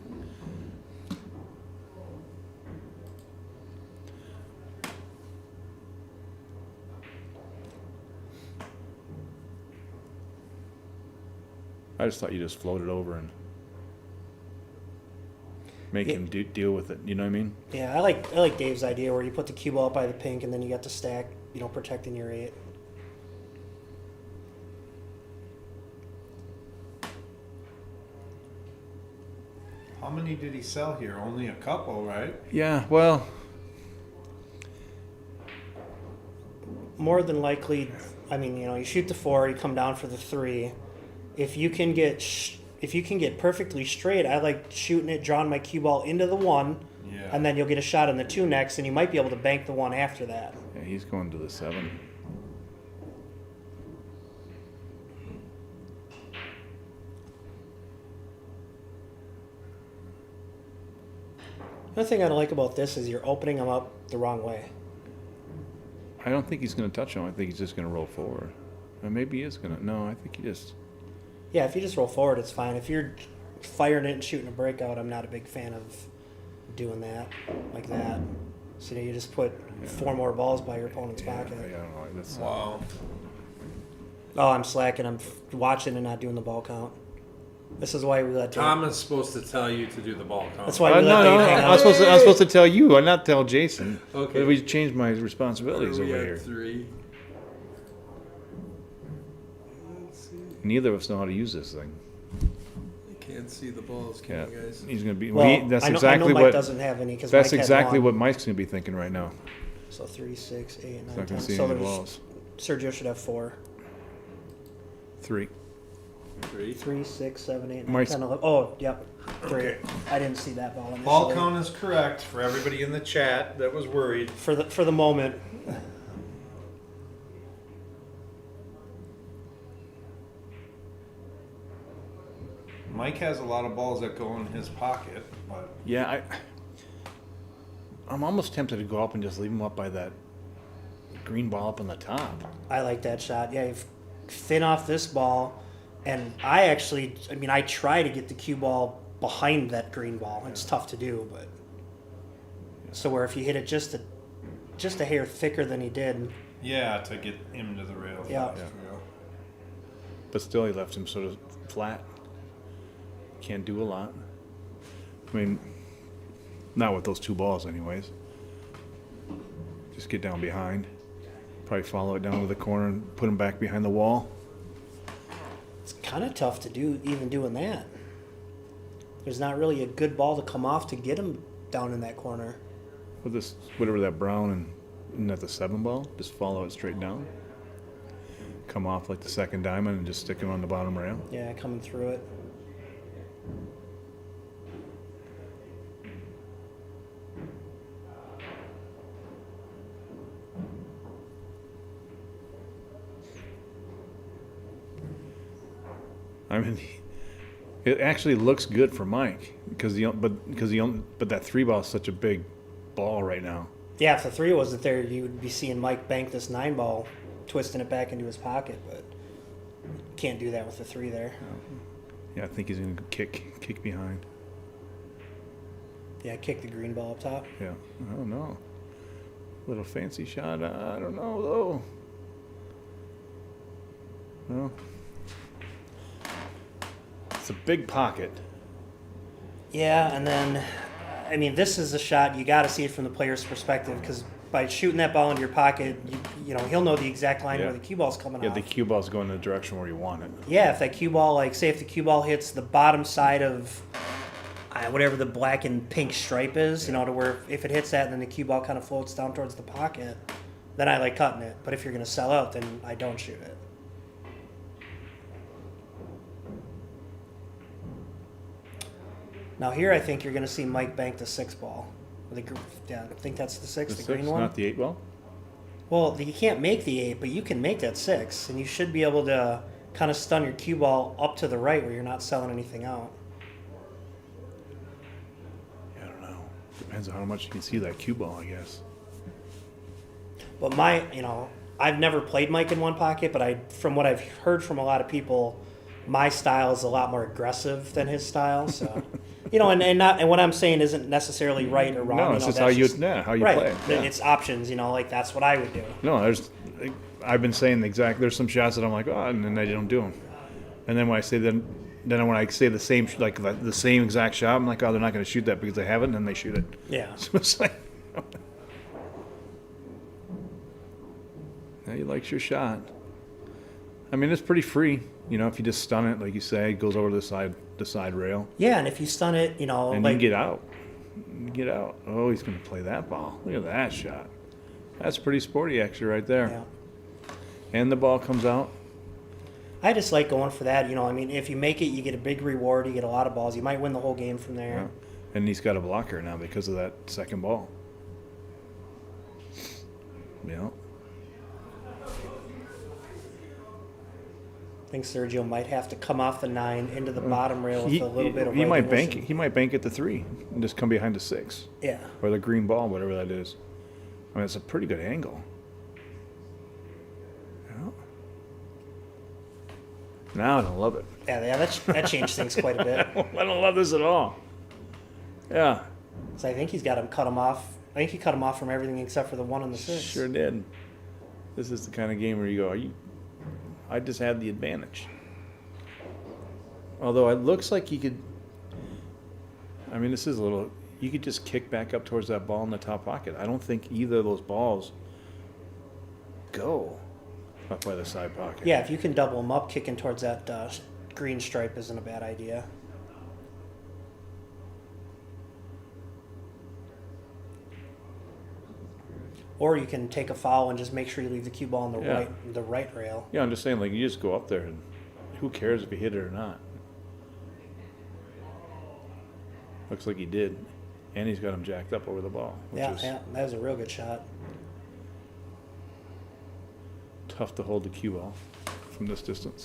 I just thought you just floated over and make him deal with it. You know what I mean? Yeah, I like Dave's idea where you put the cue ball up by the pink and then you got the stack, protecting your 8. How many did he sell here? Only a couple, right? Yeah. Well, More than likely, I mean, you shoot the 4, you come down for the 3. If you can get perfectly straight, I like shooting it, drawing my cue ball into the 1, Yeah. and then you'll get a shot on the 2 next, and you might be able to bank the 1 after that. Yeah, he's going to the 7. The other thing I don't like about this is you're opening them up the wrong way. I don't think he's going to touch him. I think he's just going to roll forward. Or maybe he is going to. No, I think he just. Yeah, if you just roll forward, it's fine. If you're firing it and shooting a breakout, I'm not a big fan of doing that like that. So you just put 4 more balls by your opponent's pocket. I don't know. That's, Wow. Oh, I'm slacking. I'm watching and not doing the ball count. This is why we let Tom is supposed to tell you to do the ball count. That's why we let no, Dave hang I'm out. supposed to tell you, and not tell Jason. Okay. But we changed my responsibilities over here. 3. Neither of us know how to use this thing. You can't see the balls, can Yeah, you guys? he's going to be. Well, that's I know exactly Mike what. doesn't have any because That's Mike exactly had what 1. Mike's going to be thinking right now. So 3, 6, 8, 9, He's not 10. going to see So any there's balls. Sergio should have 4. 3. 3. 3, 6, 7, 8, 9, Mike's- 10, 11. Oh, yep. 3. Okay. I didn't see that ball. Ball initially. count is correct for everybody in the chat that was worried. For the moment. Mike has a lot of balls that go in his pocket, but Yeah, I'm almost tempted to go up and just leave him up by that green ball up on the top. I like that shot. Yeah, you thin off this ball, and I try to get the cue ball behind that green ball. It's tough to do, but so where if you hit it just a hair thicker than he did, yeah, to get him to the rail. Yeah. fast, yeah. But still, he left him sort of flat. Can't do a lot. I mean, not with those 2 balls, anyways. Just get down behind. Probably follow it down to the corner and put him back behind the wall. it's kind of tough to do even doing that. There's not really a good ball to come off to get him down in that corner. With this, whatever that brown and isn't that the 7 ball? Just follow it straight down. Come off like the 2nd diamond and just stick him on the bottom rail. Yeah, coming through it. I mean, it actually looks good for Mike because but that 3 ball is such a big ball right now. Yeah, if the 3 wasn't there, you would be seeing Mike bank this 9 ball, twisting it back into his pocket, but can't do that with the 3 there. Yeah, I think he's gonna kick behind. Yeah, kick the green ball up top. Yeah, I don't know. Little fancy shot. I don't know though. Well, it's a big pocket. Yeah, and then, I mean, this is a shot you got to see it from the player's perspective because by shooting that ball into your pocket, you know he'll know the exact line Yeah. where the cue ball's coming Yeah, off. the cue ball's going in the direction where you want it. Yeah, if that cue ball, like, say if the cue ball hits the bottom side of whatever the black and pink stripe is, you know, to where if it hits that and then the cue ball kind of floats down towards the pocket, then I like cutting it. But if you're going to sell out, then I don't shoot it. Now here I think you're going to see Mike bank the 6 ball. Yeah, I think that's the 6, the, The green 6, one. not the 8 ball. Well, you can't make the 8, but you can make that 6, and you should be able to kind of stun your cue ball up to the right where you're not selling anything out. Yeah, I don't know. Depends on how much you can see that cue ball, I guess. But I've never played Mike in one pocket, but from what I've heard from a lot of people, my style is a lot more aggressive than his style. So, and what I'm saying isn't necessarily right or wrong. No, it's just how you right. play. Yeah. It's options. Like that's what I would do. No, I've been saying there's some shots that I'm like, oh, and then I don't do them. And then when I say then when I say the same the same exact shot, I'm like, oh, they're not going to shoot that because they haven't, and then they shoot it. Yeah. So it's like, now he likes your shot. I mean, it's pretty free. If you just stun it, like you say, it goes over the side rail. Yeah, and if you stun it, And you get out. Get out. Oh, he's going to play that ball. Look at that shot. That's pretty sporty, actually, right there. Yeah. And the ball comes out. I just like going for that. If you make it, you get a big reward. You get a lot of balls. You might win the whole game from there. And he's got a blocker now because of that second ball. Yeah. I think Sergio might have to come off the 9 into the bottom rail with a little bit of he right might English bank. He might bank at the 3 and just come behind the 6 Yeah. or the green ball, whatever that is. I mean, it's a pretty good angle. Yeah. Now I don't love it. Yeah, that changed things quite a bit. I don't love this at all. Yeah, So I think he's got him cut him off. I think he cut him off from everything except for the 1 and the 6. sure did. This is the kind of game where you go, I just had the advantage. Although it looks like he could. I mean, this is a little. You could just kick back up towards that ball in the top pocket. I don't think either of those balls go up by the side pocket. Yeah, if you can double him up, kicking towards that green stripe isn't a bad idea. Or you can take a foul and just make sure you leave the cue ball on the right rail. Yeah, I'm just saying, like, you just go up there and who cares if you hit it or not? Looks like he did. And he's got him jacked up over the ball, which is Yeah, that was a real good shot. tough to hold the cue ball from this distance.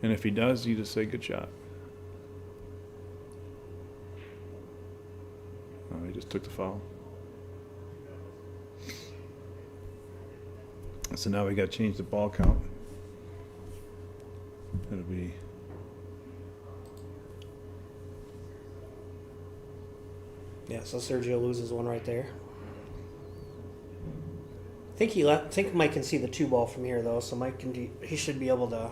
And if he does, you just say, good shot. Oh, he just took the foul. So now we got to change the ball count. It'll be Yeah, so Sergio loses one right there. I think Mike can see the 2 ball from here though, so Mike he should be able to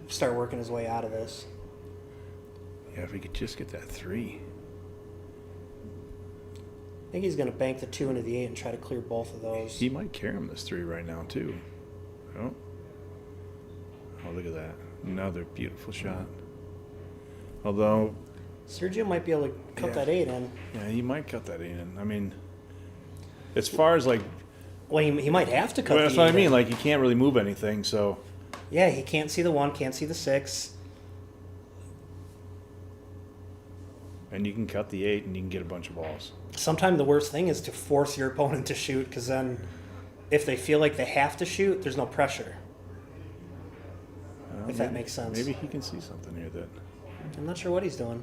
start working his way out of this. yeah. If we could just get that 3. I think he's going to bank the 2 into the 8 and try to clear both of those. He might carry him this 3 right now too. Oh, look at that! Another beautiful shot. Although, Sergio might be able to cut Yeah. that 8 in. yeah, he might cut that in. I mean, as far as like, Well, he might have to cut well, the that's what I 8 mean. in. Like, you can't really move anything, so Yeah, he can't see the 1, can't see the 6. and you can cut the 8 and you can get a bunch of balls. Sometimes the worst thing is to force your opponent to shoot, because then if they feel like they have to shoot, there's no pressure. If that makes sense. Maybe he can see something here that. I'm not sure what he's doing.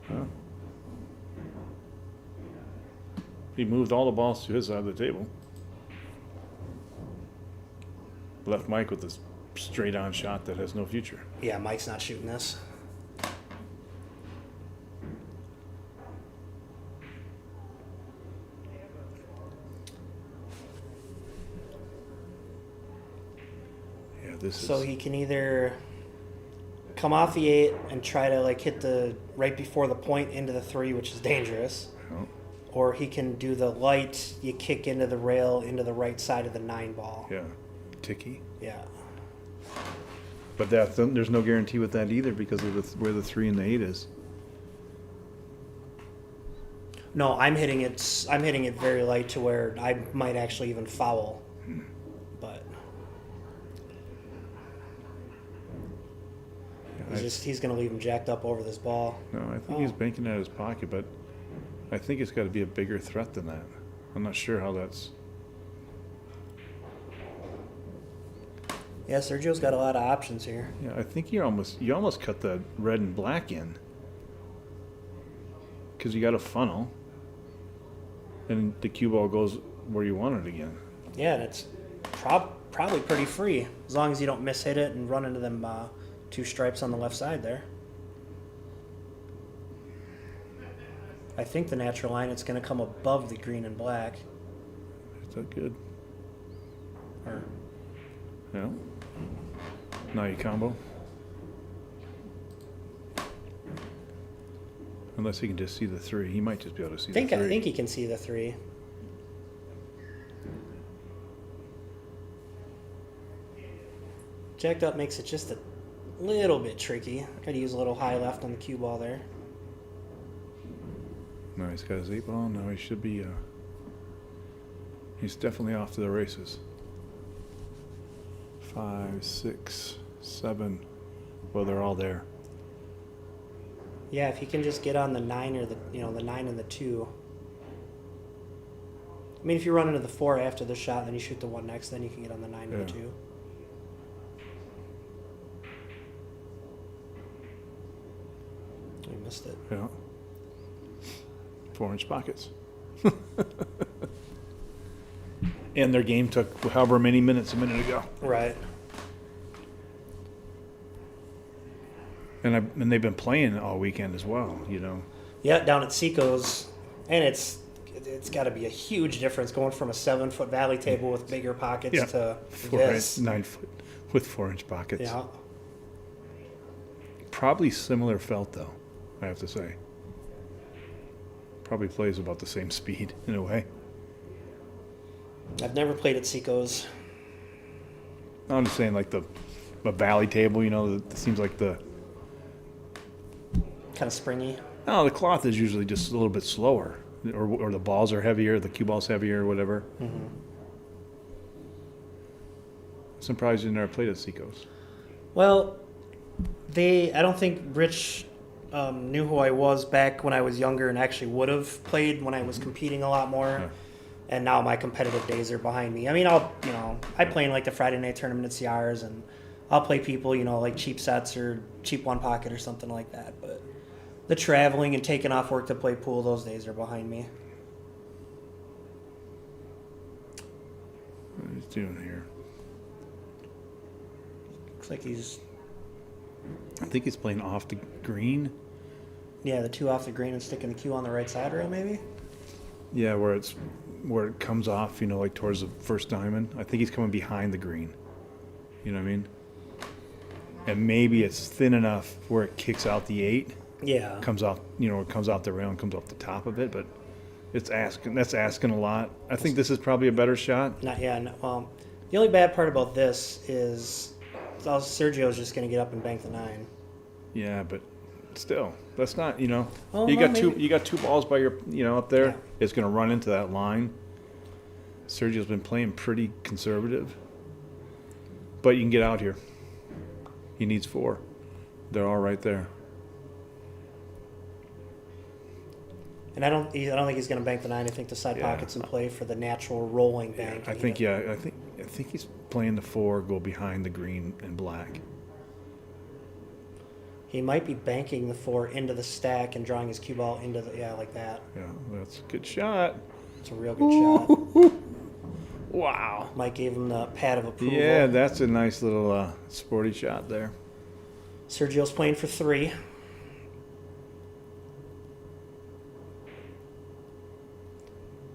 Huh. He moved all the balls to his side of the table. Left Mike with this straight-on shot that has no future. Yeah, Mike's not shooting this. Yeah, this So is. he can either come off the 8 and try to like hit the right before the point into the 3, which is dangerous. Oh, Or he can do the light, you kick into the rail into the right side of the 9 ball. yeah, ticky. Yeah. But there's no guarantee with that either because of where the 3 and the 8 is. No, I'm hitting it very light to where I might actually even foul. But Yeah, he's going to leave him jacked up over this ball. No, I think he's banking out his pocket, but I think it's got to be a bigger threat than that. I'm not sure how that's. Yeah, Sergio's got a lot of options here. Yeah, I think you almost cut the red and black in because you got a funnel, and the cue ball goes where you want it again. Yeah, and it's probably pretty free as long as you don't miss-hit it and run into them 2 stripes on the left side there. I think the natural line, it's going to come above the green and black. Is that good? Or Yeah. Now you combo. Unless he can just see the 3, he might just be able to see the 3. I think he can see the 3. Jacked up makes it just a little bit tricky. Got to use a little high left on the cue ball there. No, he's got his 8 ball. Now he should be. He's definitely off to the races. 5, 6, 7, Well, they're all there. Yeah, if he can just get on the 9 or the 9 and the 2. I mean, if you run into the 4 after the shot, then you shoot the 1 next, then you can get on the 9 and the 2. We missed it. Yeah. 4-inch pockets. And their game took however many minutes a minute ago. Right. And they've been playing all weekend as well, you know. Yeah, down at Seco's, and it's got to be a huge difference going from a 7-foot valley table with bigger pockets Yeah. to 4 this. 9 foot with 4-inch pockets. Yeah. Probably similar felt though, I have to say. Probably plays about the same speed in a way. I've never played at Seco's. I'm just saying, like the valley table, you know, it seems like the Kind of springy. the cloth is usually just a little bit slower, or the balls are heavier, the cue ball's heavier, or whatever. Mm-hmm. Surprised you never played at Seco's. Well, I don't think Rich knew who I was back when I was younger and actually would have played when I was competing a lot more. Yeah. And now my competitive days are behind me. I mean, I play in like the Friday night tournament at CRs, and I'll play people, like cheap sets or cheap 1 pocket or something like that. But the traveling and taking off work to play pool, those days are behind me. What are you doing here? Looks like he's, I think he's playing off the green. the 2 off the green and sticking the cue on the right side rail, maybe? Yeah, where it comes off, like towards the first diamond. I think he's coming behind the green. You know what I mean? And maybe it's thin enough where it kicks out the 8, Yeah. comes off, it comes off the rail and comes off the top of it, but that's asking a lot. I think this is probably a better shot. Well, the only bad part about this is Sergio's just going to get up and bank the 9. Yeah, but still, that's not, Oh, you well, got two maybe. you got 2 balls by your, up there. Yeah. It's going to run into that line. Sergio's been playing pretty conservative, but you can get out here. He needs 4. They're all right there. And I don't think he's going to bank the 9. I think the side Yeah. pocket's in play for the natural rolling bank. I think he's playing the 4, go behind the green and black. He might be banking the 4 into the stack and drawing his cue ball into like that. Yeah, that's a good shot. It's a real good shot. Wow. Mike gave him the pat of approval. Yeah, that's a nice little sporty shot there. Sergio's playing for 3.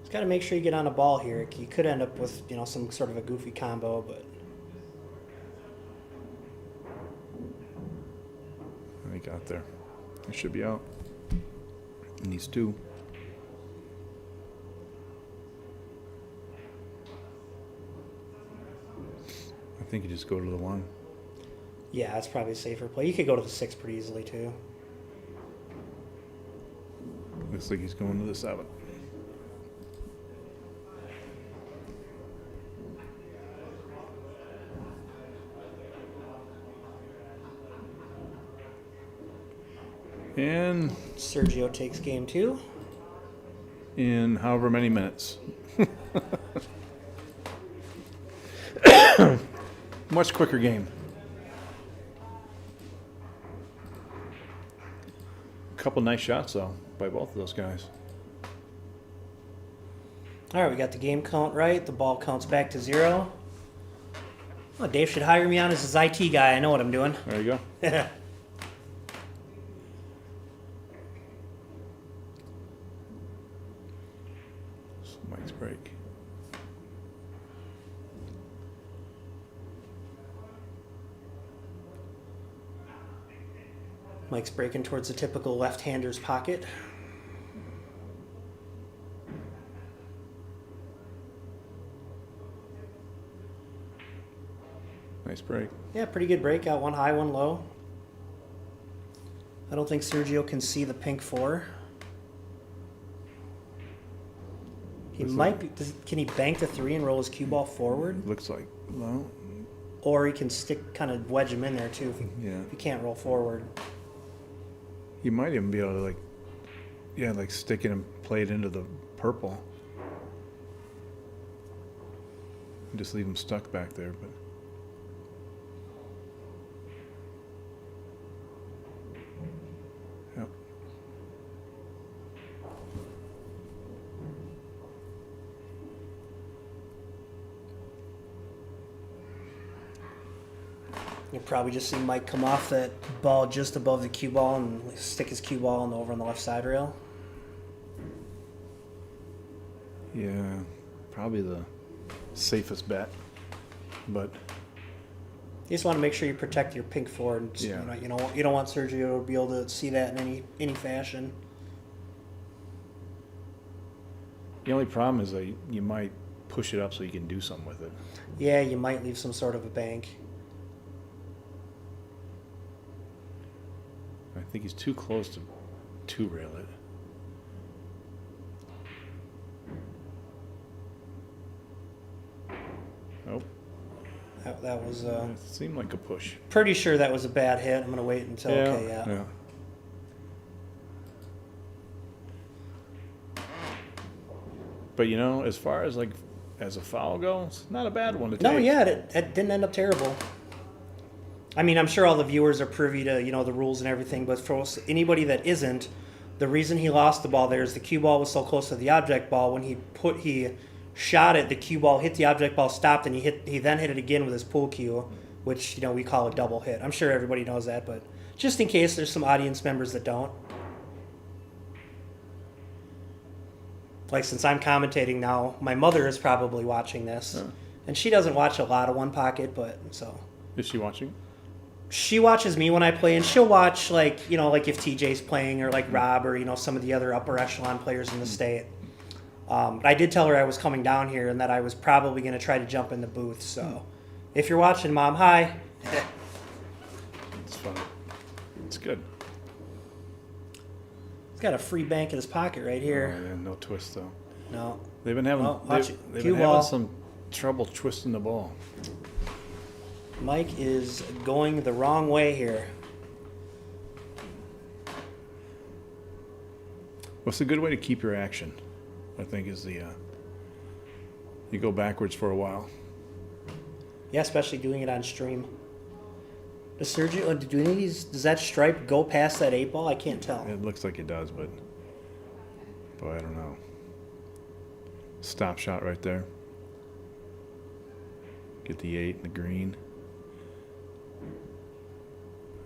He's got to make sure you get on a ball here. You could end up with some sort of a goofy combo, but He got there. He should be out. He needs 2. I think you just go to the 1. yeah, that's probably a safer play. You could go to the 6 pretty easily too. Looks like he's going to the 7. And Sergio takes game 2. in however many minutes. Much quicker game. Couple nice shots though by both of those guys. All right, we got the game count right. The ball counts back to 0. Well, Dave should hire me on as his IT guy. I know what I'm doing. There you go. Mike's break. Mike's breaking towards the typical left-hander's pocket. Nice break. Yeah, pretty good breakout. 1 high, 1 low. I don't think Sergio can see the pink 4. He Looks might be. Can he bank the 3 and roll his cue ball forward? Looks like, well, Or he can kind of wedge him in there too Yeah. if he can't roll forward. You might even be able to like stick it and play it into the purple. And just leave him stuck back there, but. Yep. You'll probably just see Mike come off that ball just above the cue ball and stick his cue ball over on the left side rail. Yeah, probably the safest bet, but You just want to make sure you protect your pink forward. Yeah. You don't want Sergio to be able to see that in any fashion. the only problem is that you might push it up so you can do something with it. Yeah, you might leave some sort of a bank. I think he's too close to two-rail it. Nope. That was It seemed like a push. pretty sure that was a bad hit. I'm gonna wait until Yeah. But as far as as a foul goes, not a bad one to take. No, yeah, it didn't end up terrible. I mean, I'm sure all the viewers are privy to the rules and everything, but for anybody that isn't, the reason he lost the ball there is the cue ball was so close to the object ball. When he shot it, the cue ball hit the object ball, stopped, and he then hit it again with his pool cue, which we call a double hit. I'm sure everybody knows that, but just in case there's some audience members that don't. Like, since I'm commentating now, my mother is probably watching this, and she doesn't watch a lot of One Pocket, but so. Is she watching? She watches me when I play, and she'll watch like if TJ's playing or like Rob or some of the other upper echelon players in the state. But I did tell her I was coming down here and that I was probably going to try to jump in the booth. So, if you're watching, Mom, hi. It's funny. It's good. He's got a free bank in his pocket right here. Oh, yeah, no twist though. No. They've been having Oh, watch it. they've Cue been ball. having some trouble twisting the ball. Mike is going the wrong way here. What's a good way to keep your action? I think is the you go backwards for a while. Yeah, especially doing it on stream. Does Sergio, do any of these, does that stripe go past that 8 ball? I can't tell. It looks like it does, but boy, I don't know. Stop shot right there. Get the 8 and the green.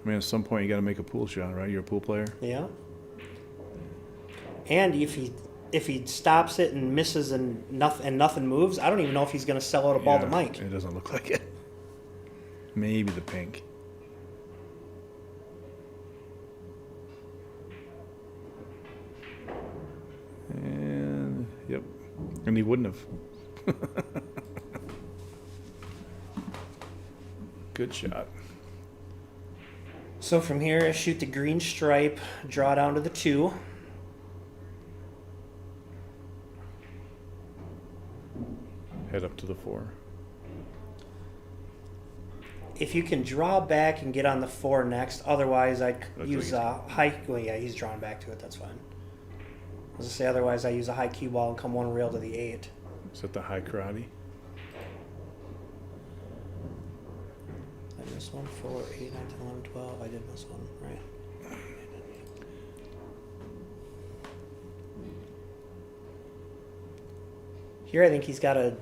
I mean, at some point you got to make a pool shot, right? You're a pool player. Yeah. And if he stops it and misses and nothing moves, I don't even know if he's going to sell out a ball to Yeah, Mike. It doesn't look like it. Maybe the pink. And yep, and he wouldn't have. Good shot. So from here, shoot the green stripe, draw down to the 2. Head up to the 4. If you can draw back and get on the 4 next, otherwise I Looks use like a high. Well, yeah, he's drawn back to it. That's fine. As I say, otherwise I use a high cue ball and come 1 rail to the 8. Is that the high karate? I missed one. 4, 8, 9, 10, 11, 12. I did miss one. Right. Here, I think he's got to.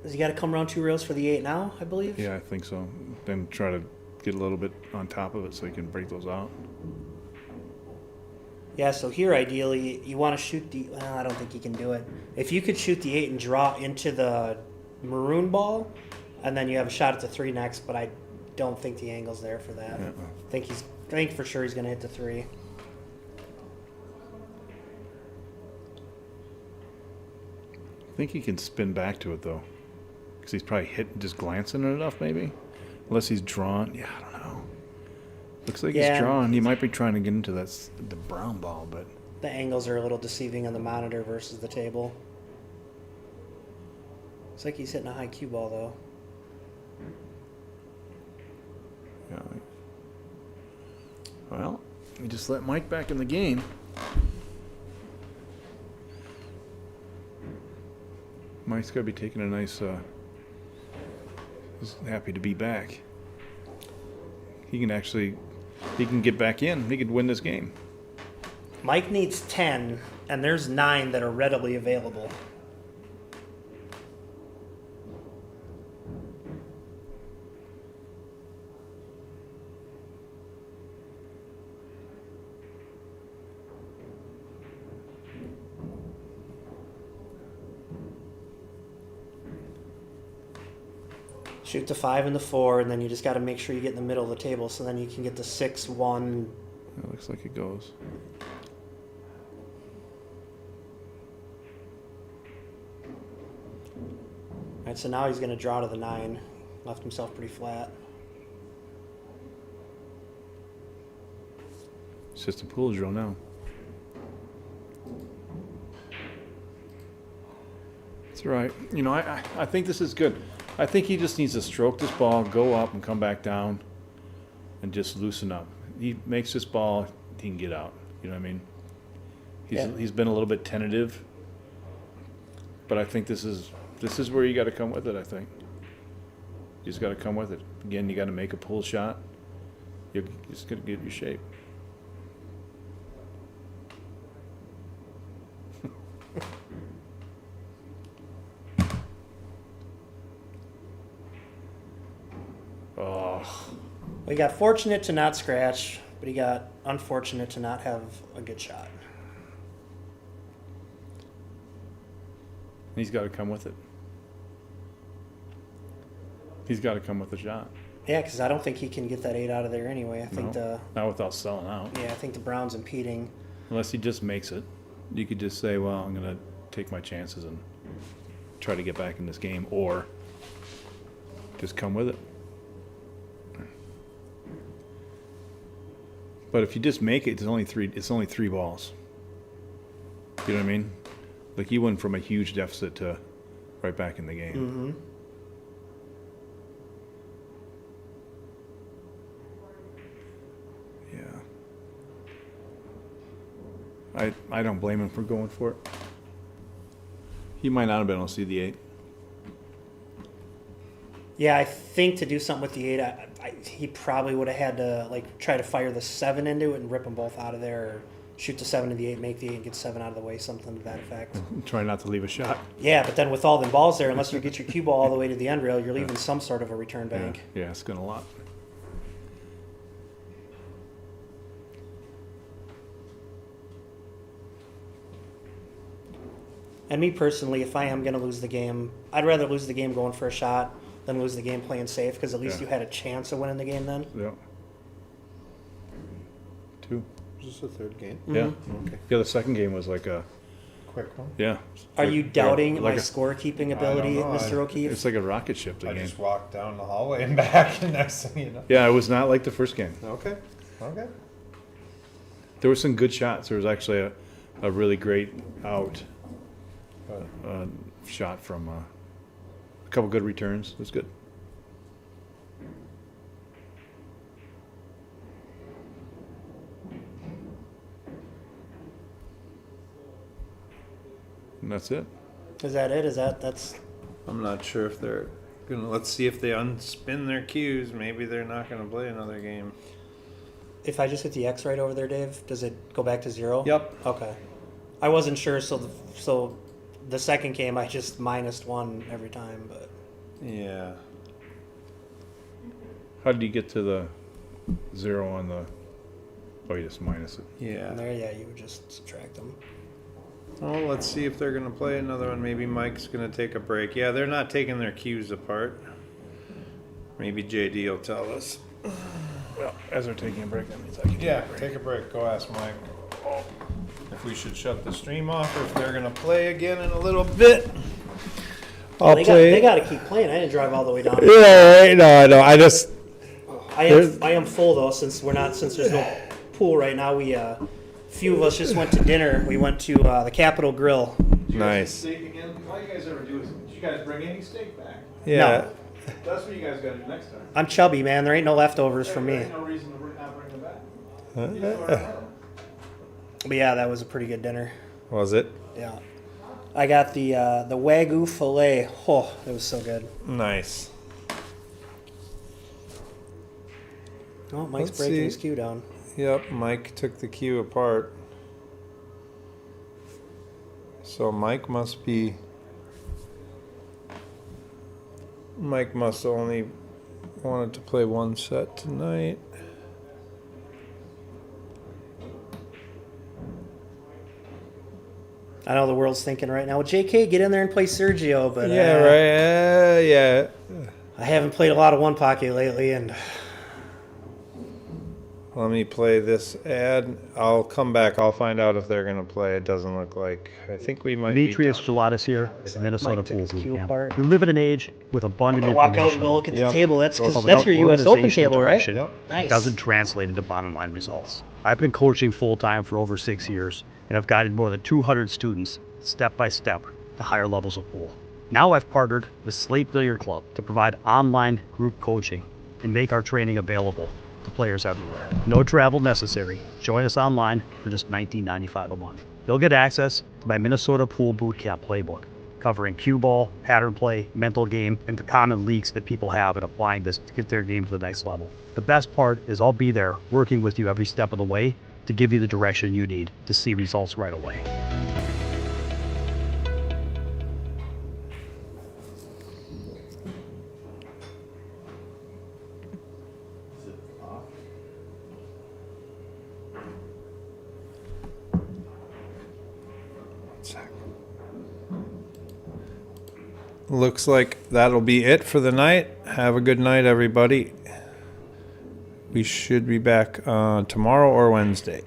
Does he got to come around 2 rails for the 8 now? I believe. Yeah, I think so. Then try to get a little bit on top of it so you can break those out. Yeah, so here ideally you want to shoot the. Well, I don't think you can do it. If you could shoot the 8 and draw into the maroon ball, and then you have a shot at the 3 next, but I don't think the angle's there for that. Yeah. I think for sure he's going to hit the 3. I think he can spin back to it though, because he's probably just glancing at it enough, maybe. Unless he's drawn. Yeah, I don't know. Looks like Yeah. he's drawn. He might be trying to get into the brown ball, but The angles are a little deceiving on the monitor versus the table. Looks like he's hitting a high cue ball though. Yeah. Well, we just let Mike back in the game. Mike's got to be taking a nice. He's happy to be back. He can get back in. He could win this game. Mike needs 10, and there's 9 that are readily available. Shoot the 5 and the 4, and then you just got to make sure you get in the middle of the table, so then you can get the 6, 1. It looks like it goes. All right, so now he's going to draw to the 9. Left himself pretty flat. It's just a pool drill now. That's right. You know, I think this is good. I think he just needs to stroke this ball, go up and come back down, and just loosen up. He makes this ball, he can get out. You know what I mean? He's been a little bit tentative, but I think this is where you got to come with it. I think you just got to come with it. Again, you got to make a pull shot. You're just gonna get your shape. Oh. Well, he got fortunate to not scratch, but he got unfortunate to not have a good shot. He's got to come with it. He's got to come with the shot. Yeah, because I don't think he can get that 8 out of there anyway. I think Not without selling out. I think the Browns impeding. Unless he just makes it. You could just say, well, I'm going to take my chances and try to get back in this game, or just come with it. But if you just make it, it's only three balls. You know what I mean? Like, you went from a huge deficit to right back in the game. Mm-hmm. Yeah. I don't blame him for going for it. He might not have been able to see the 8. Yeah, I think to do something with the 8, he probably would have had to try to fire the 7 into it and rip them both out of there, or shoot the 7 to the 8, make the 8, and get 7 out of the way, something to that effect. Try not to leave a shot. Yeah, but then with all the balls there, unless you get your cue ball all the way to the end rail, you're leaving some sort of a return bank. Yeah, it's going to lot. And me personally, if I am going to lose the game, I'd rather lose the game going for a shot than lose the game playing safe, because at least you had a chance of winning the game then. Yeah. 2. Is this the third game? Yeah. Okay. Yeah, the second game was like a, Quick one. yeah. Are you doubting like my a- scorekeeping ability, know. Mr. O'Keefe? It's like a rocket ship, the I game. just walked down the hallway and back, and next thing you know. Yeah, it was not like the first game. Okay. Okay. There were some good shots. There was actually a really great out shot from a couple good returns. It was good. And that's it. Is that it? That's I'm not sure if they're gonna. Let's see if they unspin their cues. Maybe they're not gonna play another game. if I just hit the X right over there, Dave, does it go back to 0? Yep. Okay. I wasn't sure, so the second game I just -1 every time, but Yeah. How did you get to the 0 on the? Oh, you just minus it. Yeah. there, yeah, you would just subtract them. Oh, let's see if they're gonna play another one. Maybe Mike's gonna take a break. Yeah, they're not taking their cues apart. Maybe JD will tell us. Well, as they're taking a break, that means I can. Yeah, take a break. Go ask Mike if we should shut the stream off or if they're gonna play again in a little bit. They got to keep playing. I didn't drive all the way down. Yeah, no. I just. I am full though, since there's no pool right now. We few of us just went to dinner. We went to the Capitol Grill. Nice. Steak again? All you guys ever do is, did you guys bring any steak back? Yeah. That's what you guys got to do next time. I'm chubby, man. There ain't no leftovers for me. no reason to not bring them back. But yeah, that was a pretty good dinner. Was it? Yeah. I got the Wagyu filet. Oh, it was so good. Nice. Oh, Mike's Let's breaking see. his cue down. Yep, Mike took the cue apart. So Mike must only wanted to play one set tonight. I know the world's thinking right now, well, JK, get in there and play Sergio, but Yeah, right. Yeah. I haven't played a lot of one pocket lately, and Let me play this ad. I'll come back. I'll find out if they're going to play. It doesn't look like. I think we might Demetrius be Gelatis here is a Minnesota Mike took pool his boot cue camp. apart. We live in an age with abundant walk out and information. go look at Yep. the table. That's But that's your U.S. Open organization table, right? direction Nice. doesn't translate into bottom line results. I've been coaching full time for over 6 years, and I've guided more than 200 students step by step to higher levels of pool. Now I've partnered with Slate Billiard Club to provide online group coaching and make our training available to players everywhere. No travel necessary. Join us online for just $19.95 a month. You'll get access to my Minnesota Pool Bootcamp playbook, covering cue ball, pattern play, mental game, and the common leaks that people have in applying this to get their game to the next level. The best part is I'll be there working with you every step of the way to give you the direction you need to see results right away. Looks like that'll be it for the night. Have a good night, everybody. We should be back tomorrow or Wednesday.